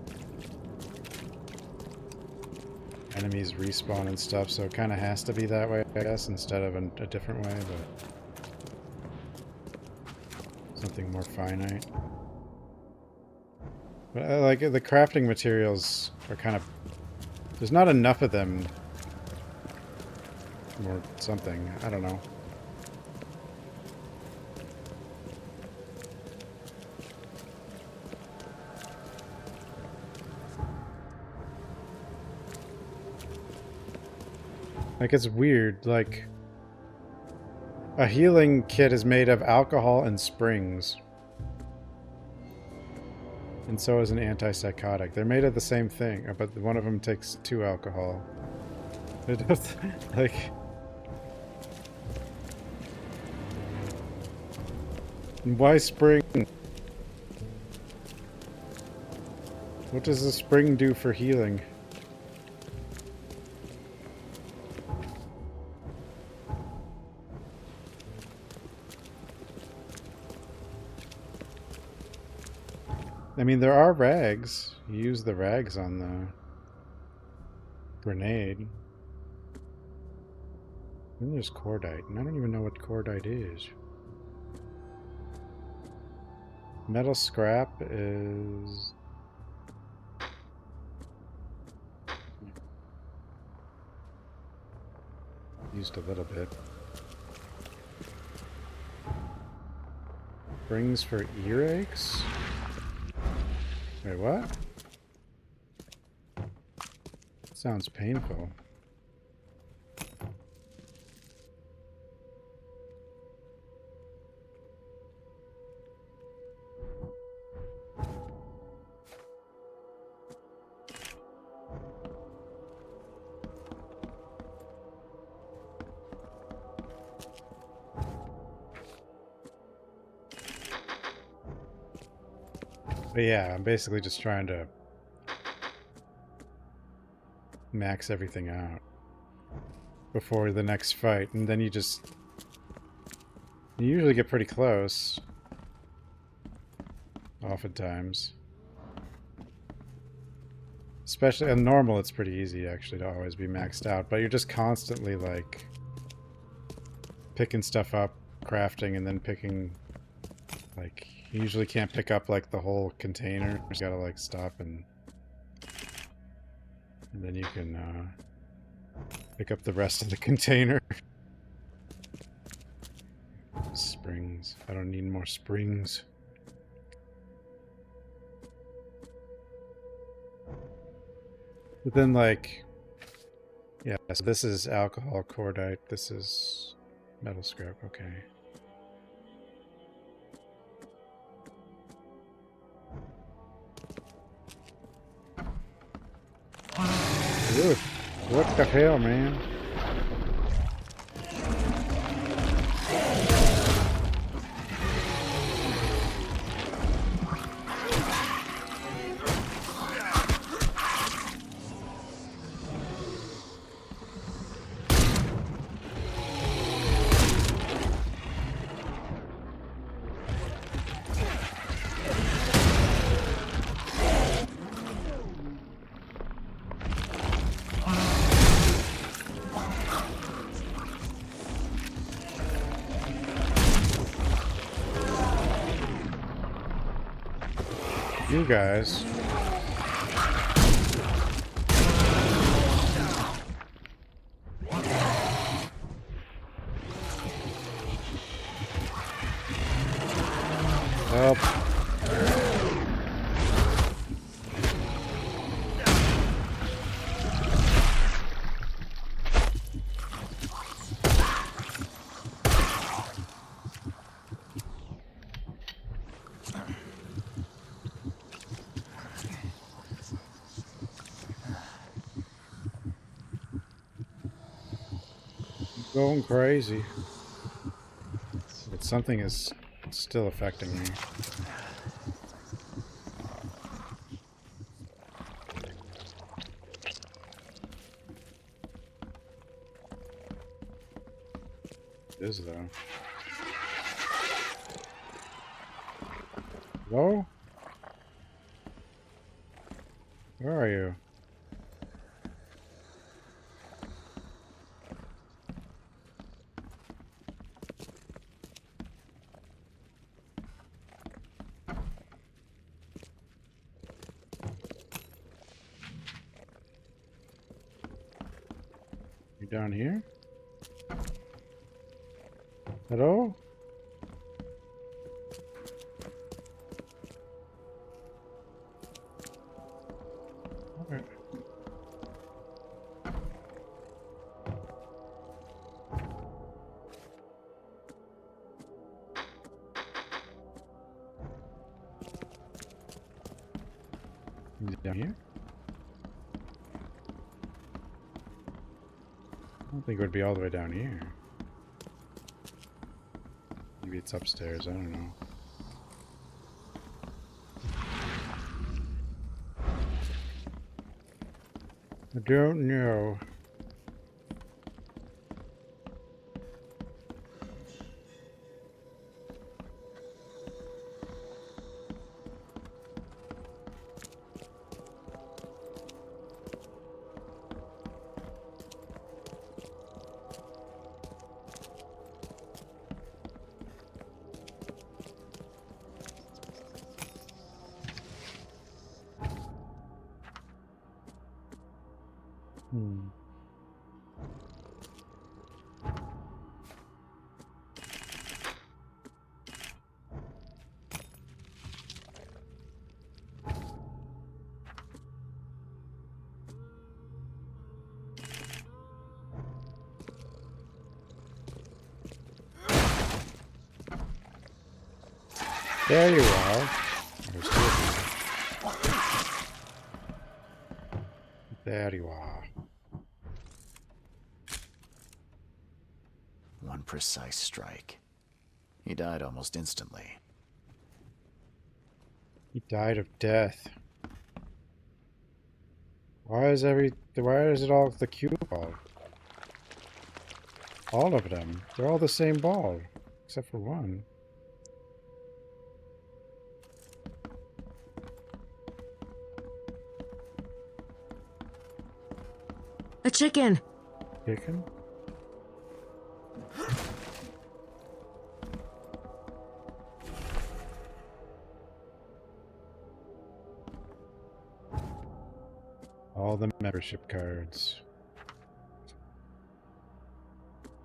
enemies respawn and stuff, so it kind of has to be that way, I guess, instead of a different way, but something more finite. But like the crafting materials are kind of, there's not enough of them, or something. I don't know. Like, it's weird, like, a healing kit is made of alcohol and springs. And so is an antipsychotic. They're made of the same thing, but one of them takes 2 alcohol. It does, like... Why spring? What does the spring do for healing? I mean, there are rags. You use the rags on the grenade. Then there's cordite, and I don't even know what cordite is. Metal scrap is... used a little bit. Springs for earaches? Wait, what? Sounds painful. But yeah, I'm basically just trying to max everything out. before the next fight, and then you usually get pretty close. Oftentimes. Especially on normal, it's pretty easy actually to always be maxed out, but you're just constantly like picking stuff up, crafting, and then picking, like, you usually can't pick up like the whole container. You just gotta like stop and then you can pick up the rest of the container. Springs. I don't need more springs. But then, like, yeah, so this is alcohol cordite, this is metal scrap, okay. Ugh, what the hell, man? You guys. Help. Going crazy. But something is still affecting me. It is though. Hello? Where are you? You down here? Hello? Okay. Is it down here? I don't think it would be all the way down here. Maybe it's upstairs, I don't know. I don't know. There you are. There you are. One precise strike. He died almost instantly. He died of death. Why is it all the cue ball? All of them. They're all the same ball. Except for one. A chicken! Chicken? All the membership cards.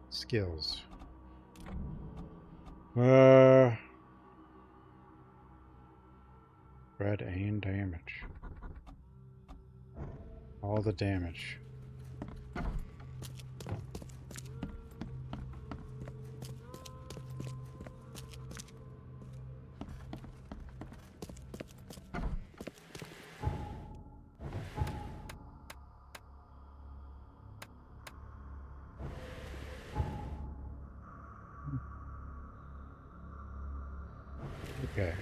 Skills. Red and damage. All the damage. Okay.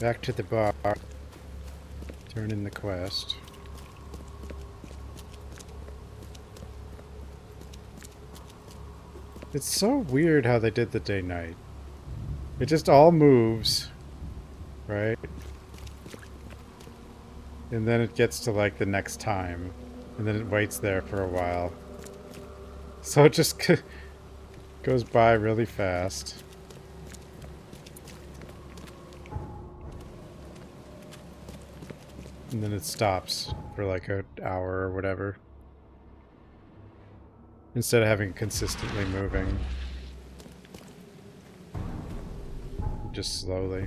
Back to the bar. Turn in the quest. It's so weird how they did the day-night. It just all moves, right? And then it gets to like the next time. And then it waits there for a while. So it just goes by really fast. And then it stops for like an hour or whatever. Instead of having consistently moving. Just slowly.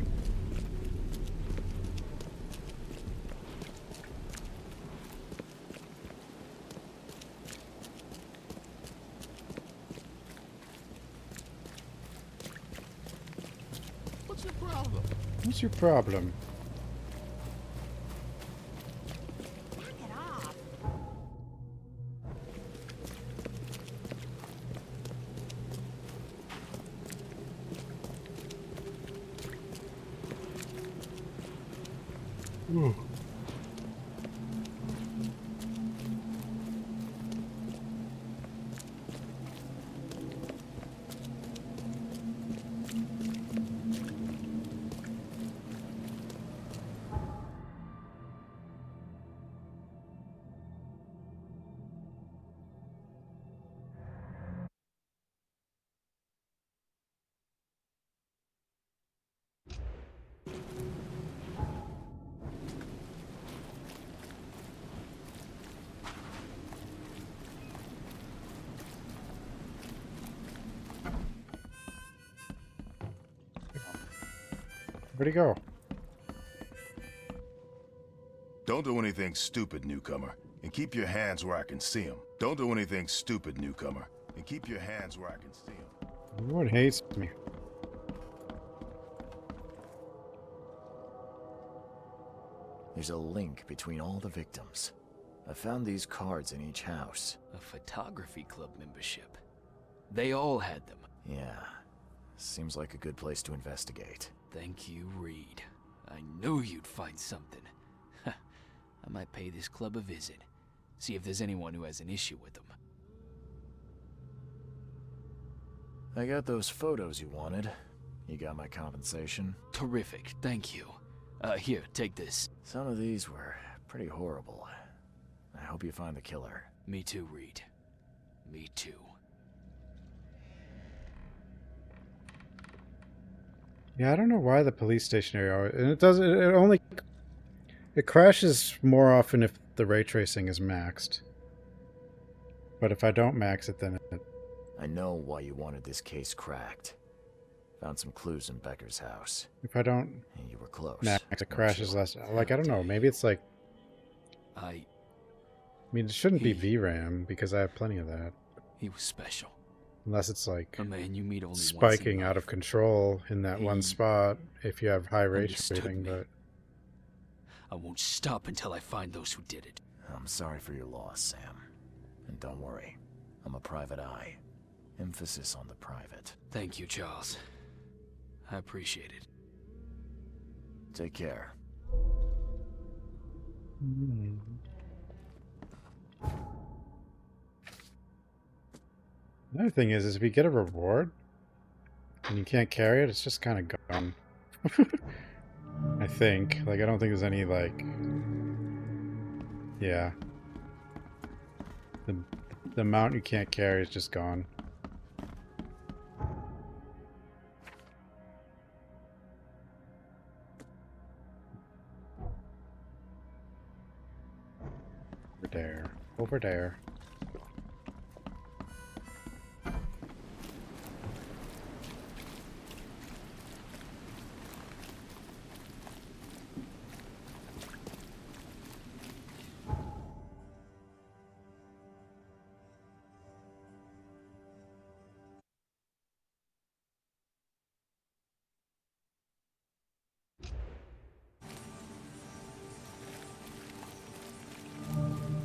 What's your problem? What's your problem? Ooh. Where'd he go? Don't do anything stupid, newcomer. And keep your hands where I can see them. Don't do anything stupid, newcomer. And keep your hands where I can see them. Everyone hates me. There's a link between all the victims. I found these cards in each house. A photography club membership. They all had them. Yeah. Seems like a good place to investigate. Thank you, Reed. I knew you'd find something. I might pay this club a visit. See if there's anyone who has an issue with them. I got those photos you wanted. You got my compensation? Terrific, thank you. Here, take this. Some of these were pretty horrible. I hope you find the killer. Me too, Reed. Me too. Yeah, I don't know why the police station area, and it doesn't, it crashes more often if the ray tracing is maxed. But if I don't max it, then it... I know why you wanted this case cracked. Found some clues in Becker's house. If I don't and you were close. Max, it crashes less. Like, I don't know, maybe it's like... I mean, it shouldn't be VRAM, because I have plenty of that. He was special. Unless it's like a man you meet only spiking out of control in that one spot if you have high ray tracing, but I won't stop until I find those who did it. I'm sorry for your loss, Sam. And don't worry, I'm a private eye. Emphasis on the private. Thank you, Charles. I appreciate it. Take care. Another thing is if you get a reward and you can't carry it, it's just kind of gone. I think. Like, I don't think there's any, like... Yeah. The amount you can't carry is just gone. Over there. Over there.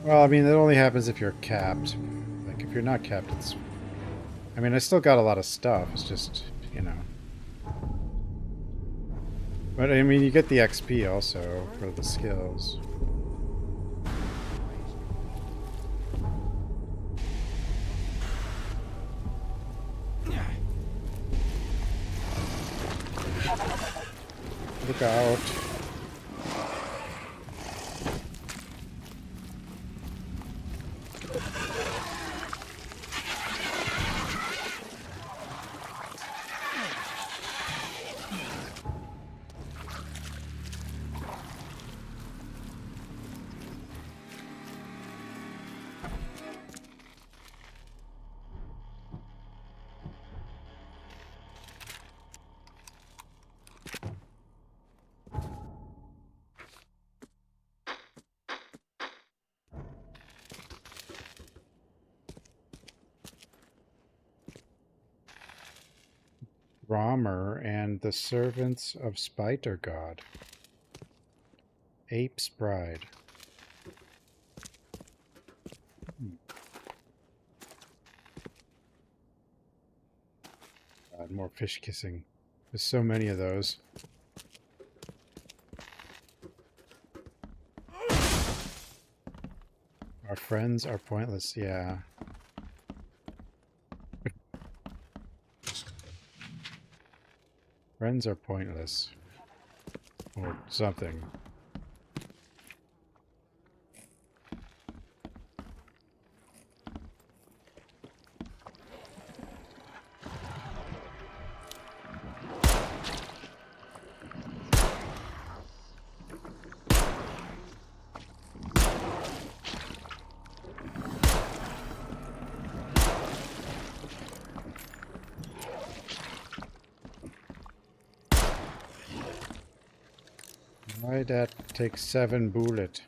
Well, I mean, it only happens if you're capped. Like, if you're not capped, it's... I mean, I still got a lot of stuff. It's just, you know... But, I mean, you get the XP also for the skills. Look out. Romer and the servants of Spider God. Ape's Bride. God, more fish kissing. There's so many of those. Our friends are pointless, yeah. Friends are pointless. Or something. Why that take 7 bullet?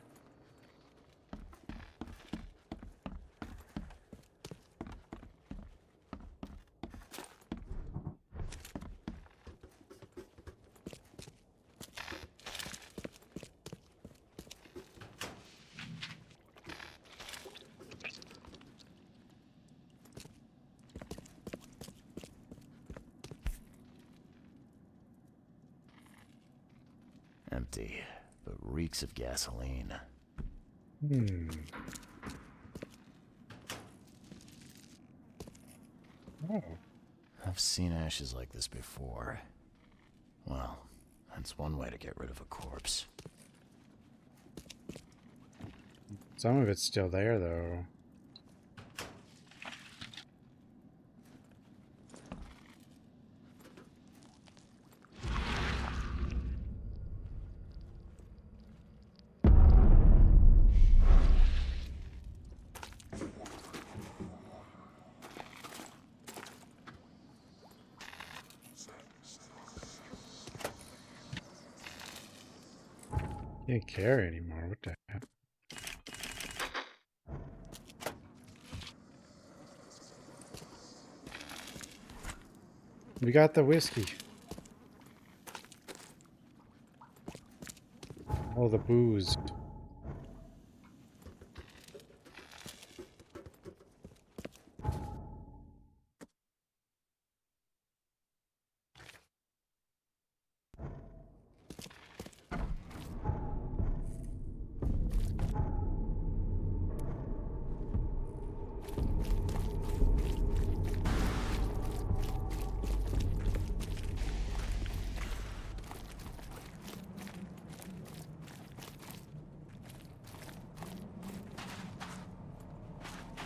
Empty, but reeks of gasoline. Oh. I've seen ashes like this before. Well, that's one way to get rid of a corpse. Some of it's still there, though. Can't carry anymore. What the heck? We got the whiskey. Oh, the booze.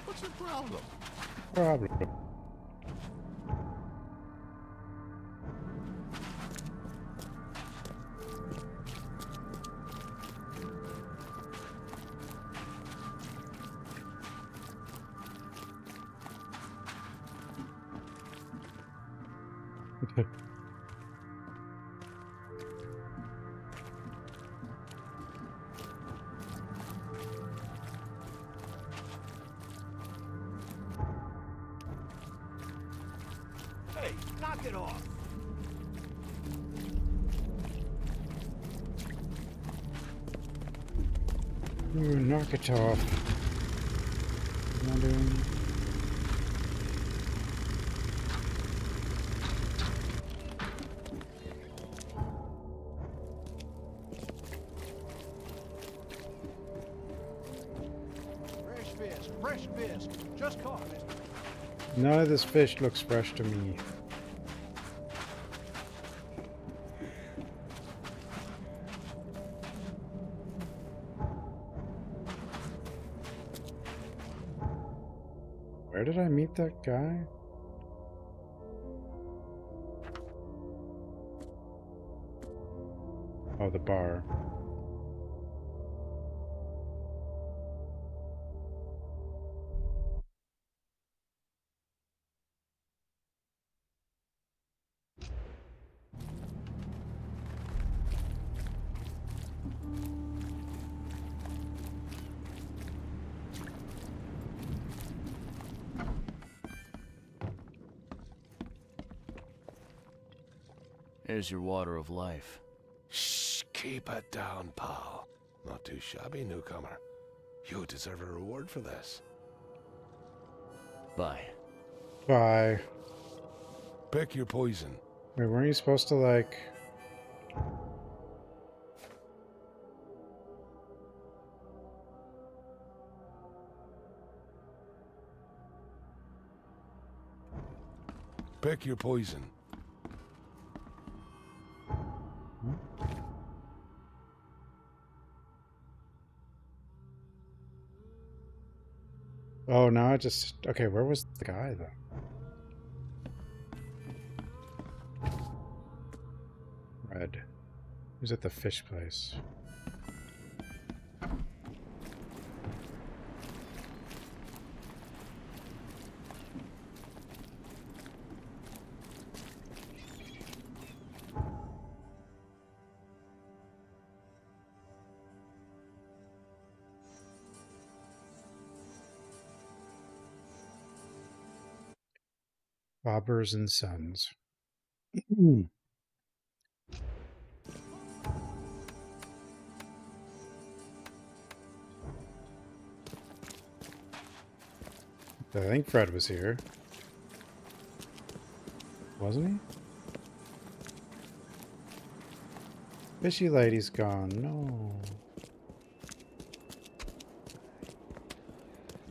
What's the problem? Problem. Hey, knock it off. Ooh, knock it off. What am I doing? Fresh fish. Just caught it. None of this fish looks fresh to me. Where did I meet that guy? Oh, the bar. Here's your water of life. Shh, keep it down, pal. Not too shabby, newcomer. You deserve a reward for this. Bye. Bye. Pick your poison. Wait, weren't you supposed to, like... Pick your poison. Oh, now I just... Okay, where was the guy, though? Red. Who's at the fish place? Robbers and Sons. I think Fred was here. Wasn't he? Fishy lady's gone. No.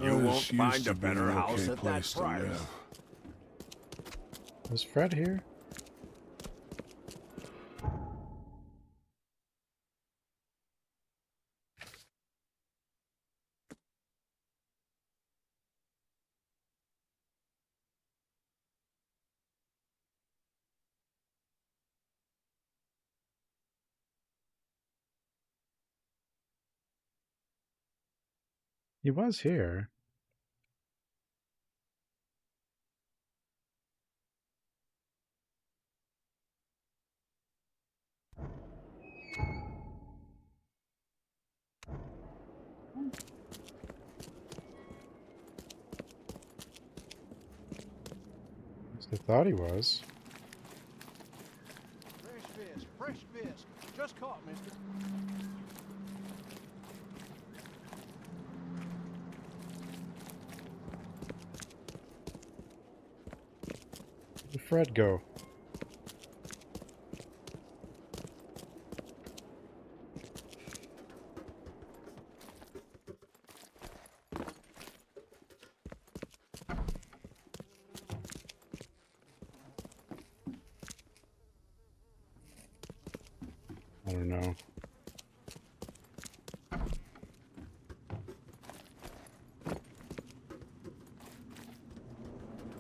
You won't find a better house at that place to price. live. Was Fred here? He was here. I thought he was. Fresh fish. Just caught, mister. Where'd Fred go? I don't know.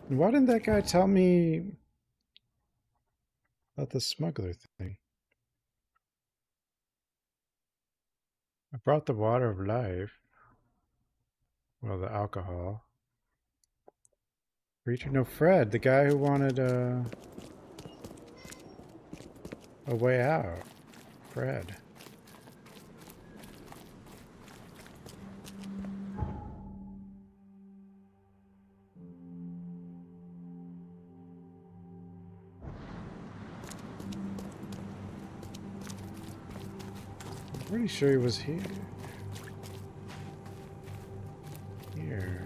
Why didn't that guy tell me about the smuggler thing? I brought the water of life. Well, the alcohol. Reaching no Fred, the guy who wanted a way out. Fred. I'm pretty sure he was here. Here.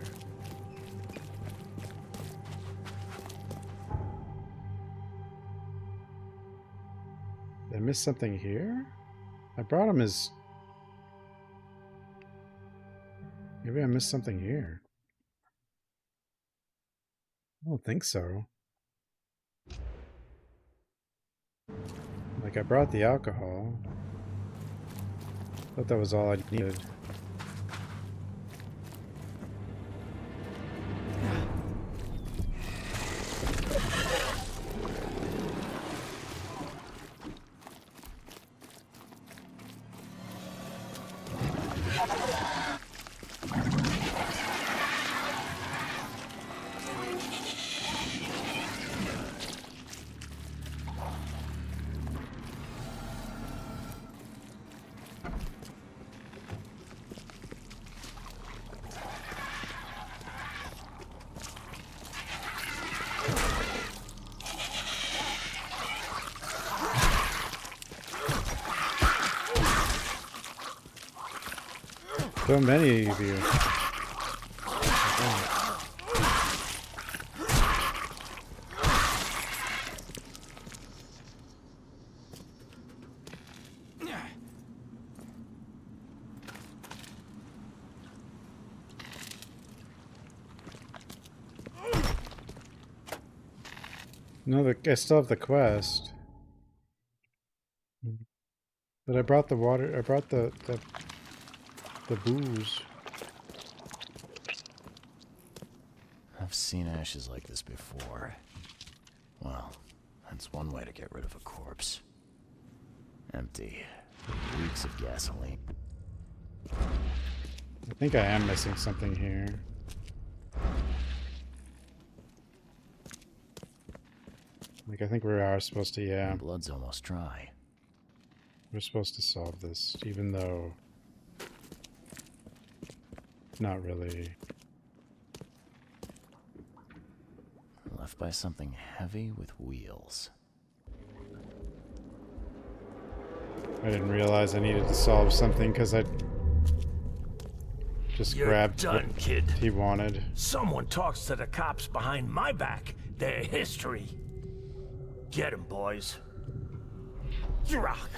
Did I miss something here? I brought him his... Maybe I missed something here. I don't think so. Like, I brought the alcohol. Thought that was all I needed. So many of you. No, I still have the quest. But I brought the water, I brought the booze. I've seen ashes like this before. Well, that's one way to get rid of a corpse. Empty. Reeks of gasoline. I think I am missing something here. Like, I think we are supposed to, yeah. The blood's almost dry. We're supposed to solve this, even though... Not really. Left by something heavy with wheels. I didn't realize I needed to solve something because I just grabbed done, what kid. he wanted. Someone talks to the cops behind my back. Their history. Get 'em, boys. Drock.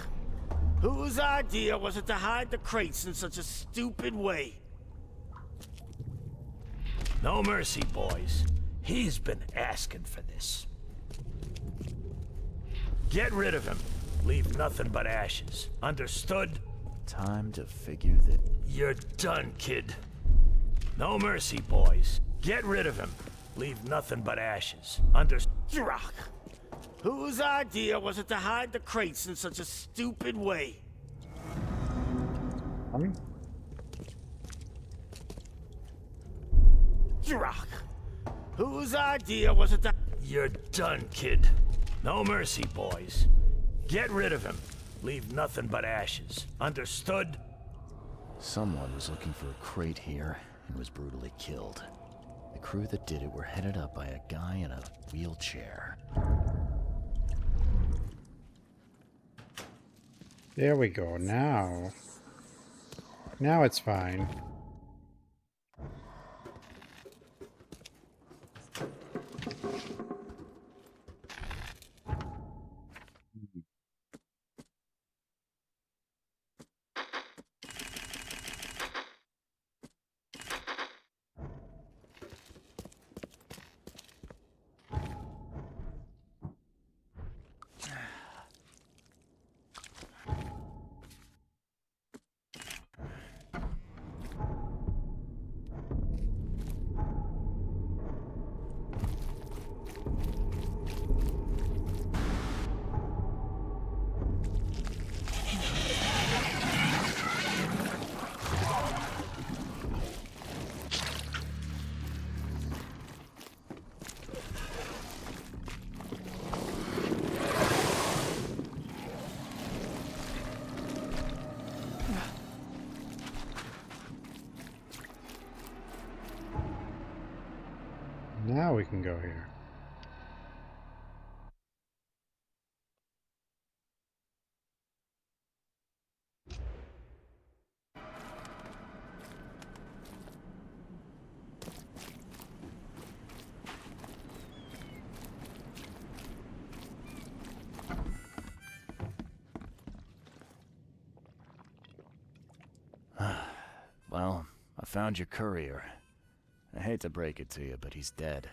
Whose idea was it to hide the crates in such a stupid way? No mercy, boys. He's been asking for this. Get rid of him. Leave nothing but ashes. Understood? Time to figure that... You're done, kid. No mercy, boys. Get rid of him. Leave nothing but ashes. Drock. Whose idea was it to hide the crates in such a stupid way? Drock. Whose idea was it to... You're done, kid. No mercy, boys. Get rid of him. Leave nothing but ashes. Understood? Someone was looking for a crate here and was brutally killed. The crew that did it were headed up by a guy in a wheelchair. There we go. Now it's fine. Now we can go here. Well, I found your courier. I hate to break it to you, but he's dead.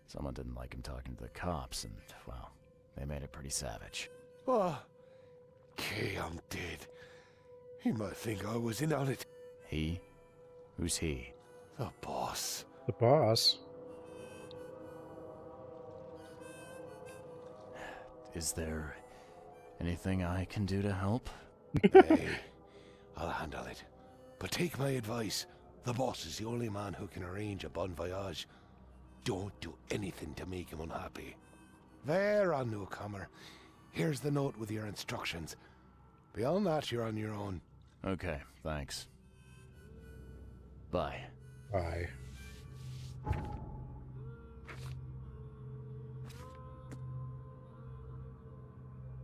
Someone didn't like him talking to the cops, and, well, they made it pretty savage. Oh, okay, I'm dead. He might think I was in on it. He? Who's he? The boss. The boss? Is there anything I can do to help? Hey, I'll handle it. But take my advice. The boss is the only man who can arrange a bon voyage. Don't do anything to make him unhappy. There, on newcomer. Here's the note with your instructions. Beyond that, you're on your own. Okay, thanks. Bye. Bye.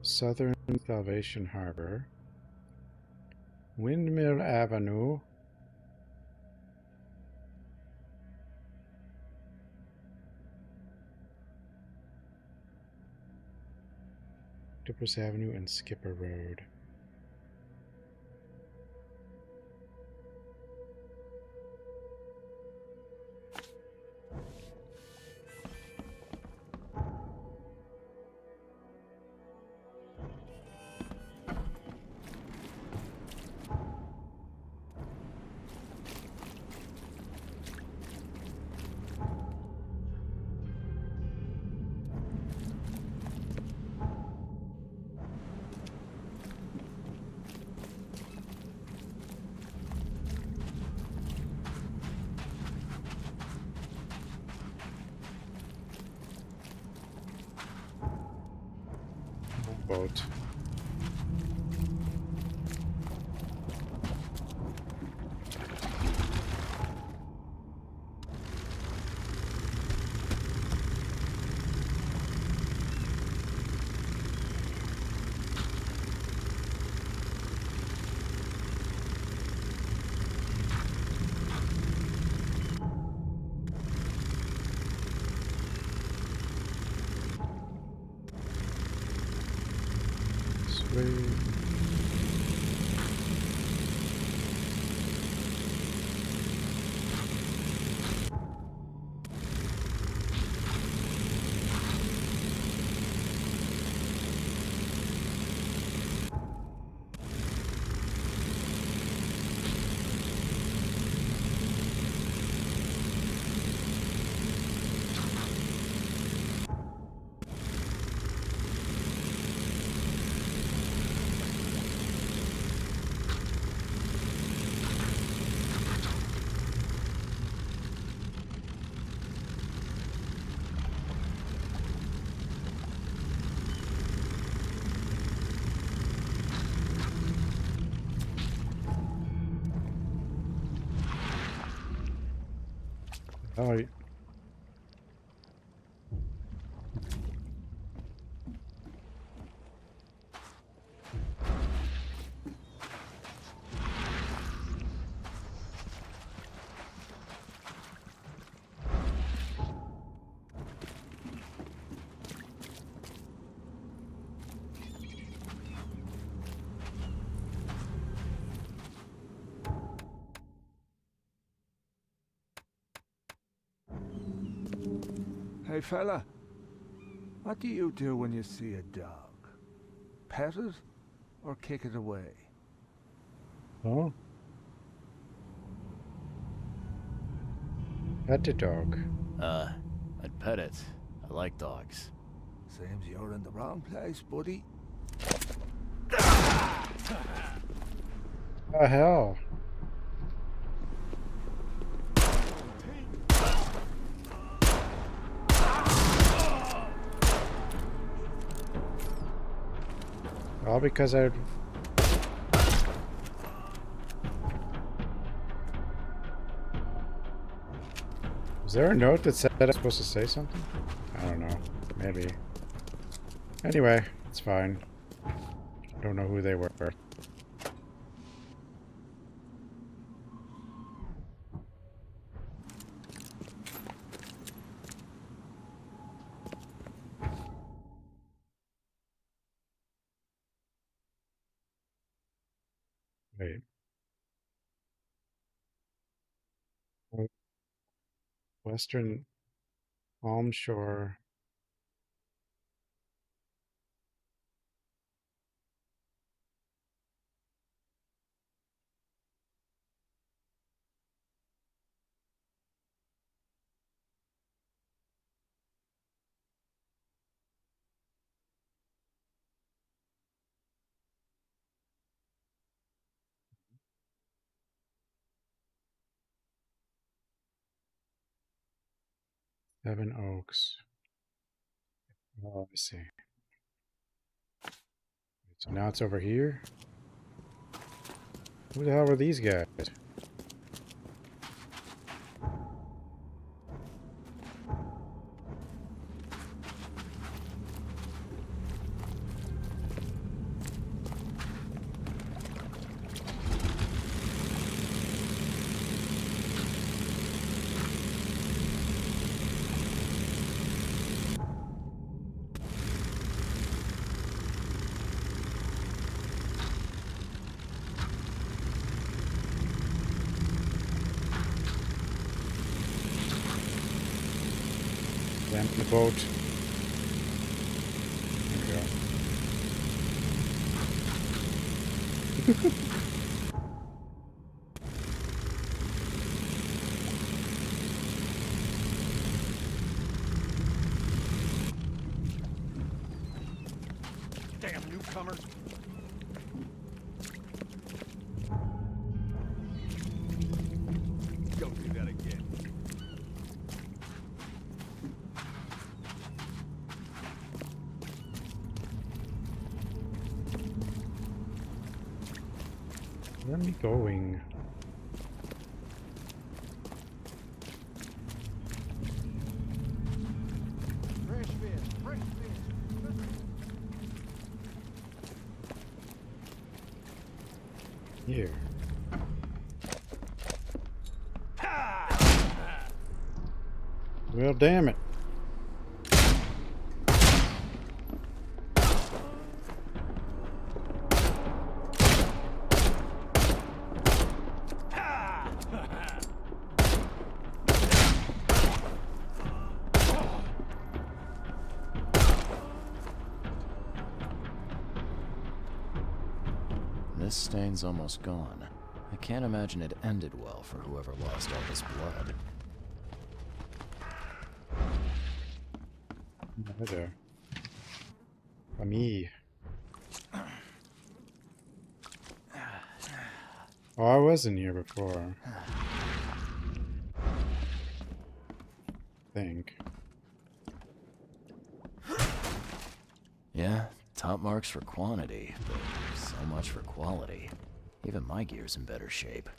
Southern Salvation Harbor. Windmill Avenue. Octopus Avenue and Skipper Road. Boat. Alright. Hey fella, what do you do when you see a dog? Pet it or kick it away? Oh? Pet the dog. I'd pet it. I like dogs. Seems you're in the wrong place, buddy. The hell? All because I was Is there a note that said I was supposed to say something? I don't know. Maybe. Anyway, it's fine. Don't know who they were. Wait. Western Palm Shore. Seven Oaks. Oh, I see. So now it's over here? Who the hell are these guys? Damn the boat. There we go. Damn newcomers. Don't do that again. Where am I going? Fresh fish, fresh fish. Here. Well, damn it. This stain's almost gone. I can't imagine it ended well for whoever lost all this blood. Hi there. Me. Oh, I was in here before. Think. Yeah, top marks for quantity, but so much for quality. Even my gear's in better shape.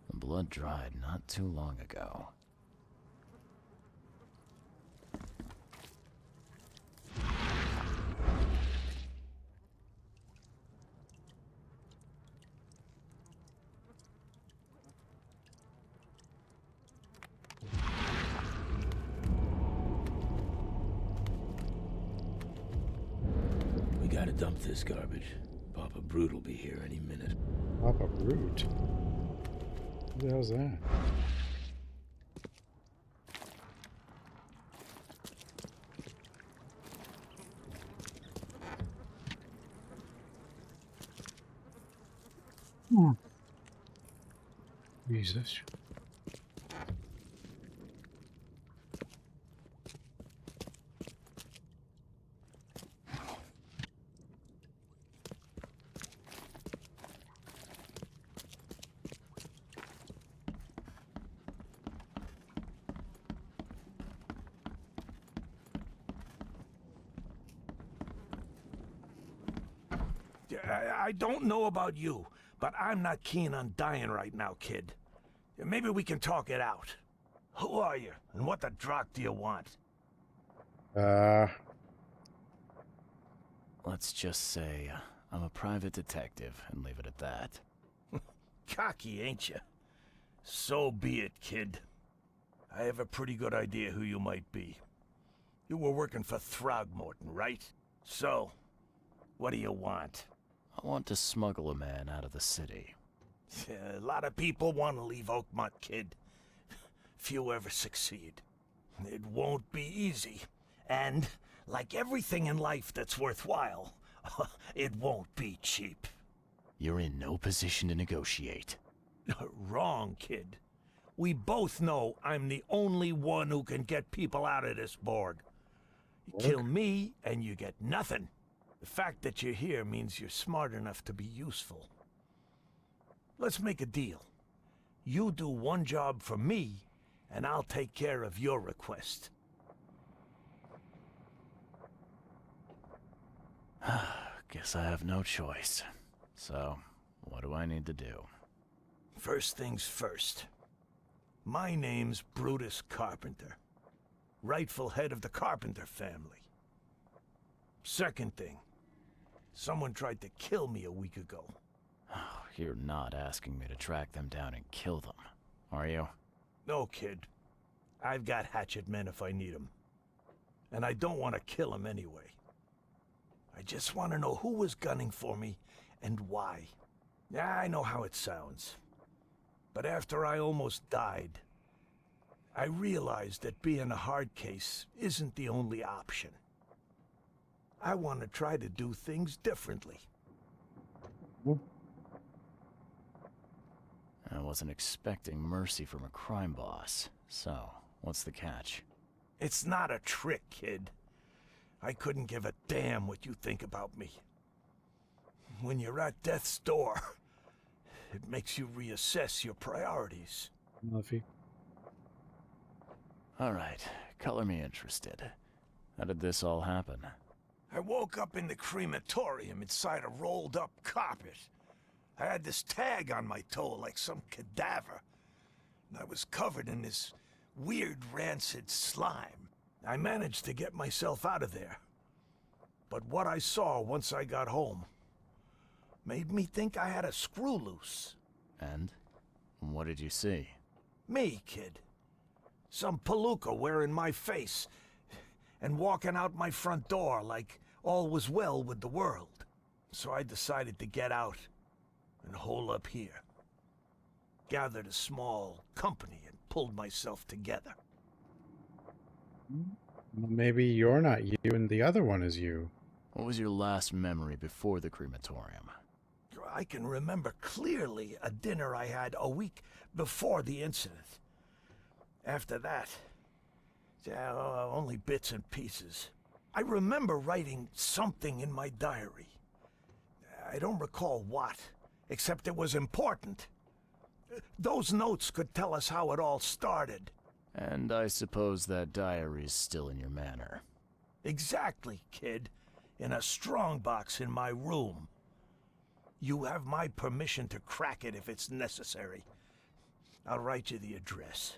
The blood dried not too long ago. We gotta dump this garbage. Papa Brute will be here any minute. Papa Brute? Who the hell's that? Jesus. I don't know about you, but I'm not keen on dying right now, kid. Maybe we can talk it out. Who are you, and what the drock do you want? Let's just say I'm a private detective and leave it at that. Cocky, ain't you? So be it, kid. I have a pretty good idea who you might be. You were working for Throgmorton, right? So, what do you want? I want to smuggle a man out of the city. A lot of people want to leave Oakmont, kid. Few ever succeed. It won't be easy. And, like everything in life that's worthwhile, it won't be cheap. You're in no position to negotiate. Wrong, kid. We both know I'm the only one who can get people out of this Borg. You kill me, and you get nothing. The fact that you're here means you're smart enough to be useful. Let's make a deal. You do one job for me, and I'll take care of your request. Guess I have no choice. So, what do I need to do? First things first. My name's Brutus Carpenter, rightful head of the Carpenter family. Second thing, someone tried to kill me a week ago. You're not asking me to track them down and kill them, are you? No, kid. I've got hatchet men if I need them. And I don't want to kill them anyway. I just want to know who was gunning for me and why. Yeah, I know how it sounds. But after I almost died, I realized that being a hard case isn't the only option. I want to try to do things differently. I wasn't expecting mercy from a crime boss. So, what's the catch? It's not a trick, kid. I couldn't give a damn what you think about me. When you're at death's door, it makes you reassess your priorities. Luffy. Alright, color me interested. How did this all happen? I woke up in the crematorium inside a rolled-up carpet. I had this tag on my toe like some cadaver. And I was covered in this weird rancid slime. I managed to get myself out of there. But what I saw once I got home made me think I had a screw loose. And? What did you see? Me, kid. Some palooka wearing my face and walking out my front door like all was well with the world. So I decided to get out and hole up here. Gathered a small company and pulled myself together. Well, maybe you're not you and the other one is you. What was your last memory before the crematorium? I can remember clearly a dinner I had a week before the incident. After that, only bits and pieces. I remember writing something in my diary. I don't recall what, except it was important. Those notes could tell us how it all started. And I suppose that diary's still in your manor. Exactly, kid. In a strongbox in my room. You have my permission to crack it if it's necessary. I'll write you the address.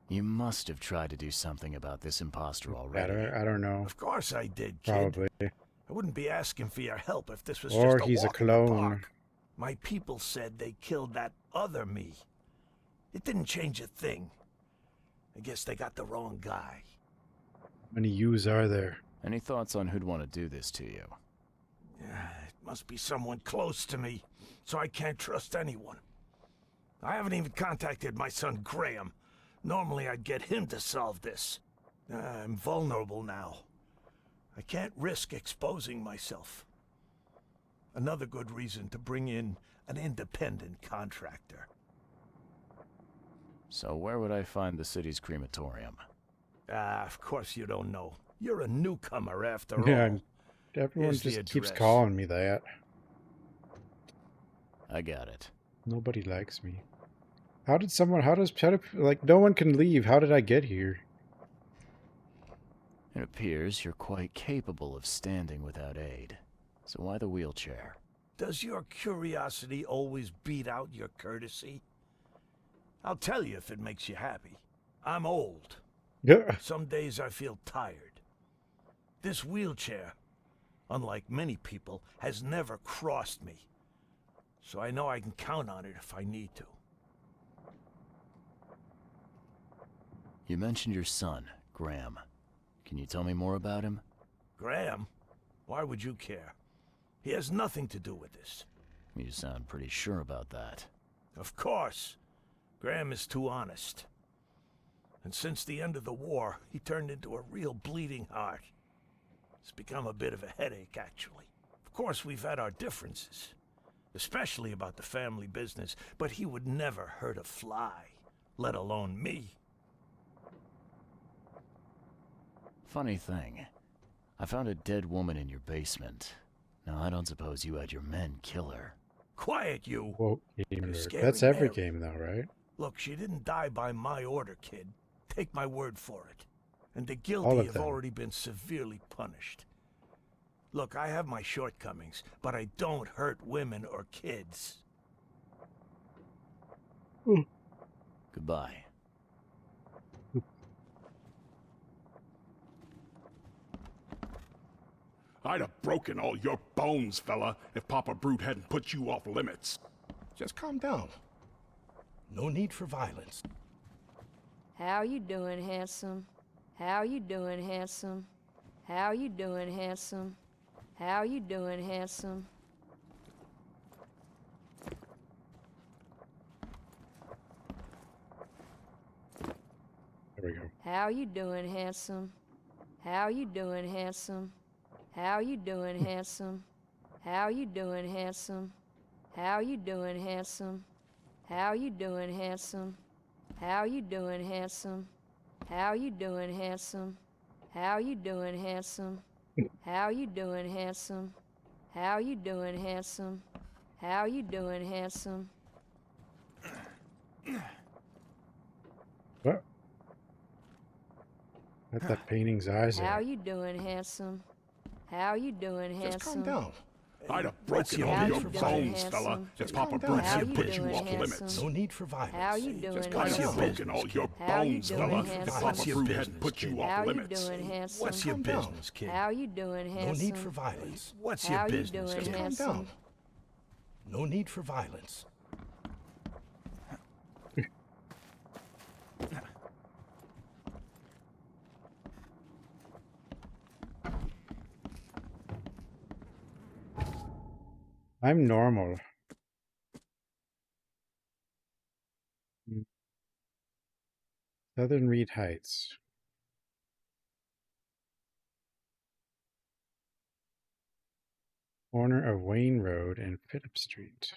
You must have tried to do something about this imposter already. I don't know. Of course I did, kid. Probably. I wouldn't be asking for your help if this was Or just a he's a walk in the clone. park. My people said they killed that other me. It didn't change a thing. I guess they got the wrong guy. How many yous are there? Any thoughts on who'd want to do this to you? It must be someone close to me, so I can't trust anyone. I haven't even contacted my son Graham. Normally I'd get him to solve this. I'm vulnerable now. I can't risk exposing myself. Another good reason to bring in an independent contractor. So where would I find the city's crematorium? Of course you don't know. You're a newcomer after Yeah, all. everyone Here's the just keeps address. calling me that. I got it. Nobody likes me. How did, like, no one can leave. How did I get here? It appears you're quite capable of standing without aid. So why the wheelchair? Does your curiosity always beat out your courtesy? I'll tell you if it makes you happy. I'm old. Yeah. Some days I feel tired. This wheelchair, unlike many people, has never crossed me. So I know I can count on it if I need to. You mentioned your son, Graham. Can you tell me more about him? Graham? Why would you care? He has nothing to do with this. You sound pretty sure about that. Of course. Graham is too honest. And since the end of the war, he turned into a real bleeding heart. It's become a bit of a headache, actually. Of course, we've had our differences, especially about the family business, but he would never hurt a fly, let alone me. Funny thing, I found a dead woman in your basement. Now, I don't suppose you had your men kill her. Quiet, you! Whoa, You scary that's every Mary. game, though, right? Look, she didn't die by my order, kid. Take my word for it. And the All guilty of have them. already been severely punished. Look, I have my shortcomings, but I don't hurt women or kids. Goodbye. I'd have broken all your bones, fella, if Papa Brute hadn't put you off limits. Just calm down. No need for violence. How you doing, handsome? How you doing, handsome? How you doing, handsome? How you doing, handsome? There we go. How you doing, handsome? How you doing, handsome? How you doing, handsome? How you doing, handsome? How you doing, handsome? How you doing, handsome? How you doing, handsome? How you doing, handsome? How you doing, handsome? How you doing, handsome? How you doing, handsome? How you doing, handsome? What? Let that painting's eyes How out. you doing, handsome? How you doing, handsome? Just calm down. I'd have What's broken your all your business, bones, handsome? fella, if Just Papa calm Brute down. How hadn't you put you doing, off handsome? limits. No need for violence. How you doing, Just I'd calm have handsome? down. broken all your How you bones, doing, fella, handsome? if Papa What's your Brute business, hadn't put you kid? off How you limits. doing, handsome? What's your Calm down. business, kid? How you doing, No handsome? need for violence. What's How your you business, doing, kid? Calm handsome? down. No need for violence. I'm normal. Southern Reed Heights. Corner of Wayne Road and Phillip Street.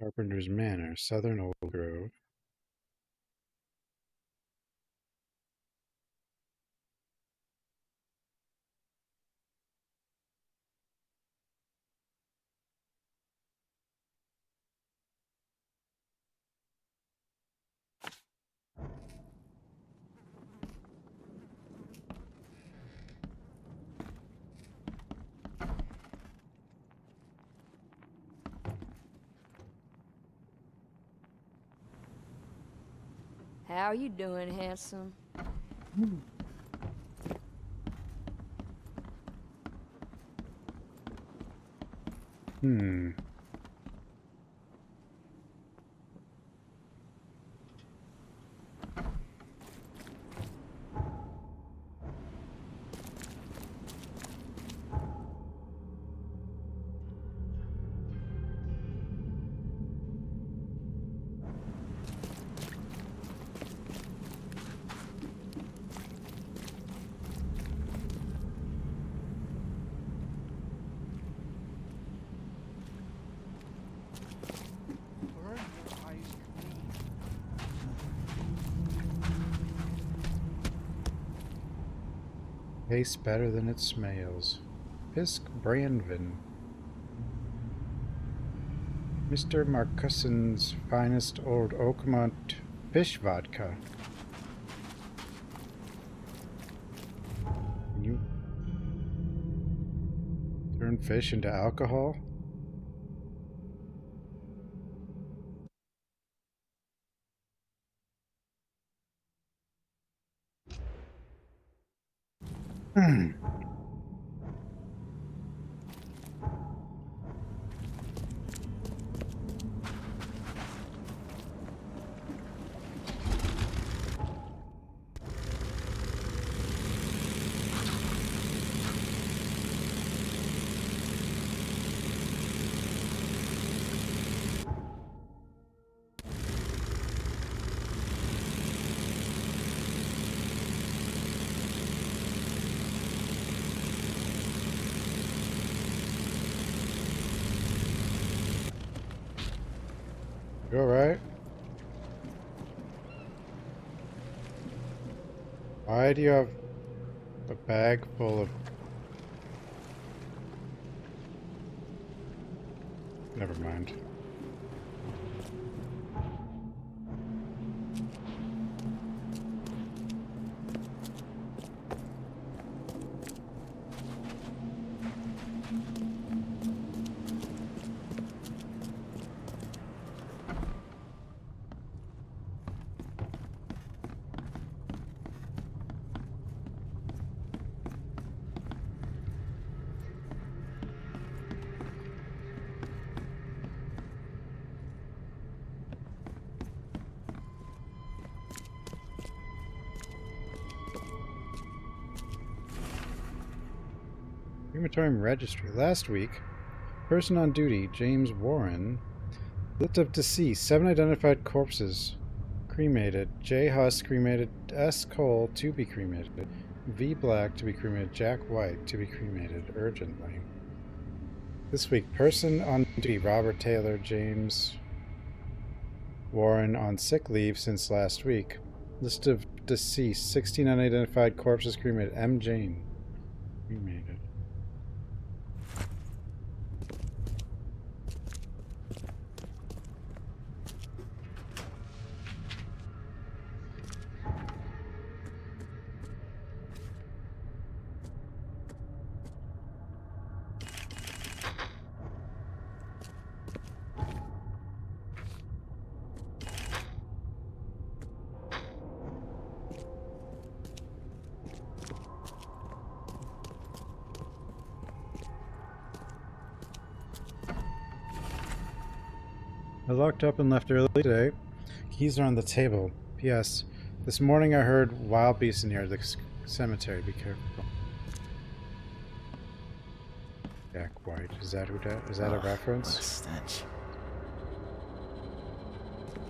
Carpenter's Manor, Southern Old Grove. How you doing, handsome? Hmm. Tastes better than it smells. Fisk Brandvin. Mr. Marcusson's finest old Oakmont fish vodka. Can you turn fish into alcohol? You alright? Why do you have a bag full of... Never mind. Crematorium registry. Last week, person on duty, James Warren, looked up deceased. 7 identified corpses cremated. J. Huss cremated. S. Cole to be cremated. V. Black to be cremated. Jack White to be cremated urgently. This week, person on duty, Robert Taylor, James Warren on sick leave since last week. List of deceased. 16 unidentified corpses cremated. M. Jane cremated. I locked up and left early today. Keys are on the table. P.S. This morning I heard wild beasts near the cemetery. Be careful. Jack White. Is that who that? Is that a reference? What a stench.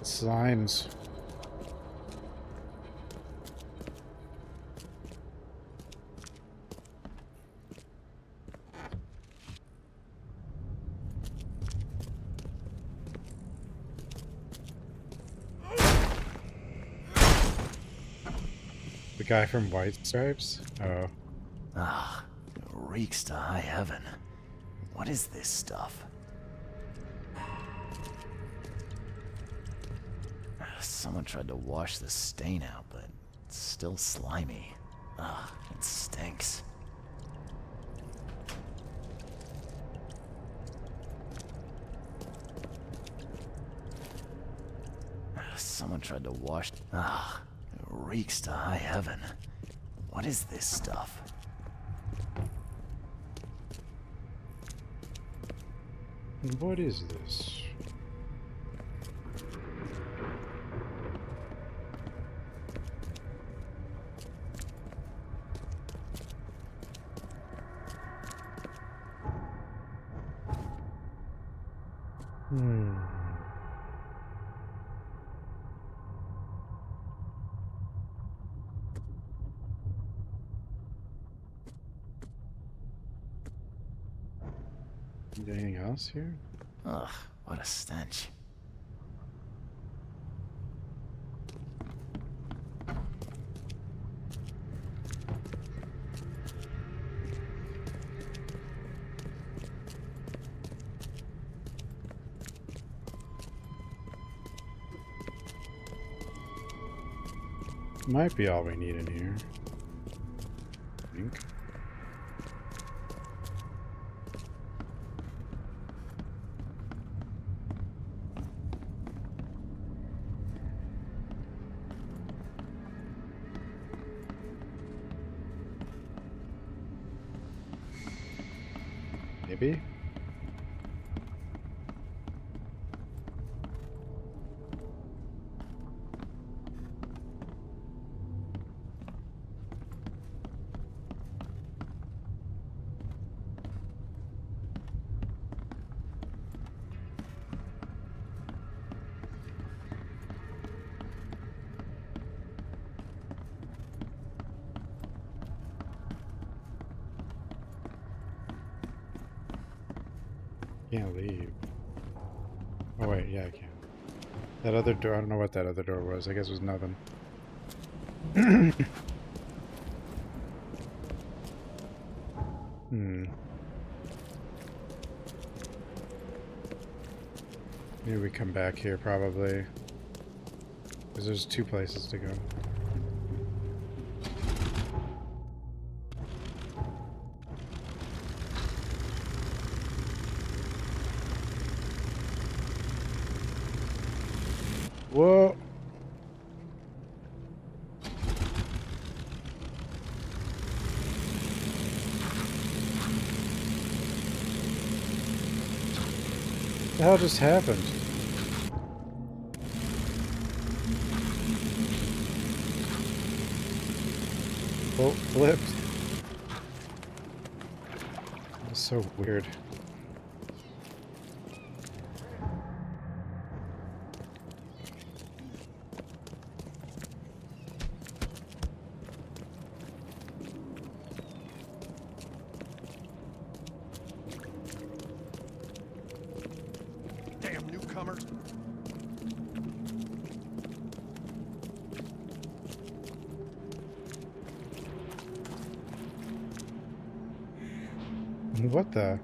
Slimes. The guy from White Stripes? Oh. Ah, it reeks to high heaven. What is this stuff? Someone tried to wash the stain out, but it's still slimy. Ugh, it stinks. Someone tried to wash... Ah, it reeks to high heaven. What is this stuff? What is this? Anything else here? Ugh, what a stench. Might be all we need in here. I think. Maybe? Can't leave. Oh wait, yeah I can. That other door, I don't know what that other door was. I guess it was nothing. Maybe we come back here probably. Because there's 2 places to go. Whoa! What the hell just happened? Boat flipped. That's so weird. Damn newcomers. What the?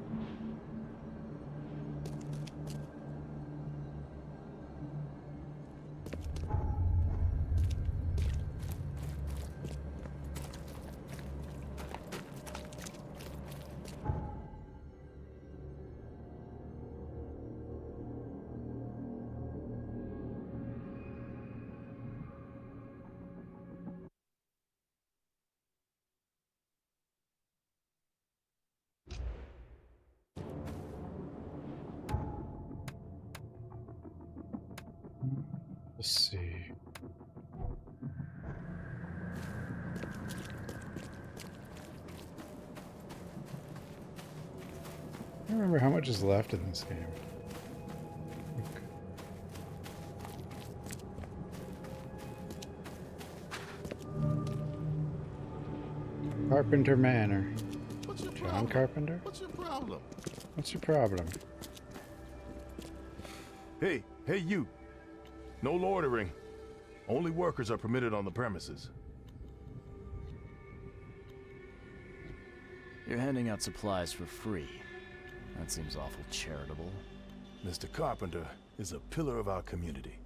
Let's see. I don't remember how much is left in this game. Carpenter Manor. What's your John problem? Carpenter? What's your problem? What's your problem? Hey, you. No loitering. Only workers are permitted on the premises. You're handing out supplies for free. That seems awful charitable. Mr. Carpenter is a pillar of our community,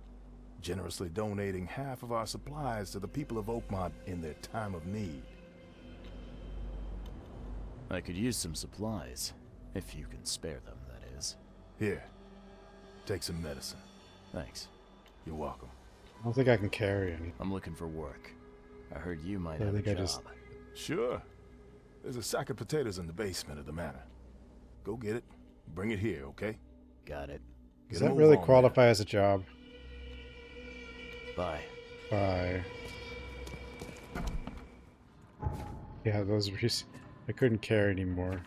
generously donating half of our supplies to the people of Oakmont in their time of need. I could use some supplies, if you can spare them, that is. Here, take some medicine. Thanks. You're welcome. I don't think I can carry any. I'm looking for work. I heard you might I have a think job. I just... Sure. There's a sack of potatoes in the basement of the manor. Go get it. Bring it here, okay? Got it. Does that really qualify as a job? Bye. Bye. Yeah, those were just... I couldn't carry anymore.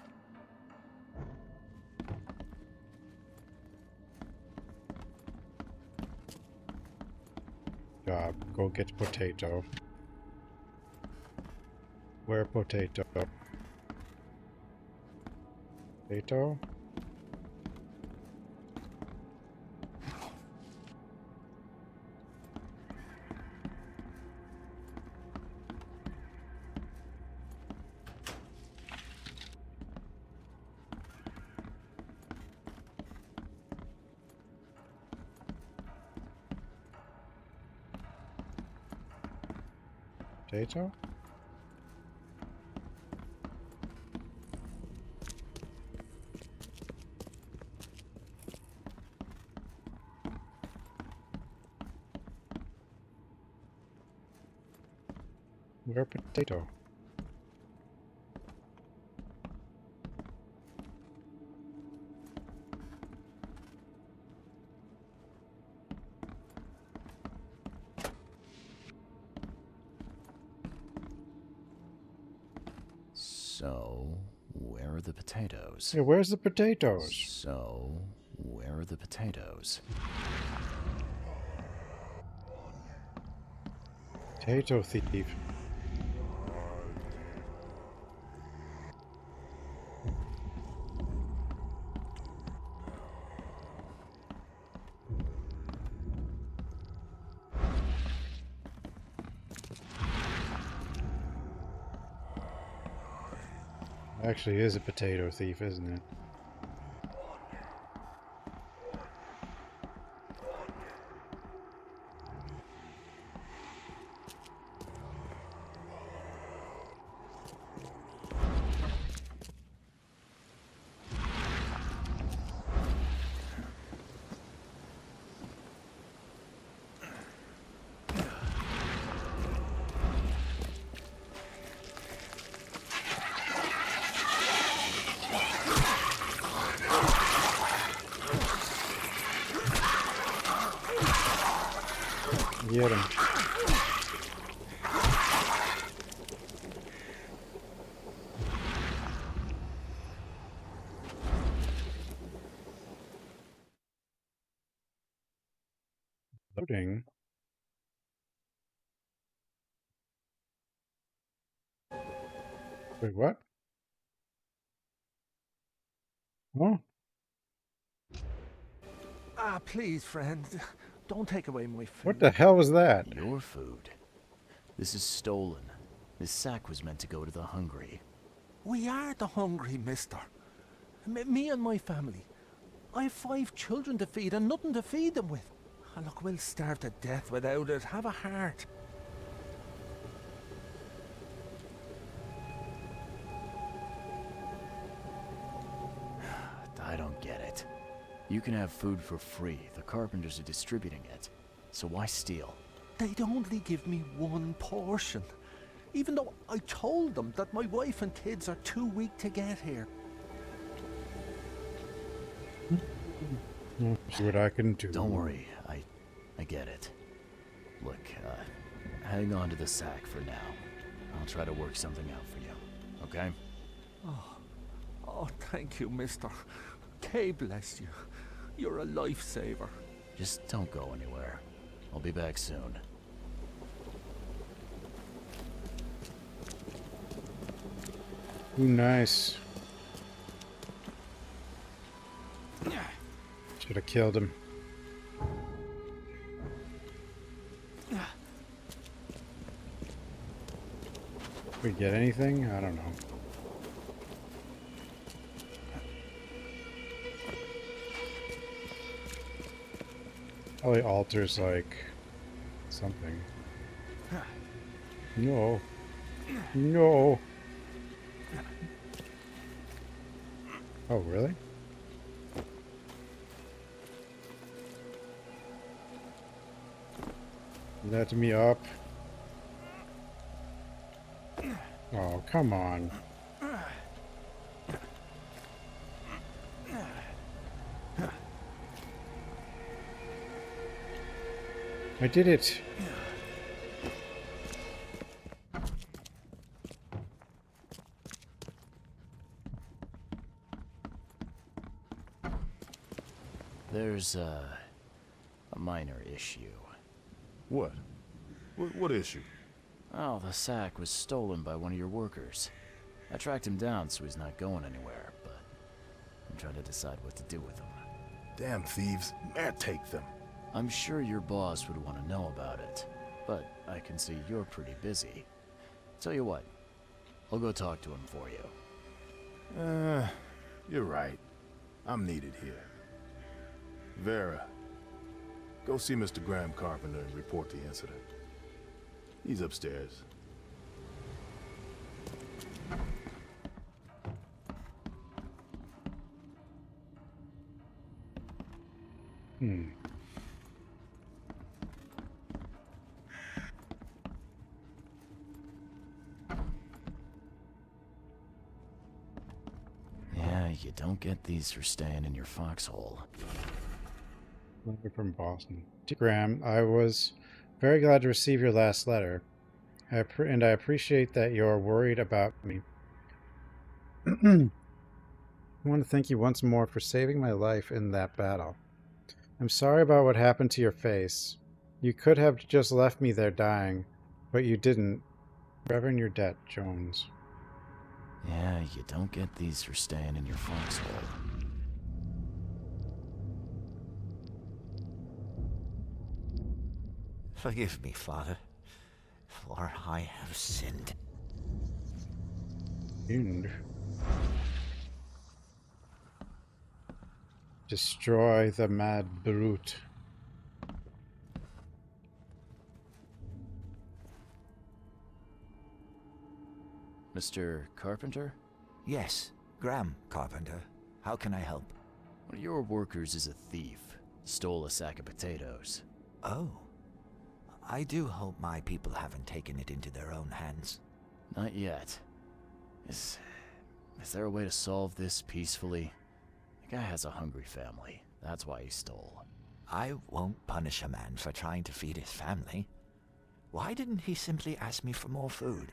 Job. Go get potato. Where potato? Potato? Potato? Where potato? So, where are the potatoes? Yeah, where's the potatoes? So, where are the potatoes? Potato thief. Actually is a potato thief, isn't it? Get him. Loading. Wait, what? Oh. Ah, please, friend. Don't take away my food. What the hell was that? Your food. This is stolen. This sack was meant to go to the hungry. We are the hungry, mister. Me and my family. I have 5 children to feed and nothing to feed them with. Oh, look, we'll starve to death without it. Have a heart. I don't get it. You can have food for free. The carpenters are distributing it. So why steal? They'd only give me 1 portion. Even though I told them that my wife and kids are too weak to get here. See what I can do. Don't worry. I get it. Look, hang on to the sack for now. I'll try to work something out for you. Okay? Oh, thank you, mister. Kay bless you. You're a lifesaver. Just don't go anywhere. I'll be back soon. Ooh, nice. Should have killed him. We get anything? I don't know. Probably alters like something. No. No. Oh, really? Let me up. Oh, come on. I did it. There's a minor issue. What? What issue? Oh, the sack was stolen by one of your workers. I tracked him down so he's not going anywhere, but I'm trying to decide what to do with him. Damn thieves. Man, take them. I'm sure your boss would want to know about it, but I can see you're pretty busy. Tell you what, I'll go talk to him for you. You're right. I'm needed here. Vera, go see Mr. Graham Carpenter and report the incident. He's upstairs. Yeah, you don't get these for staying in your foxhole. Letter from Boston. Dear Graham, I was very glad to receive your last letter, and I appreciate that you're worried about me. I want to thank you once more for saving my life in that battle. I'm sorry about what happened to your face. You could have just left me there dying, but you didn't. Forever in your debt, Jones. Yeah, you don't get these for staying in your foxhole. Forgive me, Father, for I have sinned. Destroy the mad brute. Mr. Carpenter? Yes, Graham Carpenter. How can I help? One of your workers is a thief. Stole a sack of potatoes. Oh. I do hope my people haven't taken it into their own hands. Not yet. Is there a way to solve this peacefully? The guy has a hungry family. That's why he stole. I won't punish a man for trying to feed his family. Why didn't he simply ask me for more food?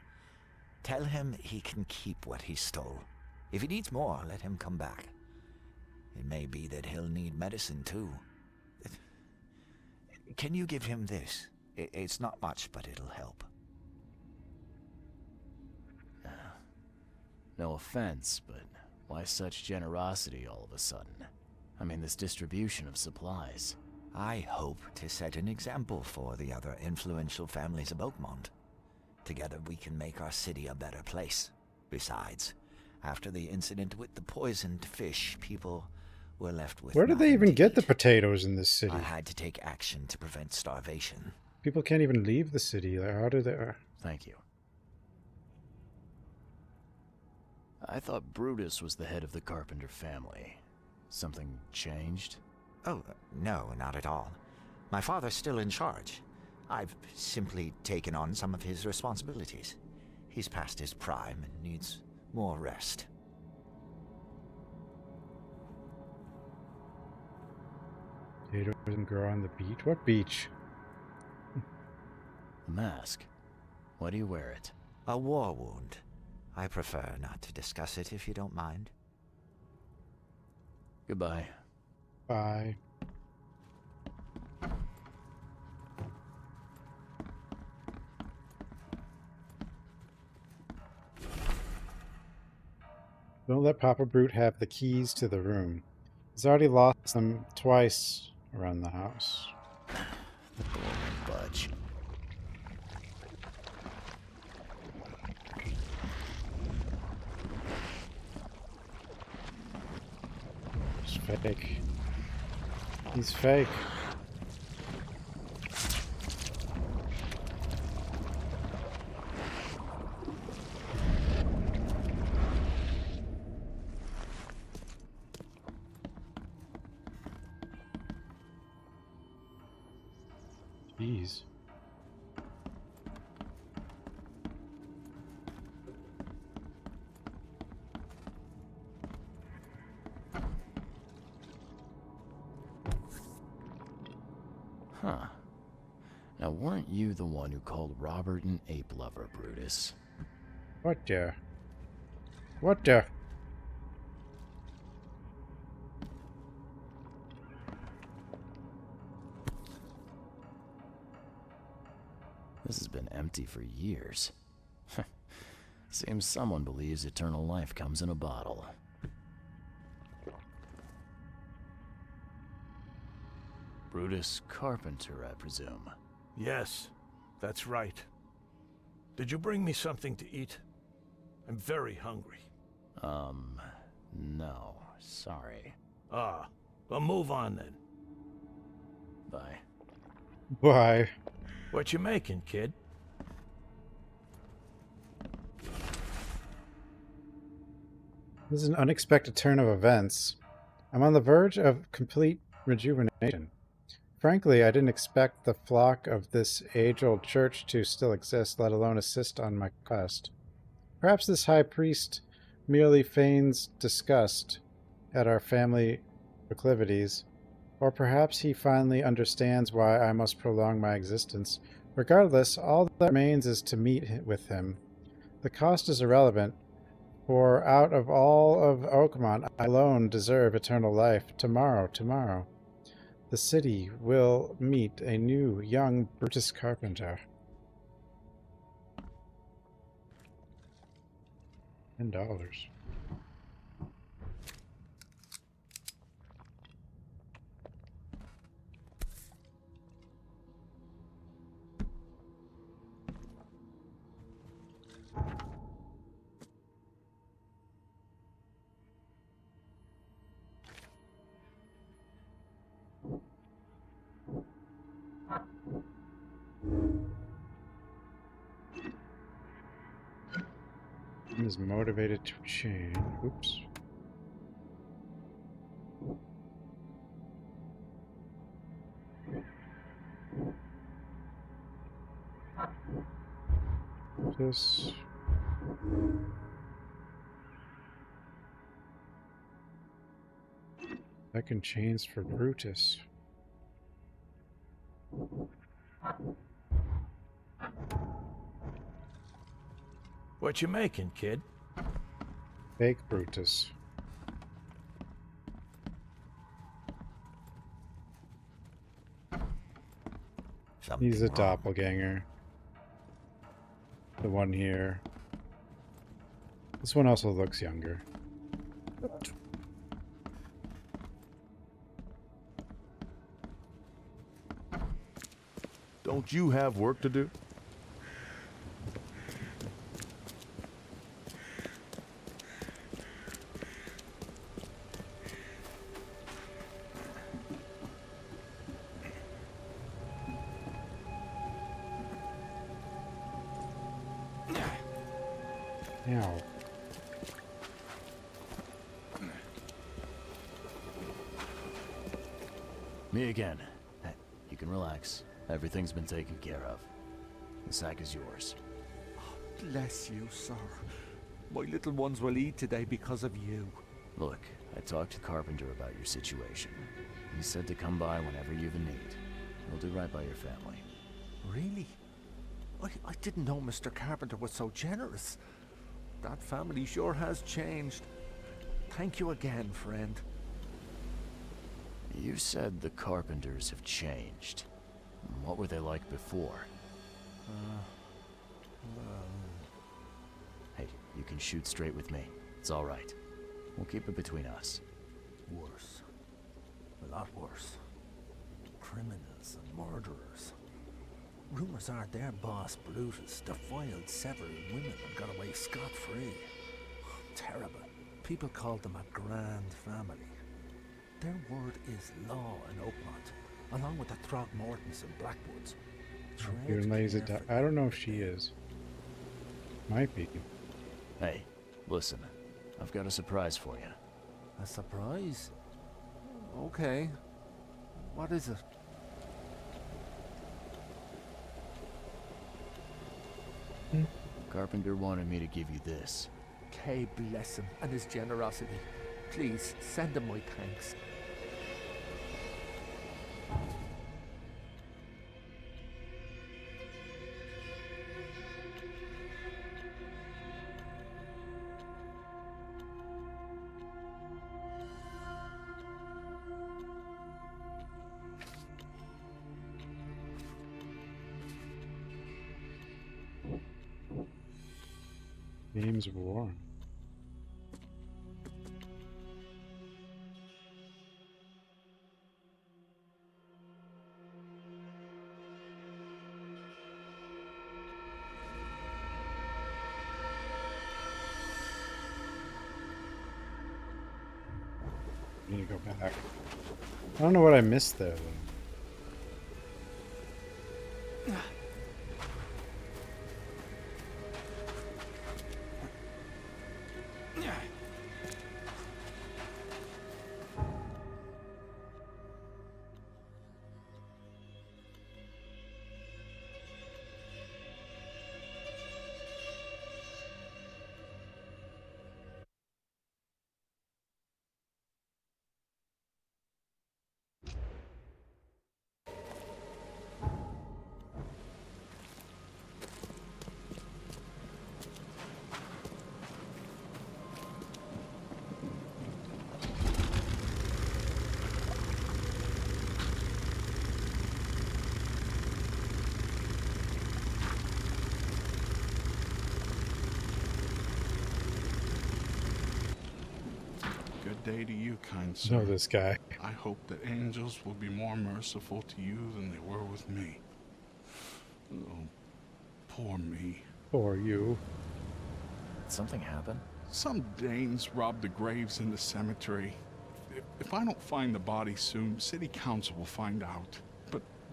Tell him he can keep what he stole. If he needs more, let him come back. It may be that he'll need medicine too. Can you give him this? It's not much, but it'll help. No offense, but why such generosity all of a sudden? I mean, this distribution of supplies. I hope to set an example for the other influential families of Oakmont. Together we can make our city a better place. Besides, after the incident with the poisoned fish, people were left with Where did they nothing even to get the eat. potatoes in this city? I had to take action to prevent starvation. People can't even leave the city. Like, how do they... Thank you. I thought Brutus was the head of the Carpenter family. Something changed? Oh, no, not at all. My father's still in charge. I've simply taken on some of his responsibilities. He's past his prime and needs more rest. Potatoes doesn't grow on the beach? What beach? The mask. Why do you wear it? A war wound. I prefer not to discuss it if you don't mind. Goodbye. Bye. Don't let Papa Brute have the keys to the room. He's already lost them twice around the house. The door won't budge. He's fake. He's fake. Jeez. Huh. Now, weren't you the one who called Robert an ape lover, Brutus? What the? What the? This has been empty for years. Seems someone believes eternal life comes in a bottle. Brutus Carpenter, I presume. Yes, that's right. Did you bring me something to eat? I'm very hungry. No, sorry. Ah, well, move on then. Bye. Bye. What you making, kid? This is an unexpected turn of events. I'm on the verge of complete rejuvenation. Frankly, I didn't expect the flock of this age-old church to still exist, let alone assist on my quest. Perhaps this high priest merely feigns disgust at our family proclivities, or perhaps he finally understands why I must prolong my existence. Regardless, all that remains is to meet with him. The cost is irrelevant, for out of all of Oakmont, I alone deserve eternal life. Tomorrow, the city will meet a new, young Brutus Carpenter. $10. Is motivated to change. Oops. This. Second chains for Brutus. What you making, kid? Fake Brutus. He's a doppelganger. The one here. This one also looks younger. Don't you have work to do? Ow. Me again. You can relax. Everything's been taken care of. The sack is yours. Bless you, sir. My little ones will eat today because of you. Look, I talked to Carpenter about your situation. He said to come by whenever you've a need. He'll do right by your family. Really? I didn't know Mr. Carpenter was so generous. That family sure has changed. Thank you again, friend. You said the Carpenters have changed. What were they like before? Hey, you can shoot straight with me. It's all right. We'll keep it between us. Worse. A lot worse. Criminals and murderers. Rumors are their boss, Brutus, defiled several women and got away scot-free. Terrible. People called them a grand family. Their word is law in Oakmont, along with the Throckmortons and Blackwoods. Even lays it down. I don't know if she is. Might be. Hey, listen. I've got a surprise for you. A surprise? Okay. What is it? Carpenter wanted me to give you this. Kay bless him and his generosity. Please, send him my thanks. Names of War. I need to go back. I don't know what I missed there, though. day to you, kind sir. Know this guy. I hope that angels will be more merciful to you than they were with me. Oh, poor me. Poor you. Did something happen? Some Danes robbed the graves in the cemetery. If I don't find the body soon, city council will find out.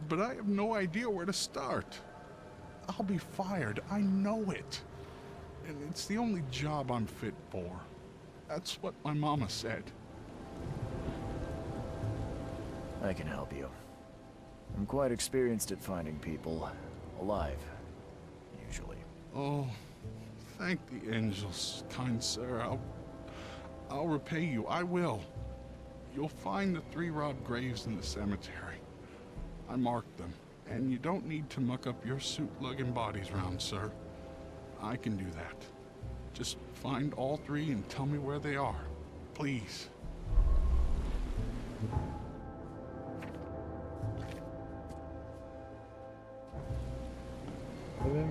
But I have no idea where to start. I'll be fired. I know it. And it's the only job I'm fit for. That's what my mama said. I can help you. I'm quite experienced at finding people alive, usually. Oh, thank the angels, kind sir. I'll repay you. I will. You'll find the 3 robbed graves in the cemetery. I marked them, and you don't need to muck up your suit lugging bodies round, sir. I can do that. Just find all 3 and tell me where they are. Please. Okay.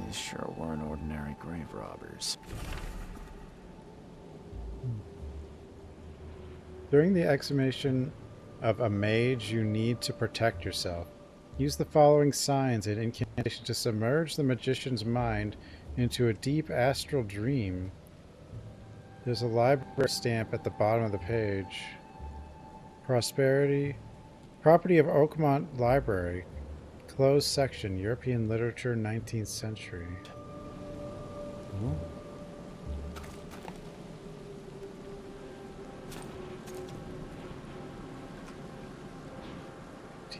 These sure weren't ordinary grave robbers. During the exhumation of a mage, you need to protect yourself. Use the following signs and incantation to submerge the magician's mind into a deep astral dream. There's a library stamp at the bottom of the page. Property of Oakmont Library. Closed section, European literature, 19th century. Oh.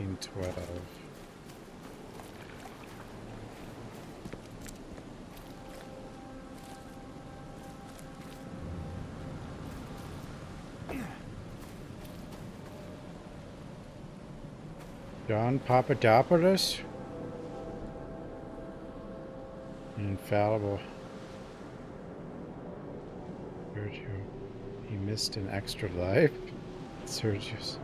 $1912. John Papadopoulos? Infallible. Sergio. He missed an extra life? Sergius.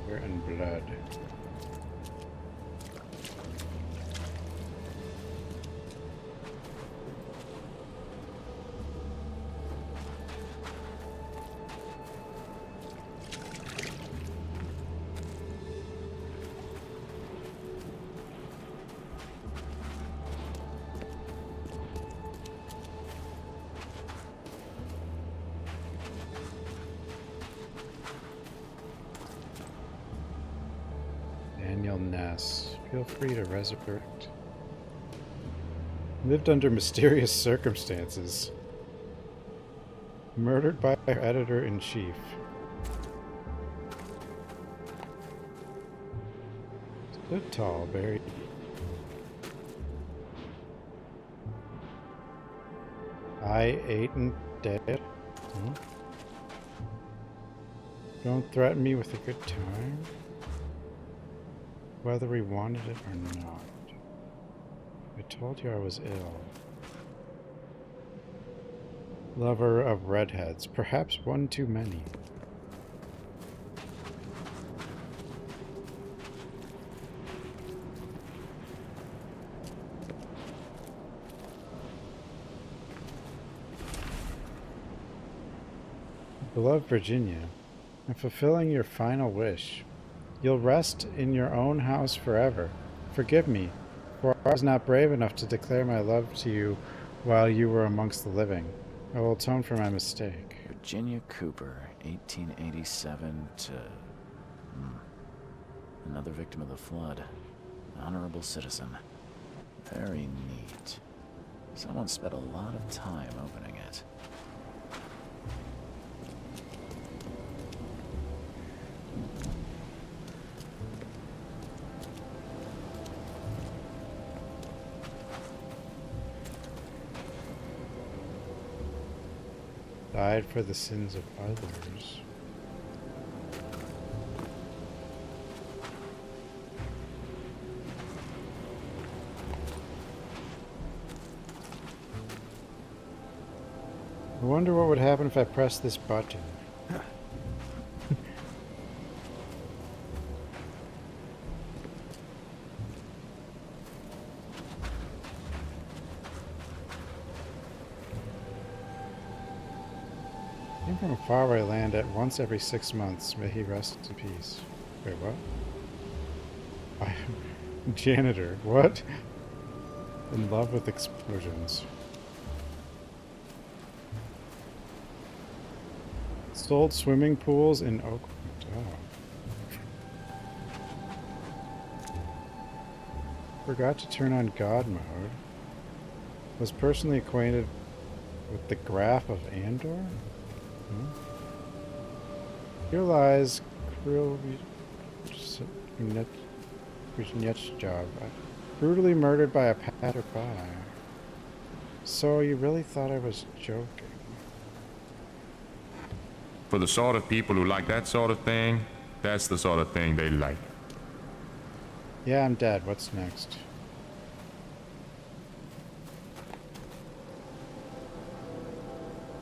We're in blood. Feel free to resurrect. Lived under mysterious circumstances. Murdered by our editor-in-chief. Stood tall, buried. I ate and dead. Hmm? Don't threaten me with a good time. Whether we wanted it or not. I told you I was ill. Lover of redheads, perhaps one too many. Beloved Virginia, I'm fulfilling your final wish. You'll rest in your own house forever. Forgive me, for I was not brave enough to declare my love to you while you were amongst the living. I will atone for my mistake. Virginia Cooper, 1887 to... Another victim of the flood. Honorable citizen. Very neat. Someone spent a lot of time opening it. Died for the sins of others. I wonder what would happen if I press this button. Came from a faraway land at once every 6 months. May he rest in peace. Wait, what? Janitor. What? In love with explosions. Sold swimming pools in Oakmont. Oh. Forgot to turn on God mode. Was personally acquainted with the graph of Andor? Here lies Krill job. Brutally murdered by a passerby. So you really thought I was joking? For the sort of people who like that sort of thing, that's the sort of thing they like. Yeah, I'm dead. What's next?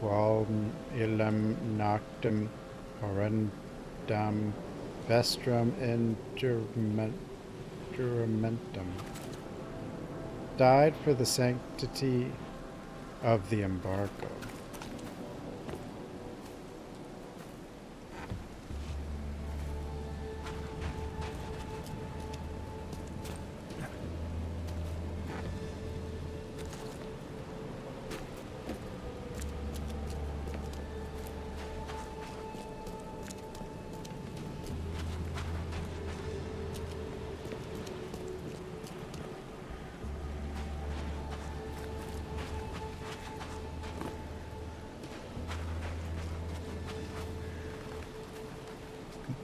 Qualm illum noctem horrendam vestrum induramentum. Died for the sanctity of the embargo.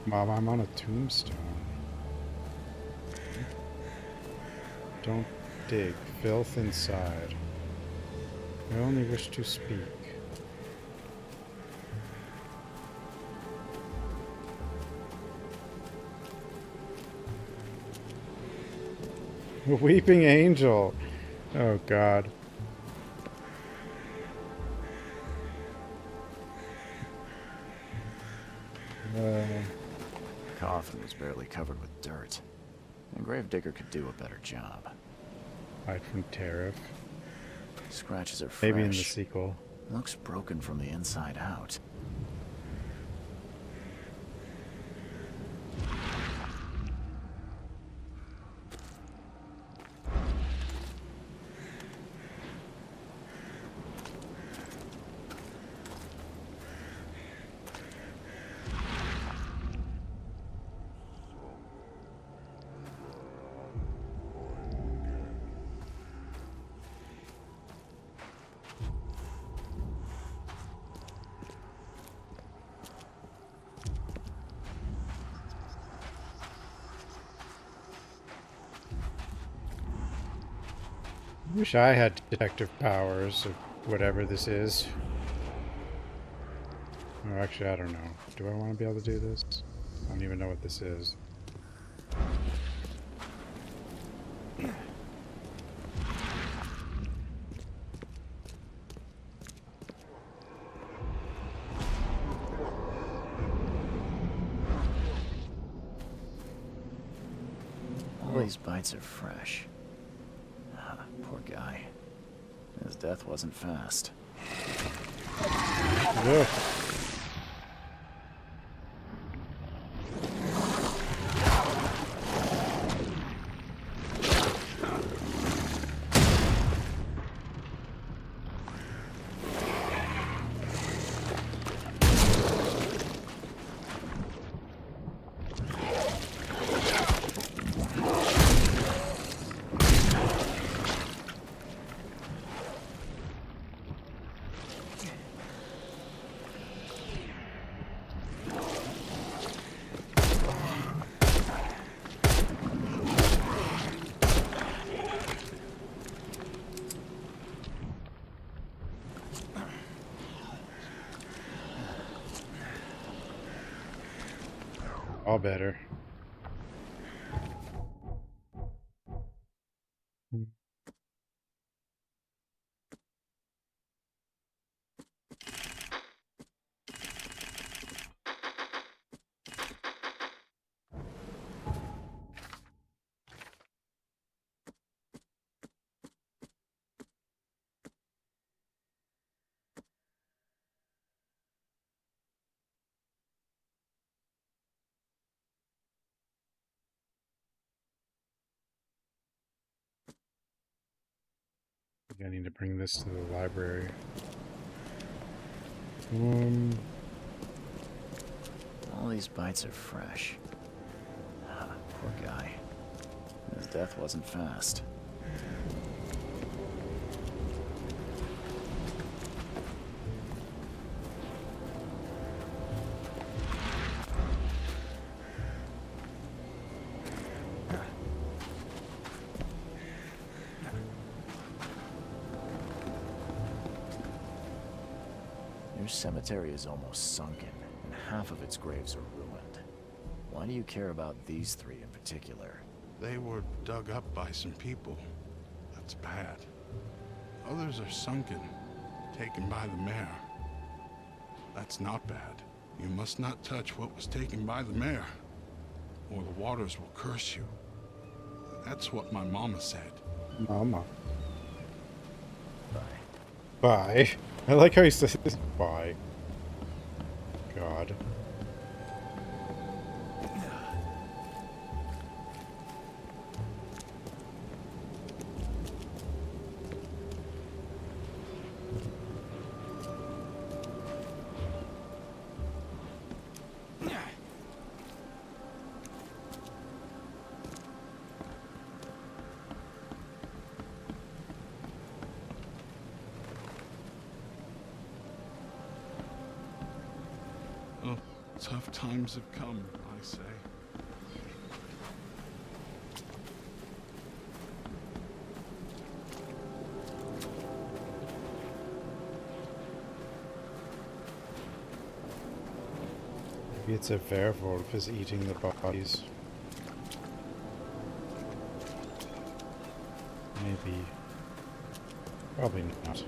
Mom, I'm on a tombstone. Don't dig. Filth inside. I only wish to speak. A weeping angel. Oh, God. The coffin was barely covered with dirt. A gravedigger could do a better job. Hide from Tariff. Scratches are fresh. Maybe in the sequel. Looks broken from the inside out. Wish I had detective powers of whatever this is. Oh, actually, I don't know. Do I want to be able to do this? I don't even know what this is. All these bites are fresh. Poor guy. His death wasn't fast. Ugh. All better. I need to bring this to the library. All these bites are fresh. Poor guy. His death wasn't fast. Your cemetery is almost sunken, and half of its graves are ruined. Why do you care about these three in particular? They were dug up by some people. That's bad. Others are sunken, taken by the mayor. That's not bad. You must not touch what was taken by the mayor, or the waters will curse you. That's what my mama said. Mama. Bye. I like how he says bye. God. Oh, tough times have come, I say. Maybe it's a werewolf is eating the bodies. Maybe. Probably not.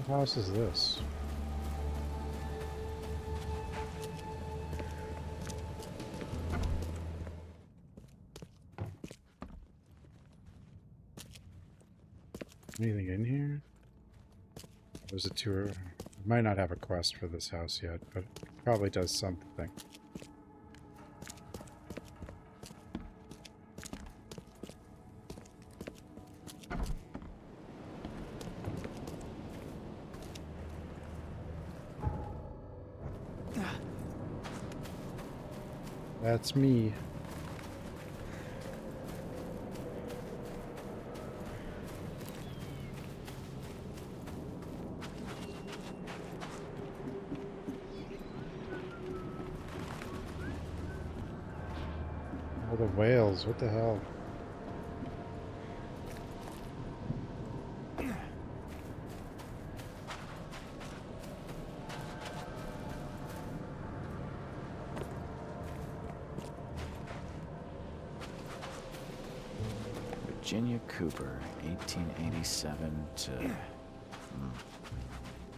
What house is this? Anything in here? There's a tour. Might not have a quest for this house yet, but it probably does something. That's me. Oh, the whales, what the hell? Virginia Cooper, 1887 to...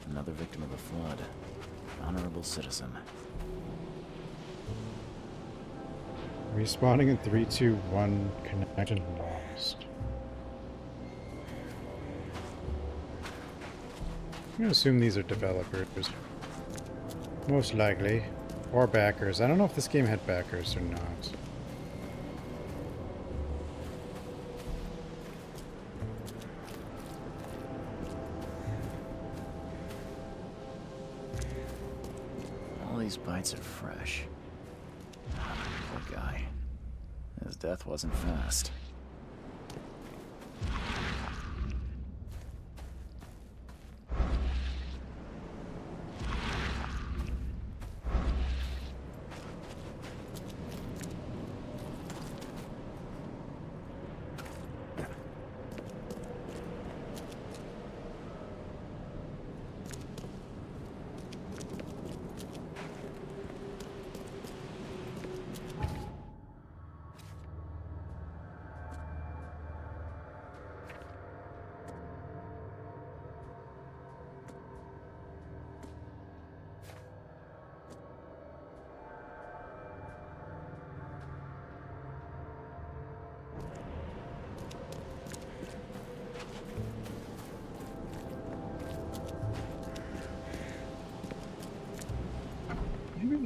Another victim of the flood. Honorable citizen. Respawning in 3, 2, 1, connection lost. I'm gonna assume these are developers. Most likely. Or backers. I don't know if this game had backers or not. All these bites are fresh. Poor guy. His death wasn't fast.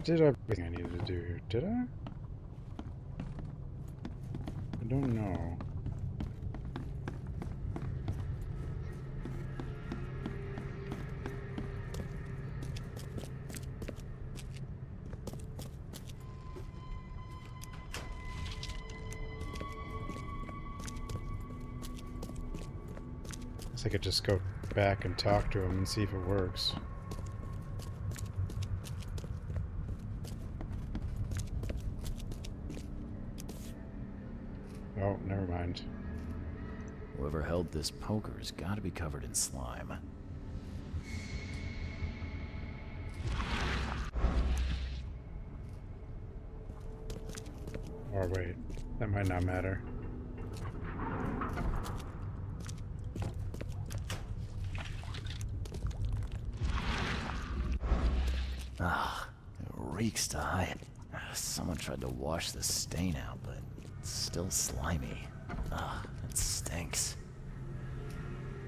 did everything I needed to do here, did I? I don't know. I could just go back and talk to him and see if it works. Oh, never mind. Whoever held this poker has got to be covered in slime. Or wait, that might not matter. Ah, it reeks to high. Someone tried to wash the stain out, but it's still slimy. Ah, it stinks.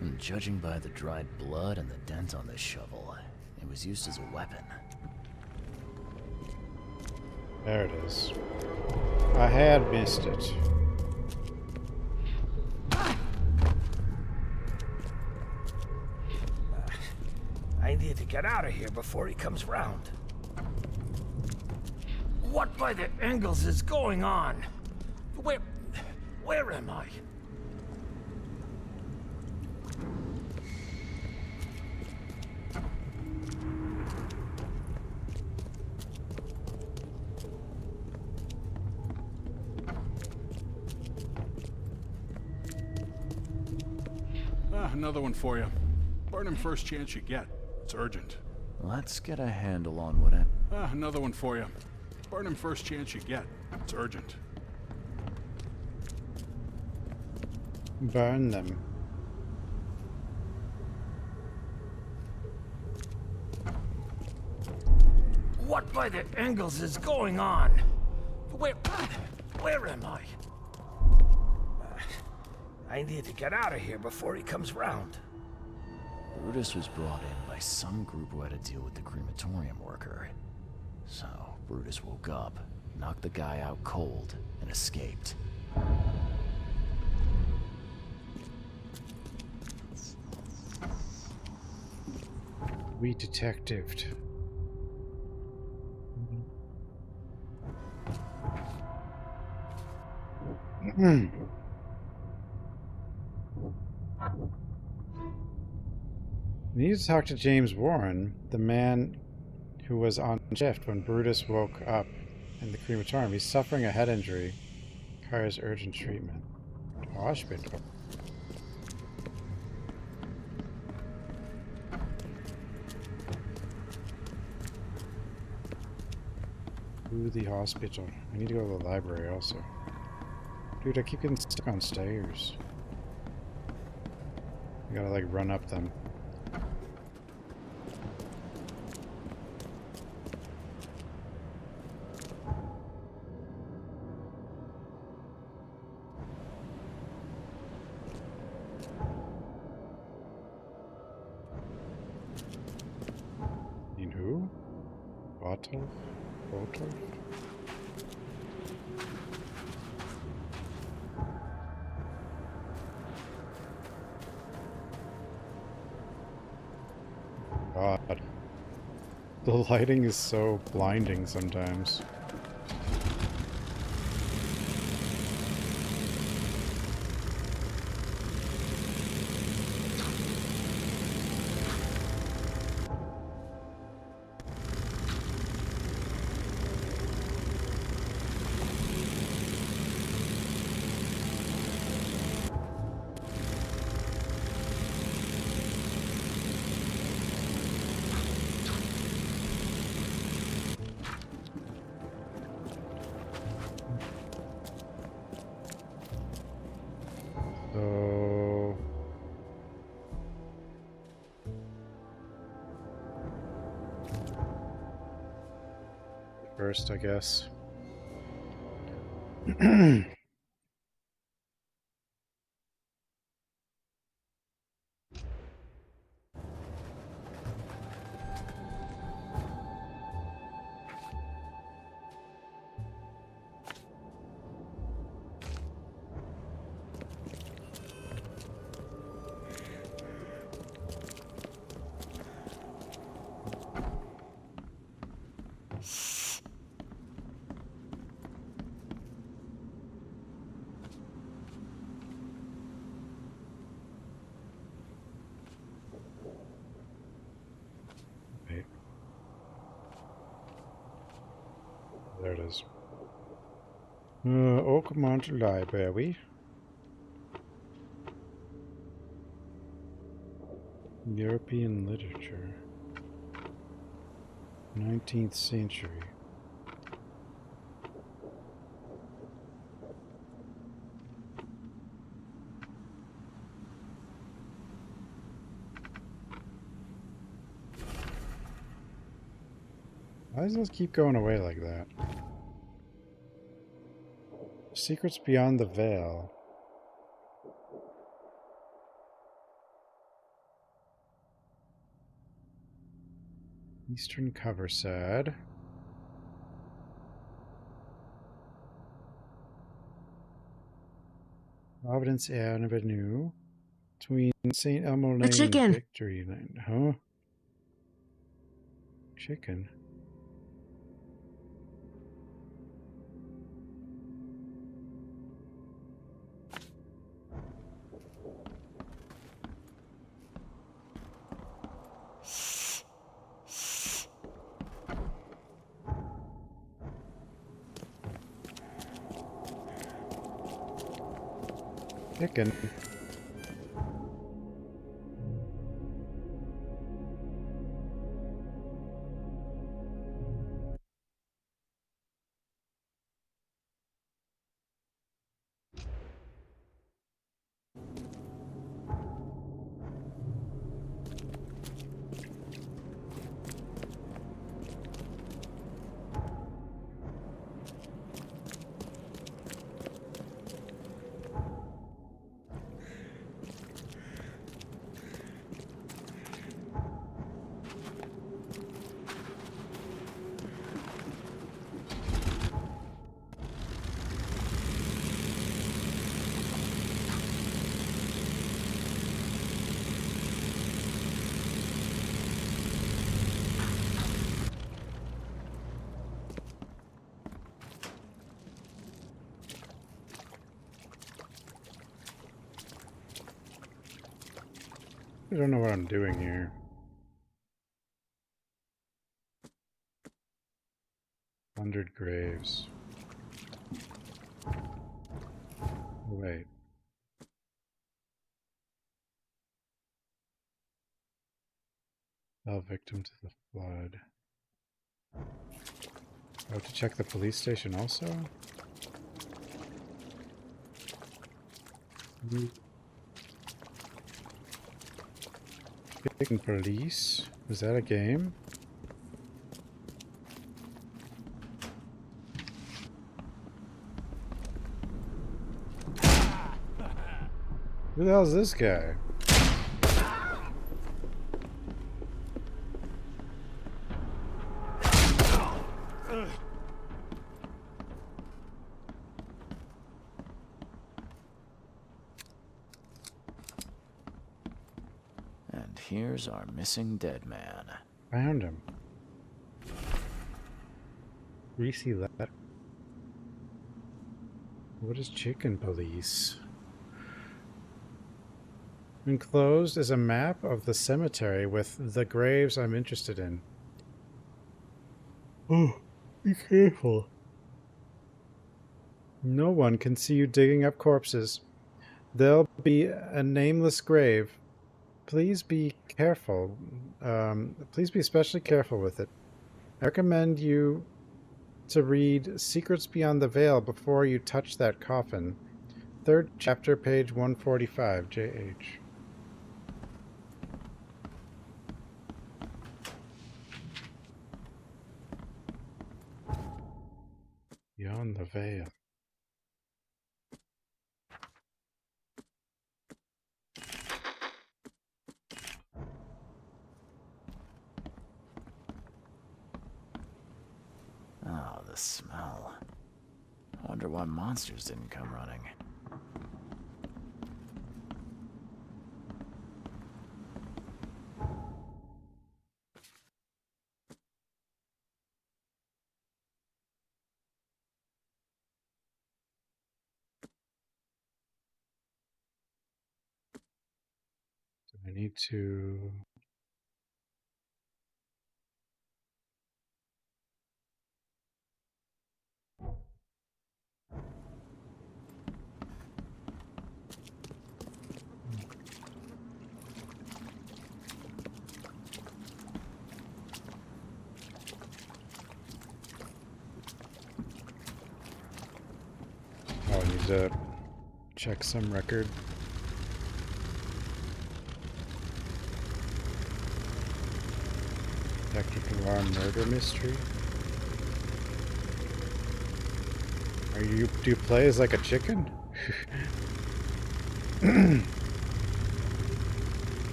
And judging by the dried blood and the dent on this shovel, it was used as a weapon. There it is. I had missed it. I need to get out of here before he comes round. What by the angles is going on? Where am I? Another one for you. Burn him first chance you get. It's urgent. Let's get a handle on what Another one for you. Burn him first chance you get. It's urgent. Burn them. What by the angles is going on? Where am I? I need to get out of here before he comes round. Brutus was brought in by some group who had to deal with the crematorium worker. So, Brutus woke up, knocked the guy out cold, and escaped. We detectived. We need to talk to James Warren, the man who was on shift when Brutus woke up in the crematorium. He's suffering a head injury. Requires urgent treatment. Hospital. To the hospital. I need to go to the library also. Dude, I keep getting stuck on stairs. I gotta like run up them. In who? Bottle? Bottle? God. The lighting is so blinding sometimes. So... first, I guess. there it is. Oakmont Library. European literature. 19th century. Why does this keep going away like that? Secrets Beyond the Veil. Eastern Coverside. Providence Avenue. Between St. Elmo Lane chicken. and Victory Lane. Huh? Chicken. Chicken. I don't know what I'm doing here. Hundred graves. Wait. Fell victim to the flood. I have to check the police station also? Chicken Police? Is that a game? Who the hell is this guy? And here's our missing dead man. Found him. Greasy letter. What is Chicken Police? Enclosed is a map of the cemetery with the graves I'm interested in. Oh, be careful. No one can see you digging up corpses. There'll be a nameless grave. Please be careful. Please be especially careful with it. I recommend you to read Secrets Beyond the Veil before you touch that coffin. 3rd chapter, page 145, JH. Beyond the Veil. Oh, the smell. I wonder why monsters didn't come running. Do I need to... I need to check some record. Detective noir murder mystery. Do you play as like a chicken? I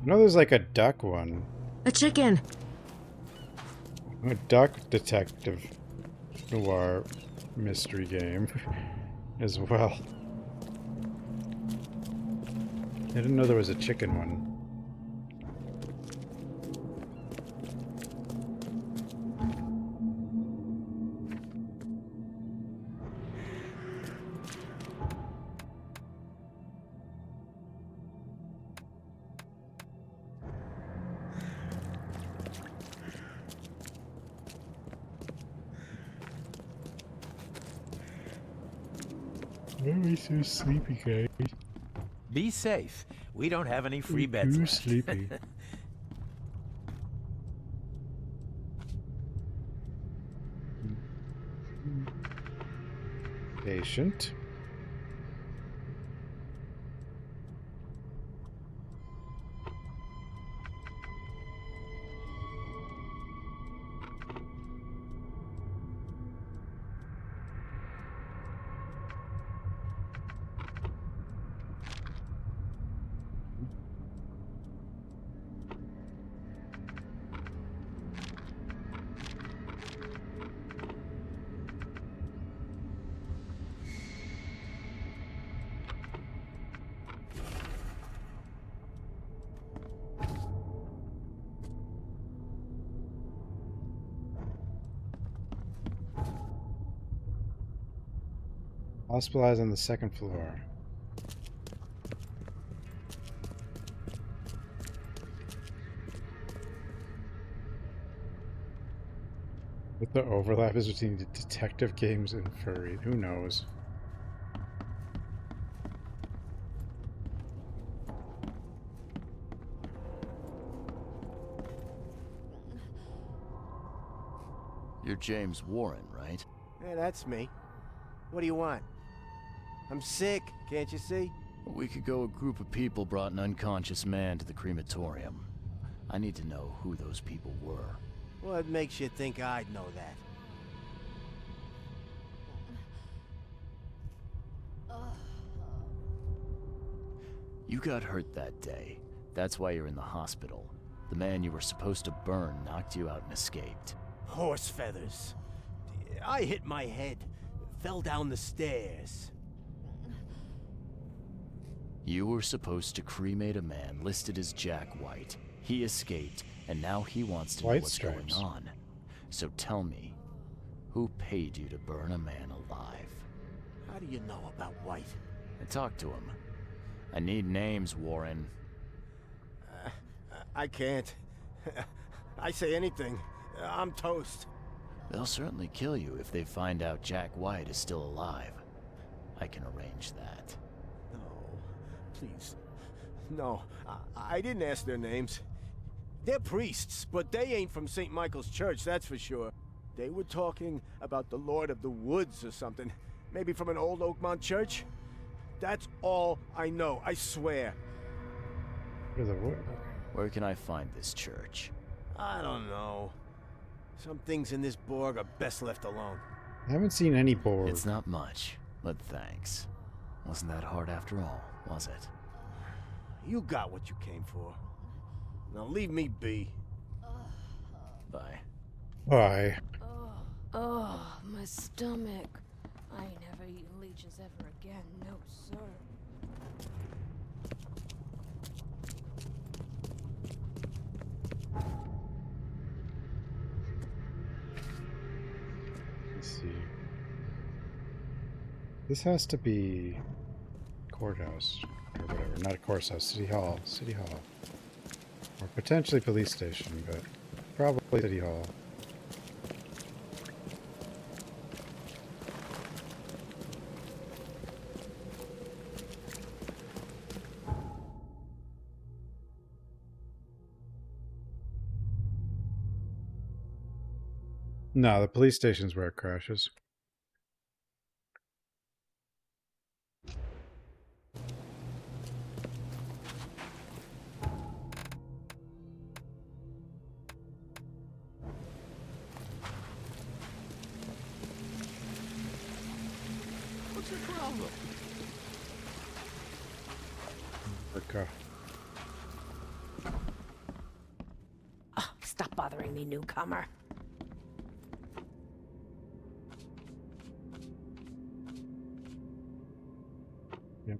know there's like a duck one. A chicken. A duck detective noir mystery game as well. I didn't know there was a chicken one. Why are we so sleepy, guys? Be safe. We don't have any free We're beds too left. sleepy. Patient. Hospitalized on the second floor. What the overlap is between the detective games and furry, who knows? You're James Warren, right? Yeah, that's me. What do you want? I'm sick, can't you see? A week ago, a group of people brought an unconscious man to the crematorium. I need to know who those people were. What makes you think I'd know that? You got hurt that day. That's why you're in the hospital. The man you were supposed to burn knocked you out and escaped. Horse feathers. I hit my head. Fell down the stairs. You were supposed to cremate a man listed as Jack White. He escaped, and now he wants to know White what's stripes. going on. So tell me, who paid you to burn a man alive? How do you know about White? I talked to him. I need names, Warren. I can't. I say anything. I'm toast. They'll certainly kill you if they find out Jack White is still alive. I can arrange that. No, please. No, I didn't ask their names. They're priests, but they ain't from St. Michael's Church, that's for sure. They were talking about the Lord of the Woods or something. Maybe from an old Oakmont church? That's all I know, I swear. Where can I find this church? I don't know. Some things in this Borg are best left alone. I haven't seen any board. It's not much, but thanks. Wasn't that hard after all, was it? You got what you came for. Now leave me be. Bye. Bye. Oh, my stomach. I ain't never eaten leeches ever again, no sir. Let's see. This has to be courthouse or whatever. Not a courthouse. City Hall. City Hall. Or potentially police station, but probably City Hall. No, the police station's where it crashes. What's your problem? Okay. Oh, stop bothering me, newcomer. Yep.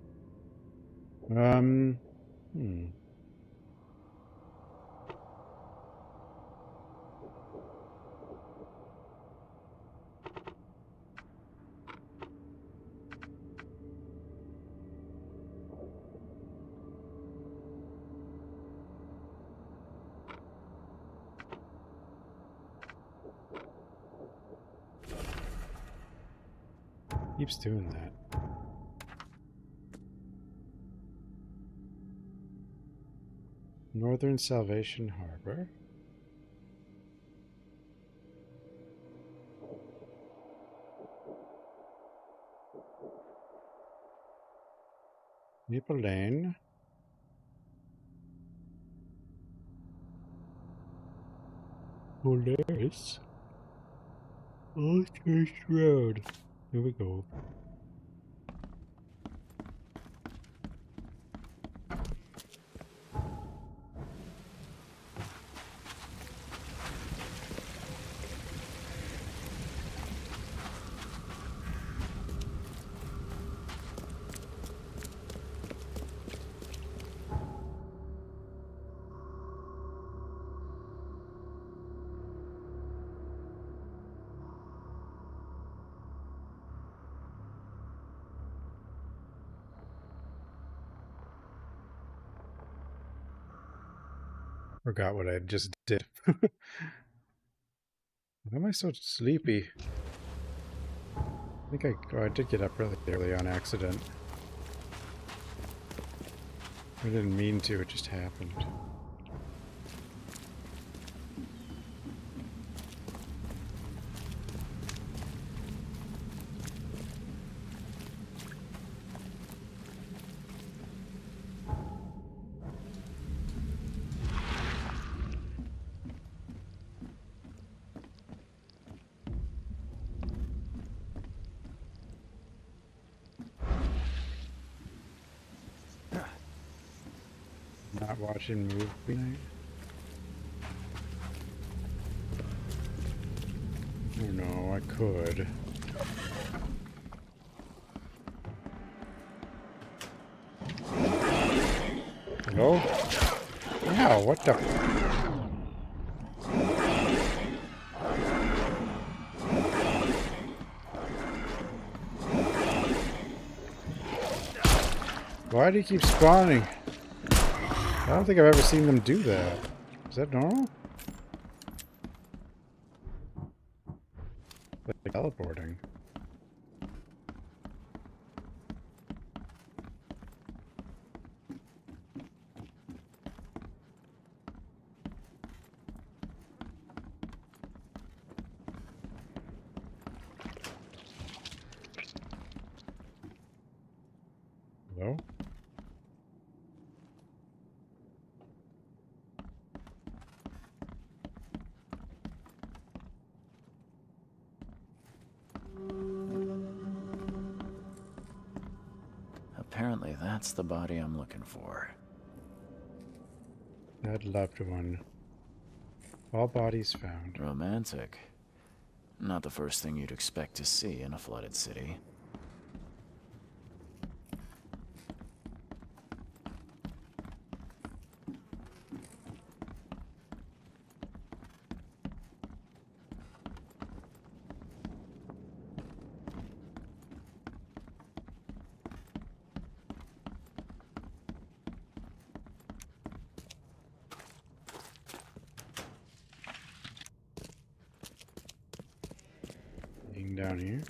Keeps doing that. Northern Salvation Harbor. Maple Lane. Polaris. Ostrich Road. Here we go. Forgot what I just did. Why am I so sleepy? I think I did get up really early on accident. I didn't mean to, it just happened. Not watching movie night? Oh no, I could. Hello? Yeah, what the? Why do you keep spawning? I don't think I've ever seen them do that. Is that normal? Like teleporting. Hello? Apparently that's the body I'm looking for. That loved one. All bodies found. Romantic. Not the first thing you'd expect to see in a flooded city. Down here.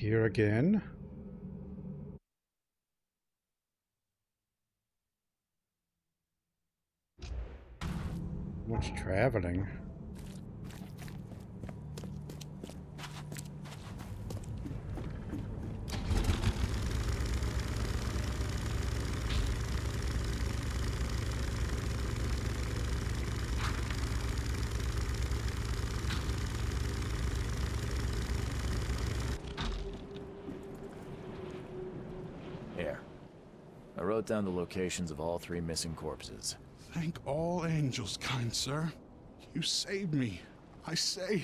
here again. Much traveling. Here. I wrote down the locations of all 3 missing corpses. Thank all angels, kind sir. You saved me. I say,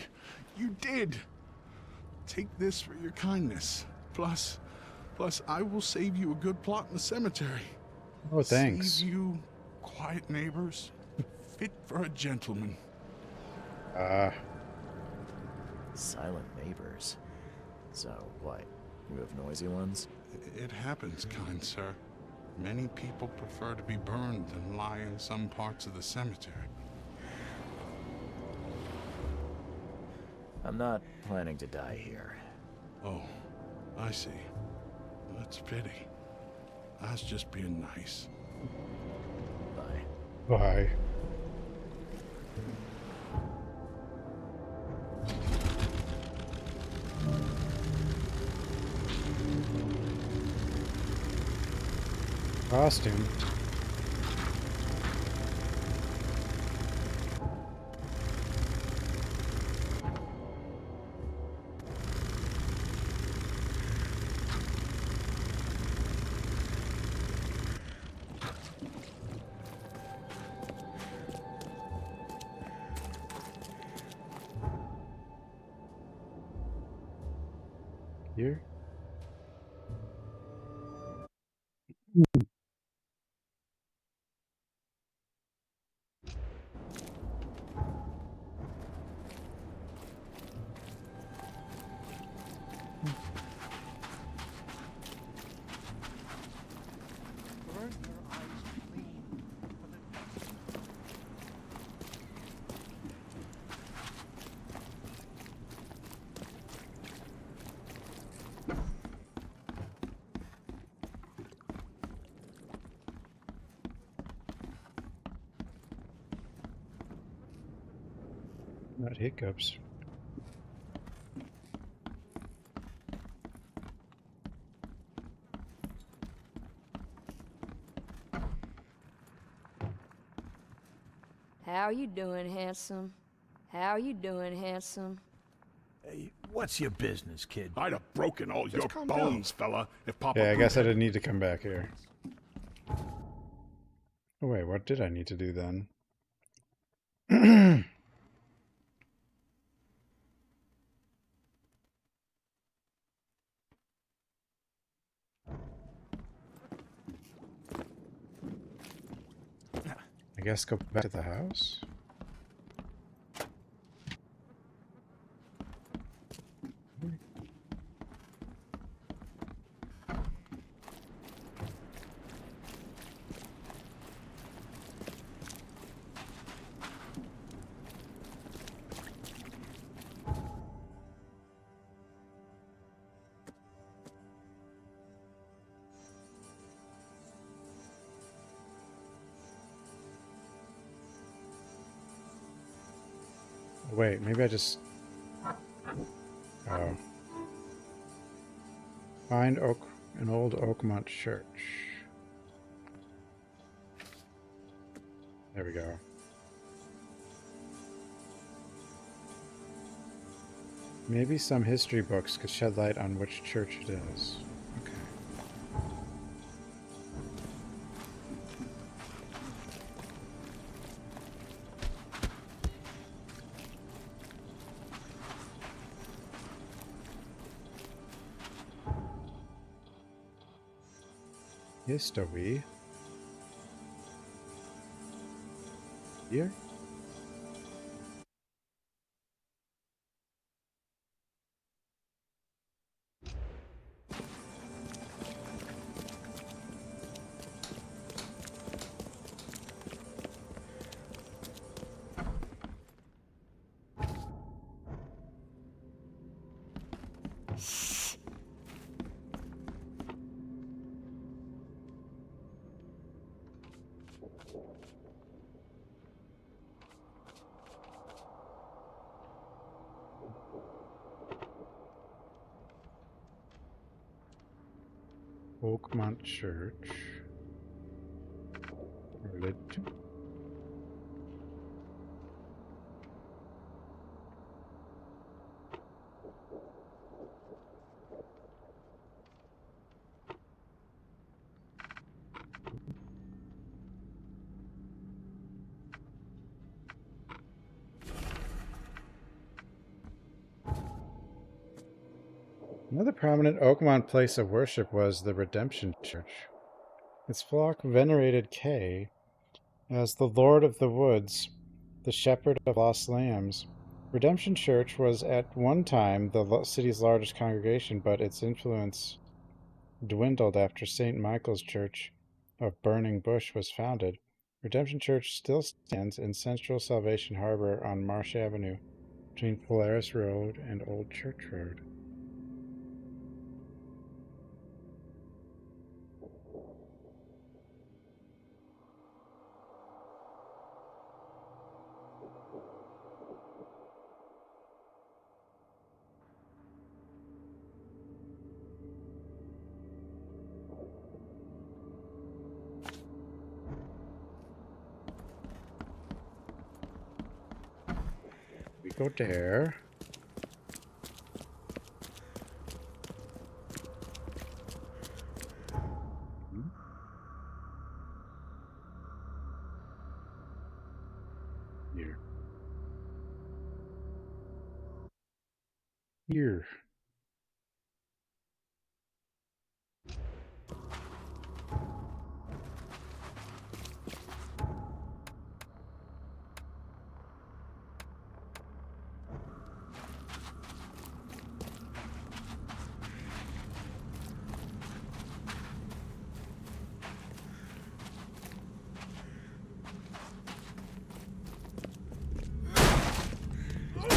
you did. Take this for your kindness. Plus, I will save you a good plot in the cemetery. Oh, thanks. Save you, quiet neighbors, fit for a gentleman. Silent neighbors. So, what? You have noisy ones? It happens, kind sir. Many people prefer to be burned than lie in some parts of the cemetery. I'm not planning to die here. Oh, I see. That's a pity. I was just being nice. Bye. Bye. Costume. Here. Not hiccups. How you doing, handsome? How you doing, handsome? Hey, what's your business, kid? I'd have broken all your calm bones, fella, if Papa Yeah, I guess I Brute didn't need to come back here. Oh wait, what did I need to do then? I guess go back to the house? Wait, maybe I just... Oh. Find an old Oakmont church. There we go. Maybe some history books could shed light on which church it is. Okay. History. Here? Oakmont Church. Relit. Another prominent Oakmont place of worship was the Redemption Church. Its flock venerated Kay as the Lord of the Woods, the Shepherd of Lost Lambs. Redemption Church was at one time the city's largest congregation, but its influence dwindled after St. Michael's Church of Burning Bush was founded. Redemption Church still stands in central Salvation Harbor on Marsh Avenue, between Polaris Road and Old Church Road. We go there. Here. Here.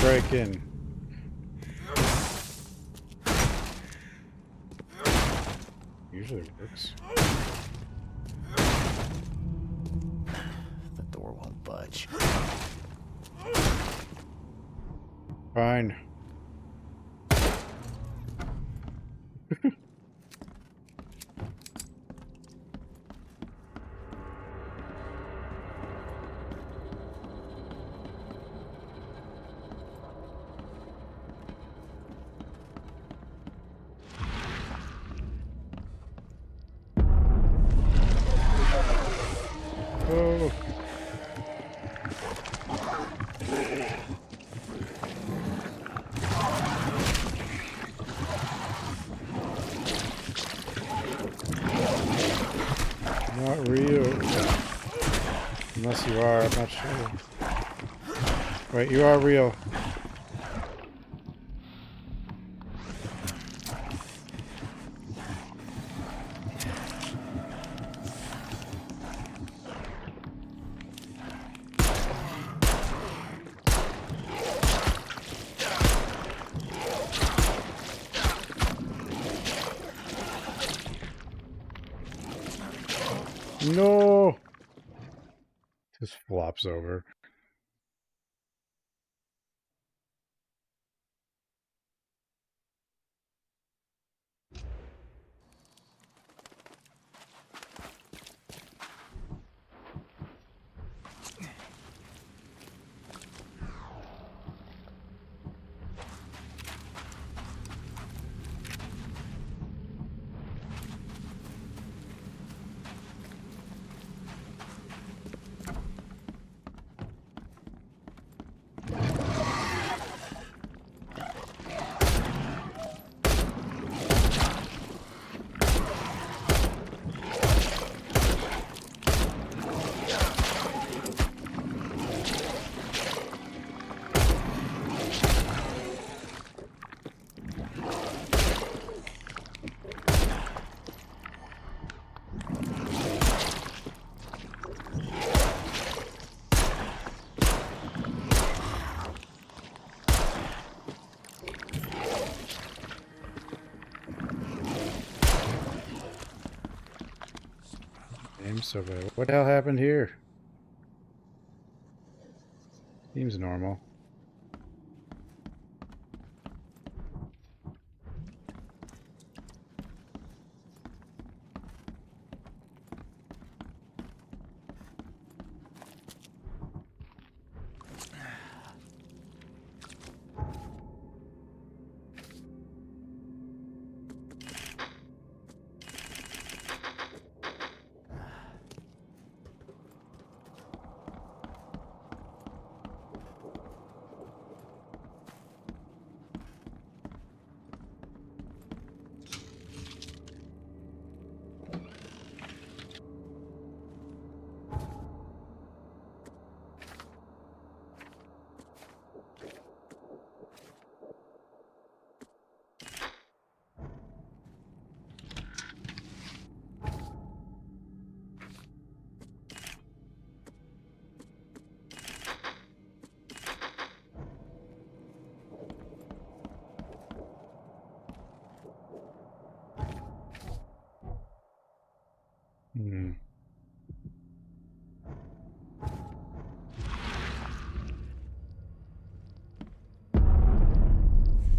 Break in. Usually works. The door won't budge. Fine. Oh. Not real. Unless you are, I'm not sure. Wait, you are real. No! Just flops over. So bad. What the hell happened here? Seems normal.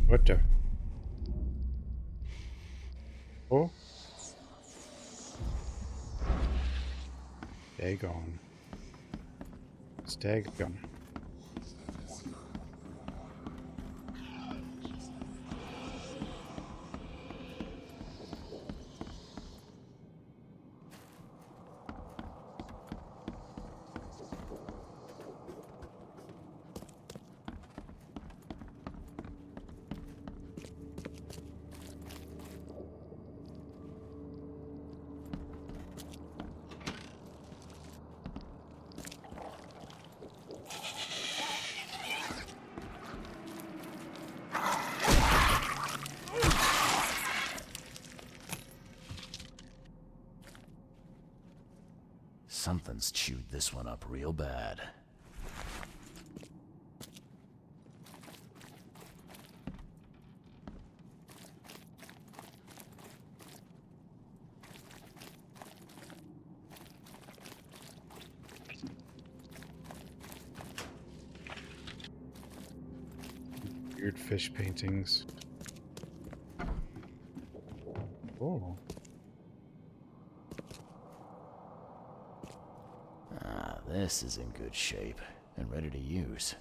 What the? Oh. Dagon. It's Dagon. Something's chewed this one up real bad. Weird fish paintings. Oh. This is in good shape and ready to use.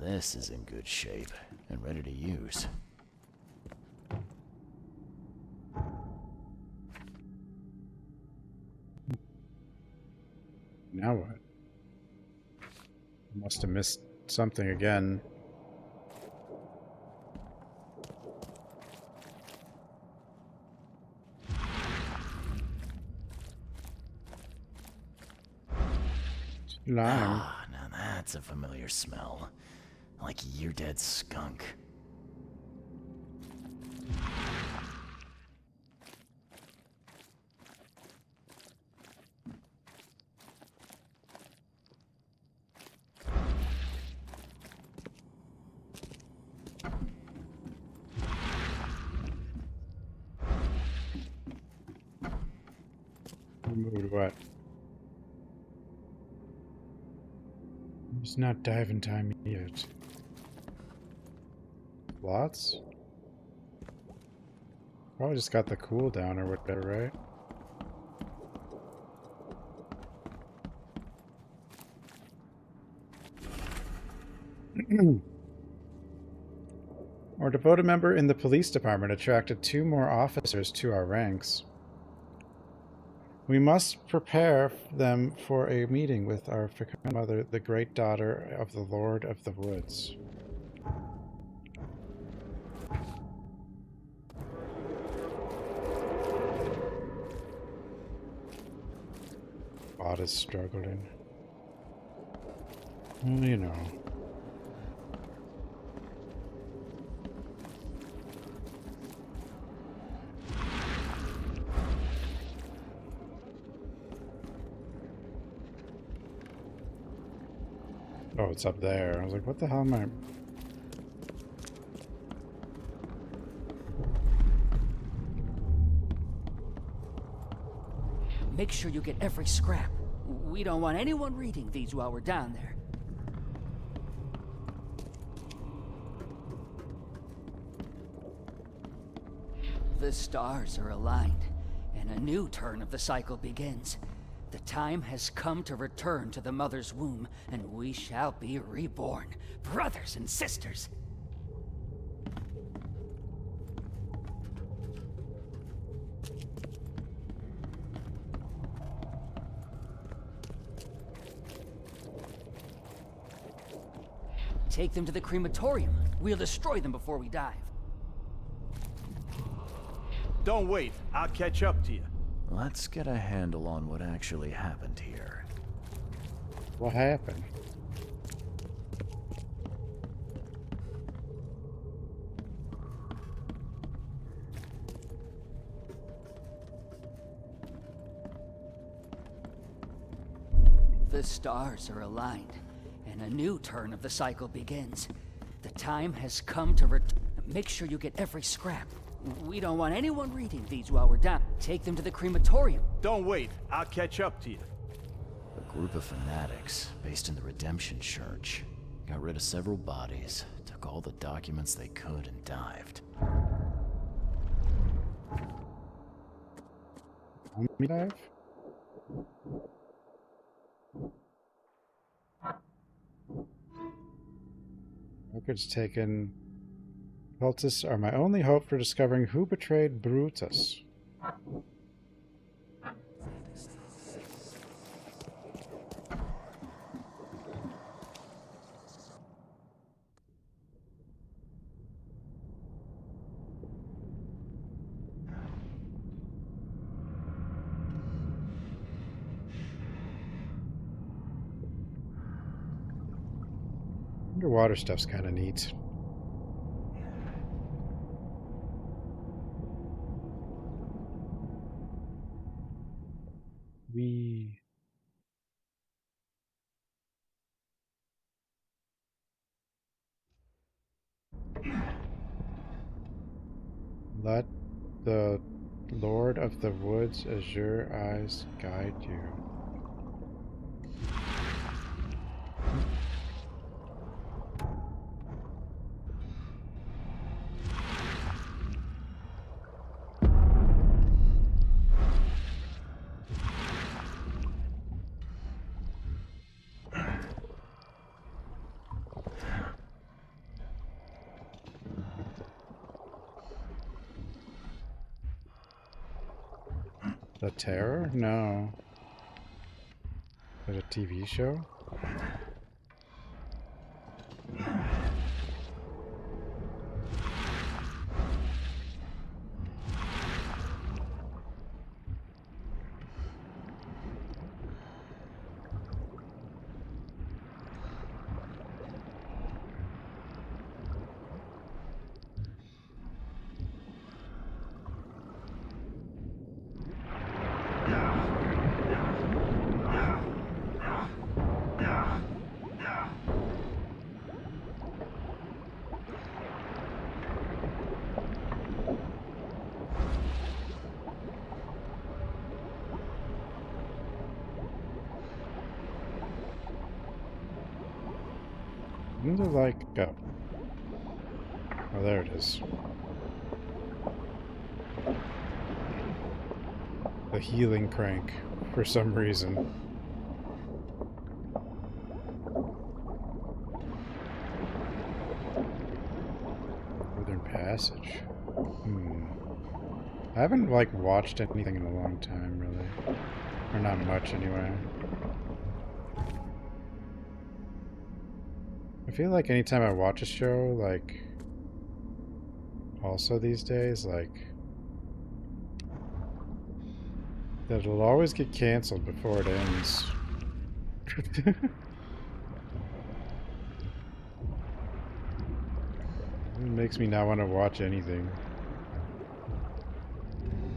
This is in good shape and ready to use. Now what? Must have missed something again. Lime. Ah, now that's a familiar smell. Like year-dead skunk. Removed what? It's not diving time yet. Lots? Probably just got the cooldown or whatever, right? Our devoted member in the police department attracted 2 more officers to our ranks. We must prepare them for a meeting with our fecund mother, the great daughter of the Lord of the Woods. Bot is struggling. Well, you know. Oh, it's up there. I was like, what the hell am I... Make sure you get every scrap. We don't want anyone reading these while we're down there. The stars are aligned, and a new turn of the cycle begins. The time has come to return to the mother's womb, and we shall be reborn, brothers and sisters. Take them to the crematorium. We'll destroy them before we dive. Don't wait. I'll catch up to you. Let's get a handle on what actually happened here. What happened? The stars are aligned, and a new turn of the cycle begins. The time has come to Make sure you get every scrap. We don't want anyone reading these while we're down. Take them to the crematorium. Don't wait. I'll catch up to you. A group of fanatics based in the Redemption Church got rid of several bodies, took all the documents they could, and dived. Dive? Records taken. Cultists are my only hope for discovering who betrayed Brutus. Underwater stuff's kind of neat. Let the Lord of the Woods azure eyes guide you. The Terror? No. Is it a TV show? When do like go? Oh, there it is. The healing crank, for some reason. Northern Passage. I haven't like watched anything in a long time, really. Or not much, anyway. I feel like anytime I watch a show, like, also these days, like, that it'll always get canceled before it ends. It makes me not want to watch anything.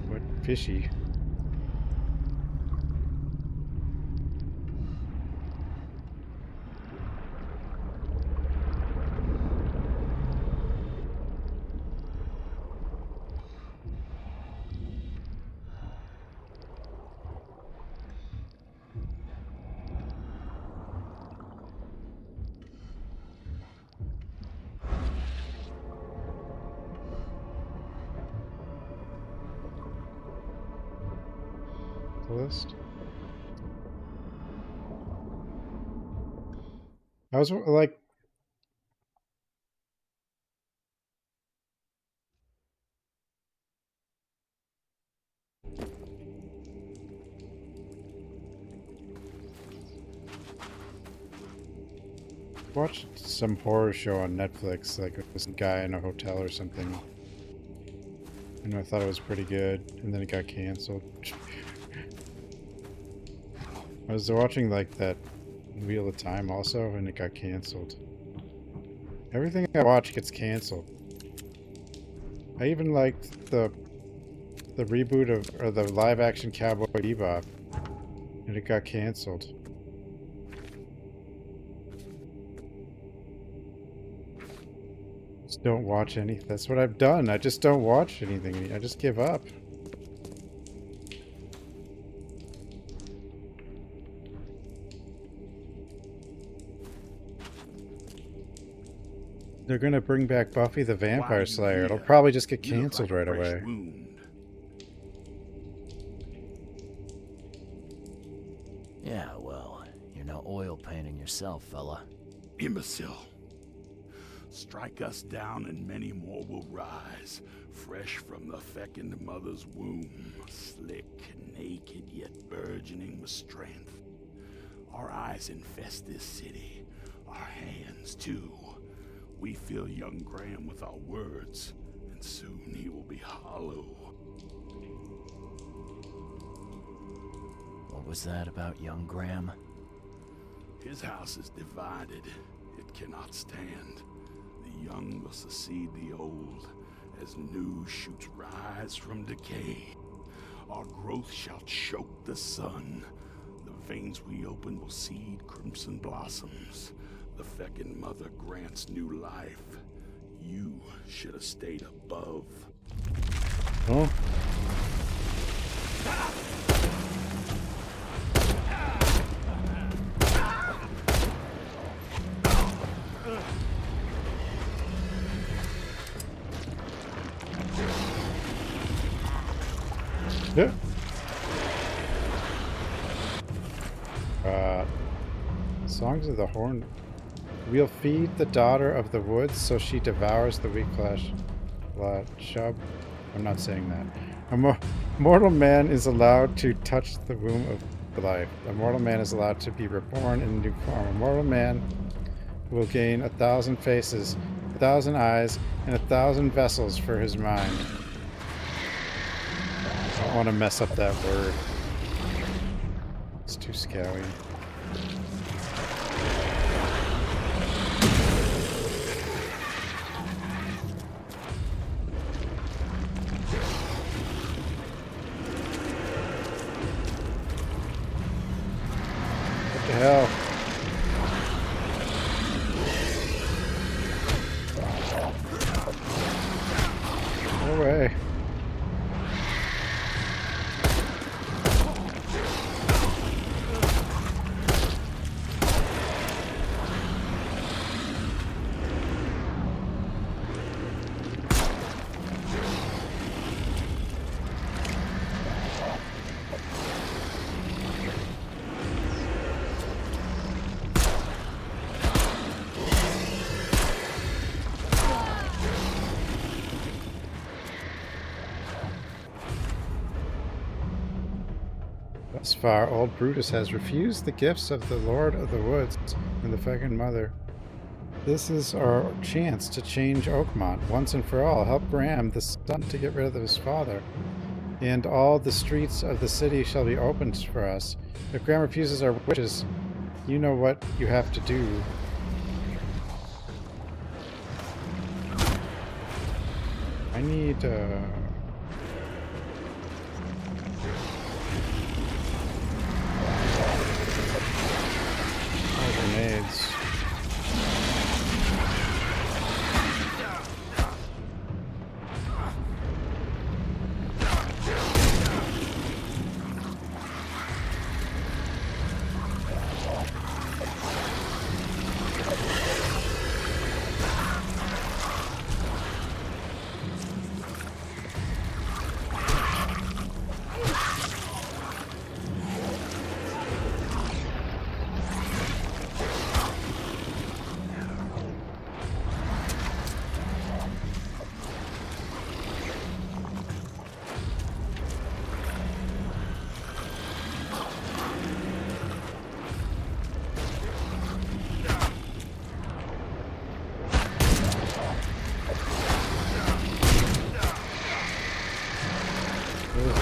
What fishy. List. I was like, watched some horror show on Netflix, like this guy in a hotel or something, and I thought it was pretty good, and then it got canceled. I was watching like that Wheel of Time also, and it got canceled. Everything I watch gets canceled. I even liked the reboot of, or the live action Cowboy Bebop, and it got canceled. Just don't watch anything. That's what I've done. I just don't watch anything. I just give up. They're gonna bring back Buffy the Vampire Slayer. It'll probably just get canceled right away. Yeah, well, you're no oil painting yourself, fella. Imbecile. Strike us down and many more will rise, fresh from the fecund mother's womb, slick, naked, yet burgeoning with strength. Our eyes infest this city, our hands too. We fill young Graham with our words, and soon he will be hollow. What was that about young Graham? His house is divided. It cannot stand. The young will succeed the old, as new shoots rise from decay. Our growth shall choke the sun. The veins we open will seed crimson blossoms. The fecund mother grants new life. You should have stayed above. Oh. Yeah. Songs of the Horn. We'll feed the daughter of the woods so she devours the weak chub. I'm not saying that. A mortal man is allowed to touch the womb of life. A mortal man is allowed to be reborn in a new form. A mortal man will gain 1,000 faces, 1,000 eyes, and 1,000 vessels for his mind. I don't want to mess up that word. It's too scary. What the hell? No way. Thus far, old Brutus has refused the gifts of the Lord of the Woods and the fecund mother. This is our chance to change Oakmont once and for all. Help Graham, the son, to get rid of his father. And all the streets of the city shall be opened for us. If Graham refuses our wishes, you know what you have to do. I need, grenades.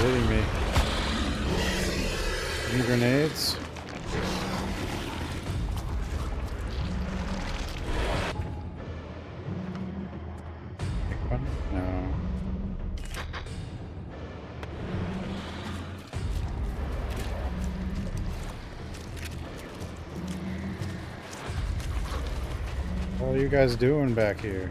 Hitting me. Any grenades? Pick one? No. What are you guys doing back here?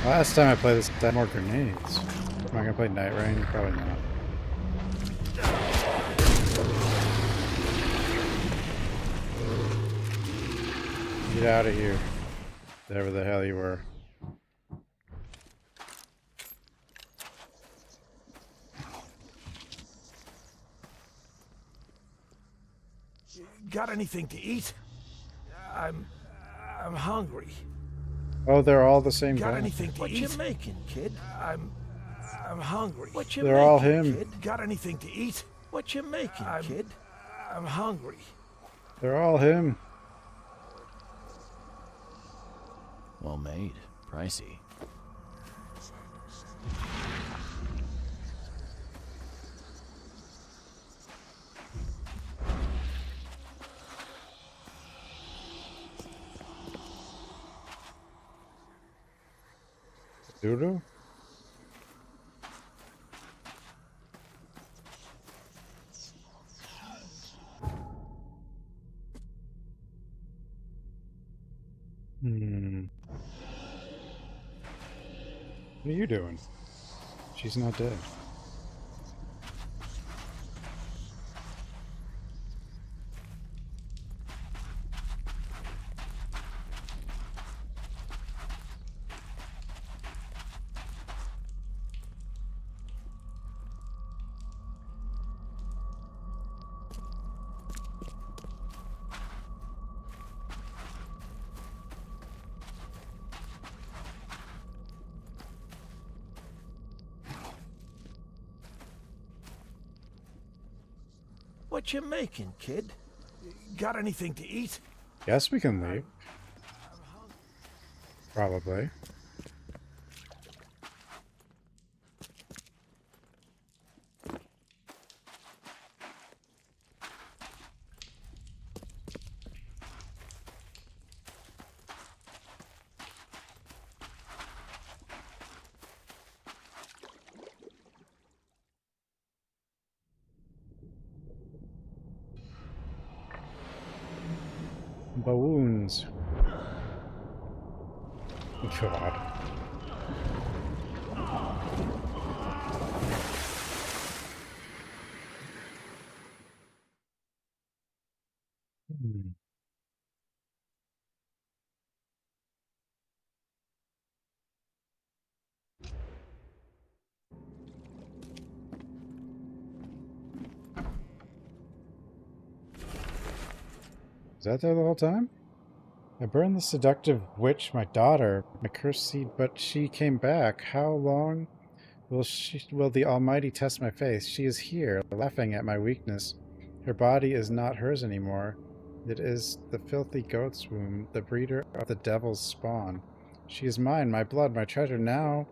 Last time I played this, I had more grenades. Am I gonna play Night Rain? Probably not. Get out of here. Whatever the hell you were. Got anything to eat? I'm hungry. Oh, they're all the same Got guy. anything to eat? What you making, kid? I'm hungry. What you They're making, all him. kid? Got anything to eat? What you making, kid? I'm hungry. They're all him. Well made. Pricey. Doodoo? What are you doing? She's not dead. What you making, kid? Got anything to eat? Guess we can leave. Probably. Balloons. God. Is that there the whole time? I burned the seductive witch, my daughter, my cursed seed, but she came back. How long will the Almighty test my faith? She is here, laughing at my weakness. Her body is not hers anymore. It is the filthy goat's womb, the breeder of the devil's spawn. She is mine, my blood, my treasure. Now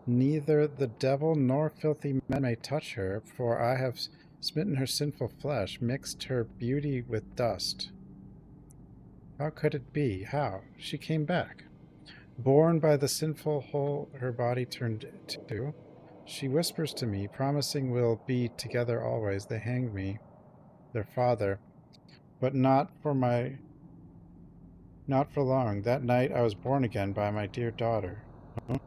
neither the devil nor filthy men may touch her, for I have smitten her sinful flesh, mixed her beauty with dust. How could it be? How? She came back. Born by the sinful hole her body turned to, she whispers to me, promising we'll be together always. They hanged me, their father, but not for long. That night I was born again by my dear daughter. Huh?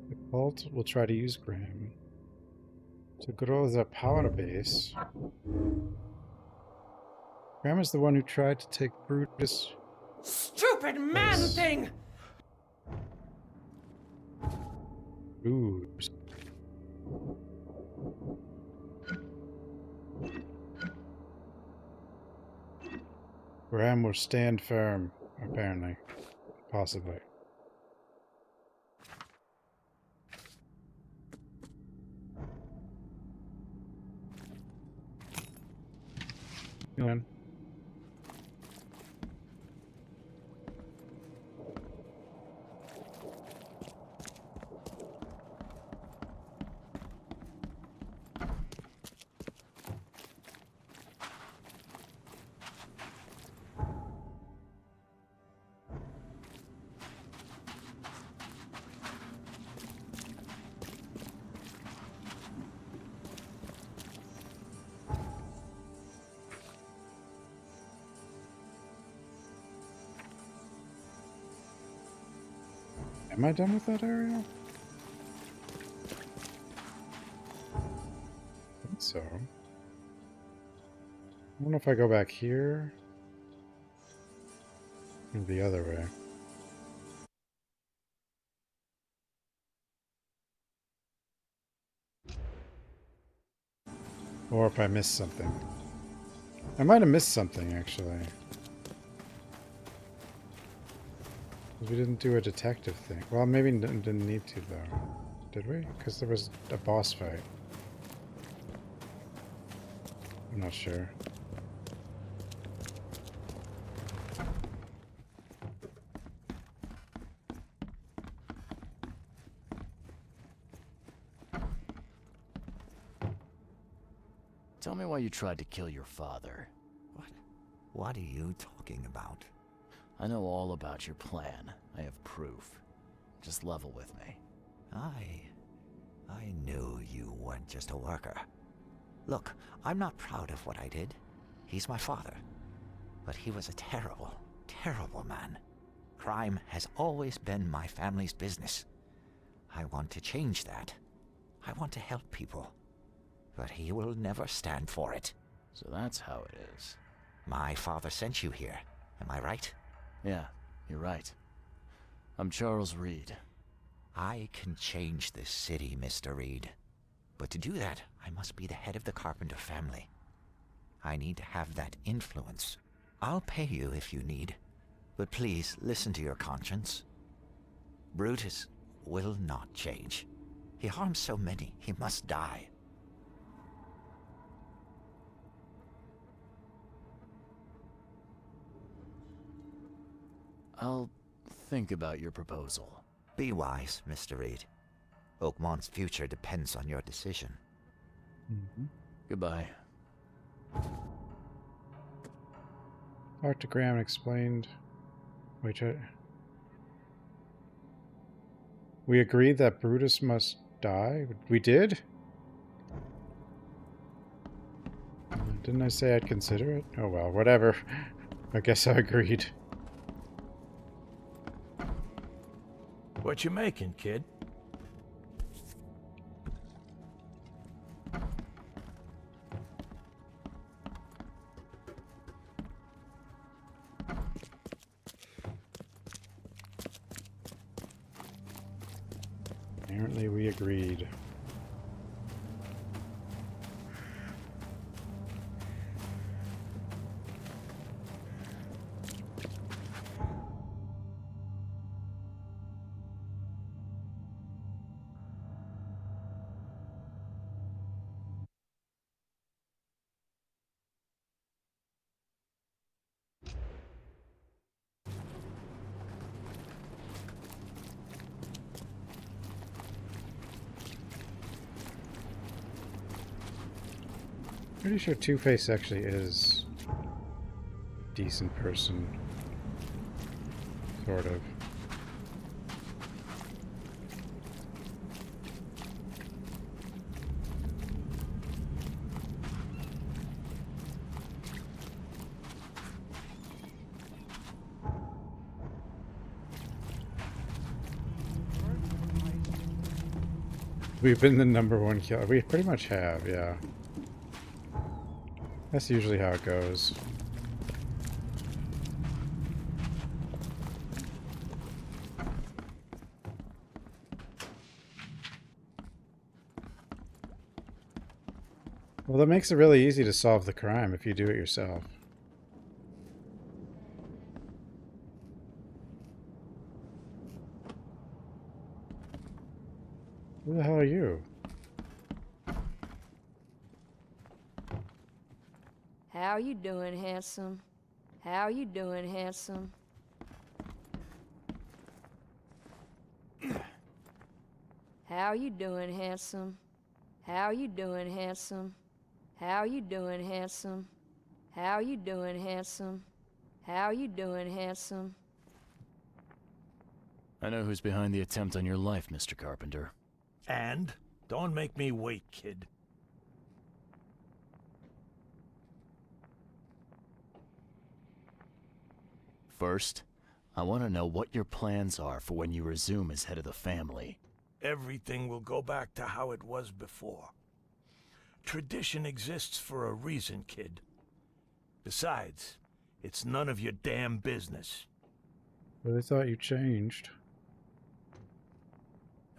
The cult will try to use Graham to grow their power base. Graham is the one who tried to take Brutus. Stupid man thing! Ooh. Graham will stand firm, apparently. Possibly. Come on. Am I done with that area? I think so. I don't know if I go back here or the other way. Or if I missed something. I might have missed something, actually. We didn't do a detective thing. Well, maybe didn't need to, though. Did we? Because there was a boss fight. I'm not sure. Tell me why you tried to kill your father. What are you talking about? I know all about your plan. I have proof. Just level with me. I knew you weren't just a worker. Look, I'm not proud of what I did. He's my father. But he was a terrible, terrible man. Crime has always been my family's business. I want to change that. I want to help people. But he will never stand for it. So that's how it is. My father sent you here. Am I right? Yeah, you're right. I'm Charles Reed. I can change this city, Mr. Reed. But to do that, I must be the head of the Carpenter family. I need to have that influence. I'll pay you if you need. But please, listen to your conscience. Brutus will not change. He harms so many, he must die. I'll think about your proposal. Be wise, Mr. Reed. Oakmont's future depends on your decision. Goodbye. Dr. Graham explained. Wait, we agreed that Brutus must die? We did? Didn't I say I'd consider it? Oh well, whatever. I guess I agreed. What you making, kid? Apparently we agreed. Pretty sure Two-Face actually is a decent person. Sort of. We've been the #1 killer. We pretty much have, yeah. That's usually how it goes. Well, that makes it really easy to solve the crime if you do it yourself. Who the hell are you? How you doing, handsome? How you doing, handsome? How you doing, handsome? How you doing, handsome? How you doing, handsome? How you doing, handsome? How you doing, handsome? I know who's behind the attempt on your life, Mr. Carpenter. And? Don't make me wait, kid. First, I want to know what your plans are for when you resume as head of the family. Everything will go back to how it was before. Tradition exists for a reason, kid. Besides, it's none of your damn business. Really thought you changed.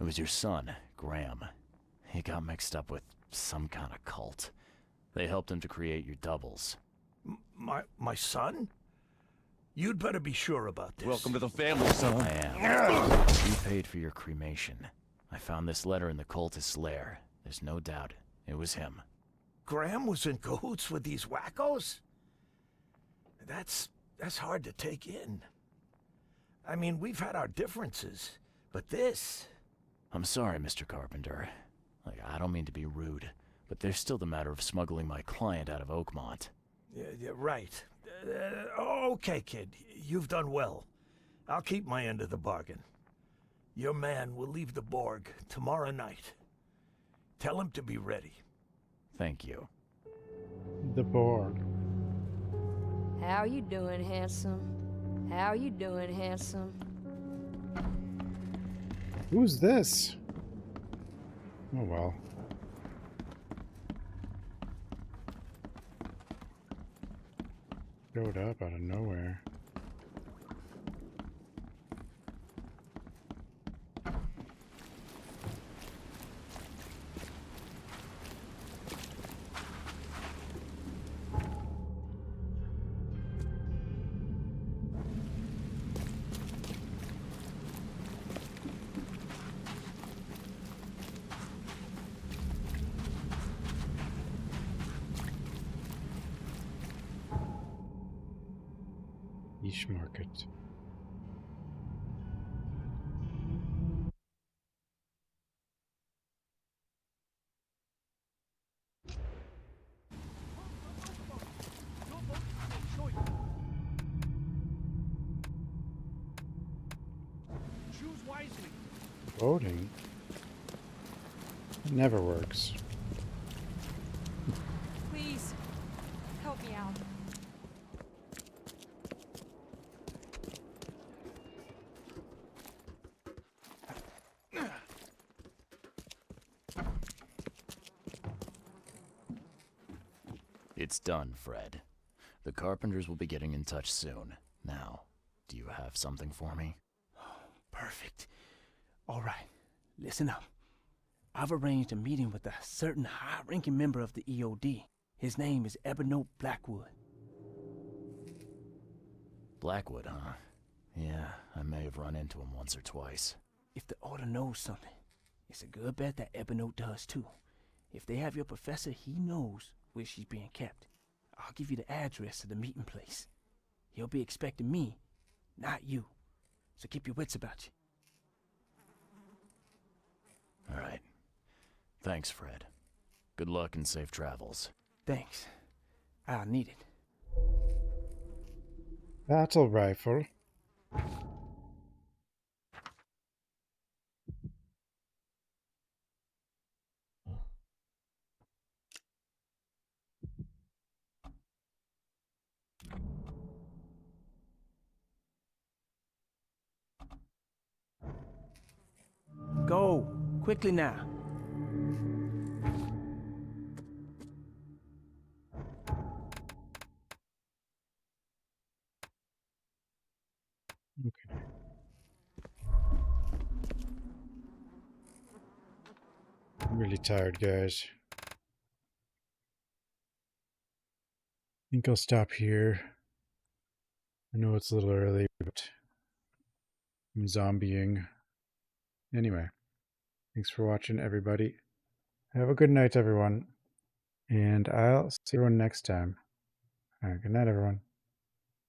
It was your son, Graham. He got mixed up with some kind of cult. They helped him to create your doubles. My son? You'd better be sure about this. Welcome to the family, son. I am. You paid for your cremation. I found this letter in the cultist's lair. There's no doubt it was him. Graham was in cahoots with these wackos? That's hard to take in. I mean, we've had our differences, but this... I'm sorry, Mr. Carpenter. I don't mean to be rude, but there's still the matter of smuggling my client out of Oakmont. Yeah, right. Okay, kid. You've done well. I'll keep my end of the bargain. Your man will leave the Borg tomorrow night. Tell him to be ready. Thank you. The Borg. How you doing, handsome? How you doing, handsome? Who's this? Oh well. Showed up out of nowhere. Niche market. Choose wisely. Voting? It never works. Please, help me out. It's done, Fred. The Carpenters will be getting in touch soon. Now, do you have something for me? Perfect. All right, listen up. I've arranged a meeting with a certain high-ranking member of the EOD. His name is Ebony Blackwood. Blackwood, huh? Yeah, I may have run into him once or twice. If the Order knows something, it's a good bet that Ebony does too. If they have your professor, he knows where she's being kept. I'll give you the address to the meeting place. He'll be expecting me, not you. So keep your wits about you. All right. Thanks, Fred. Good luck and safe travels. Thanks. I'll need it. Battle rifle. Go, quickly now. Okay. I'm really tired, guys. I think I'll stop here. I know it's a little early, but I'm zombieing. Anyway, thanks for watching, everybody. Have a good night, everyone. And I'll see everyone next time. All right, good night, everyone.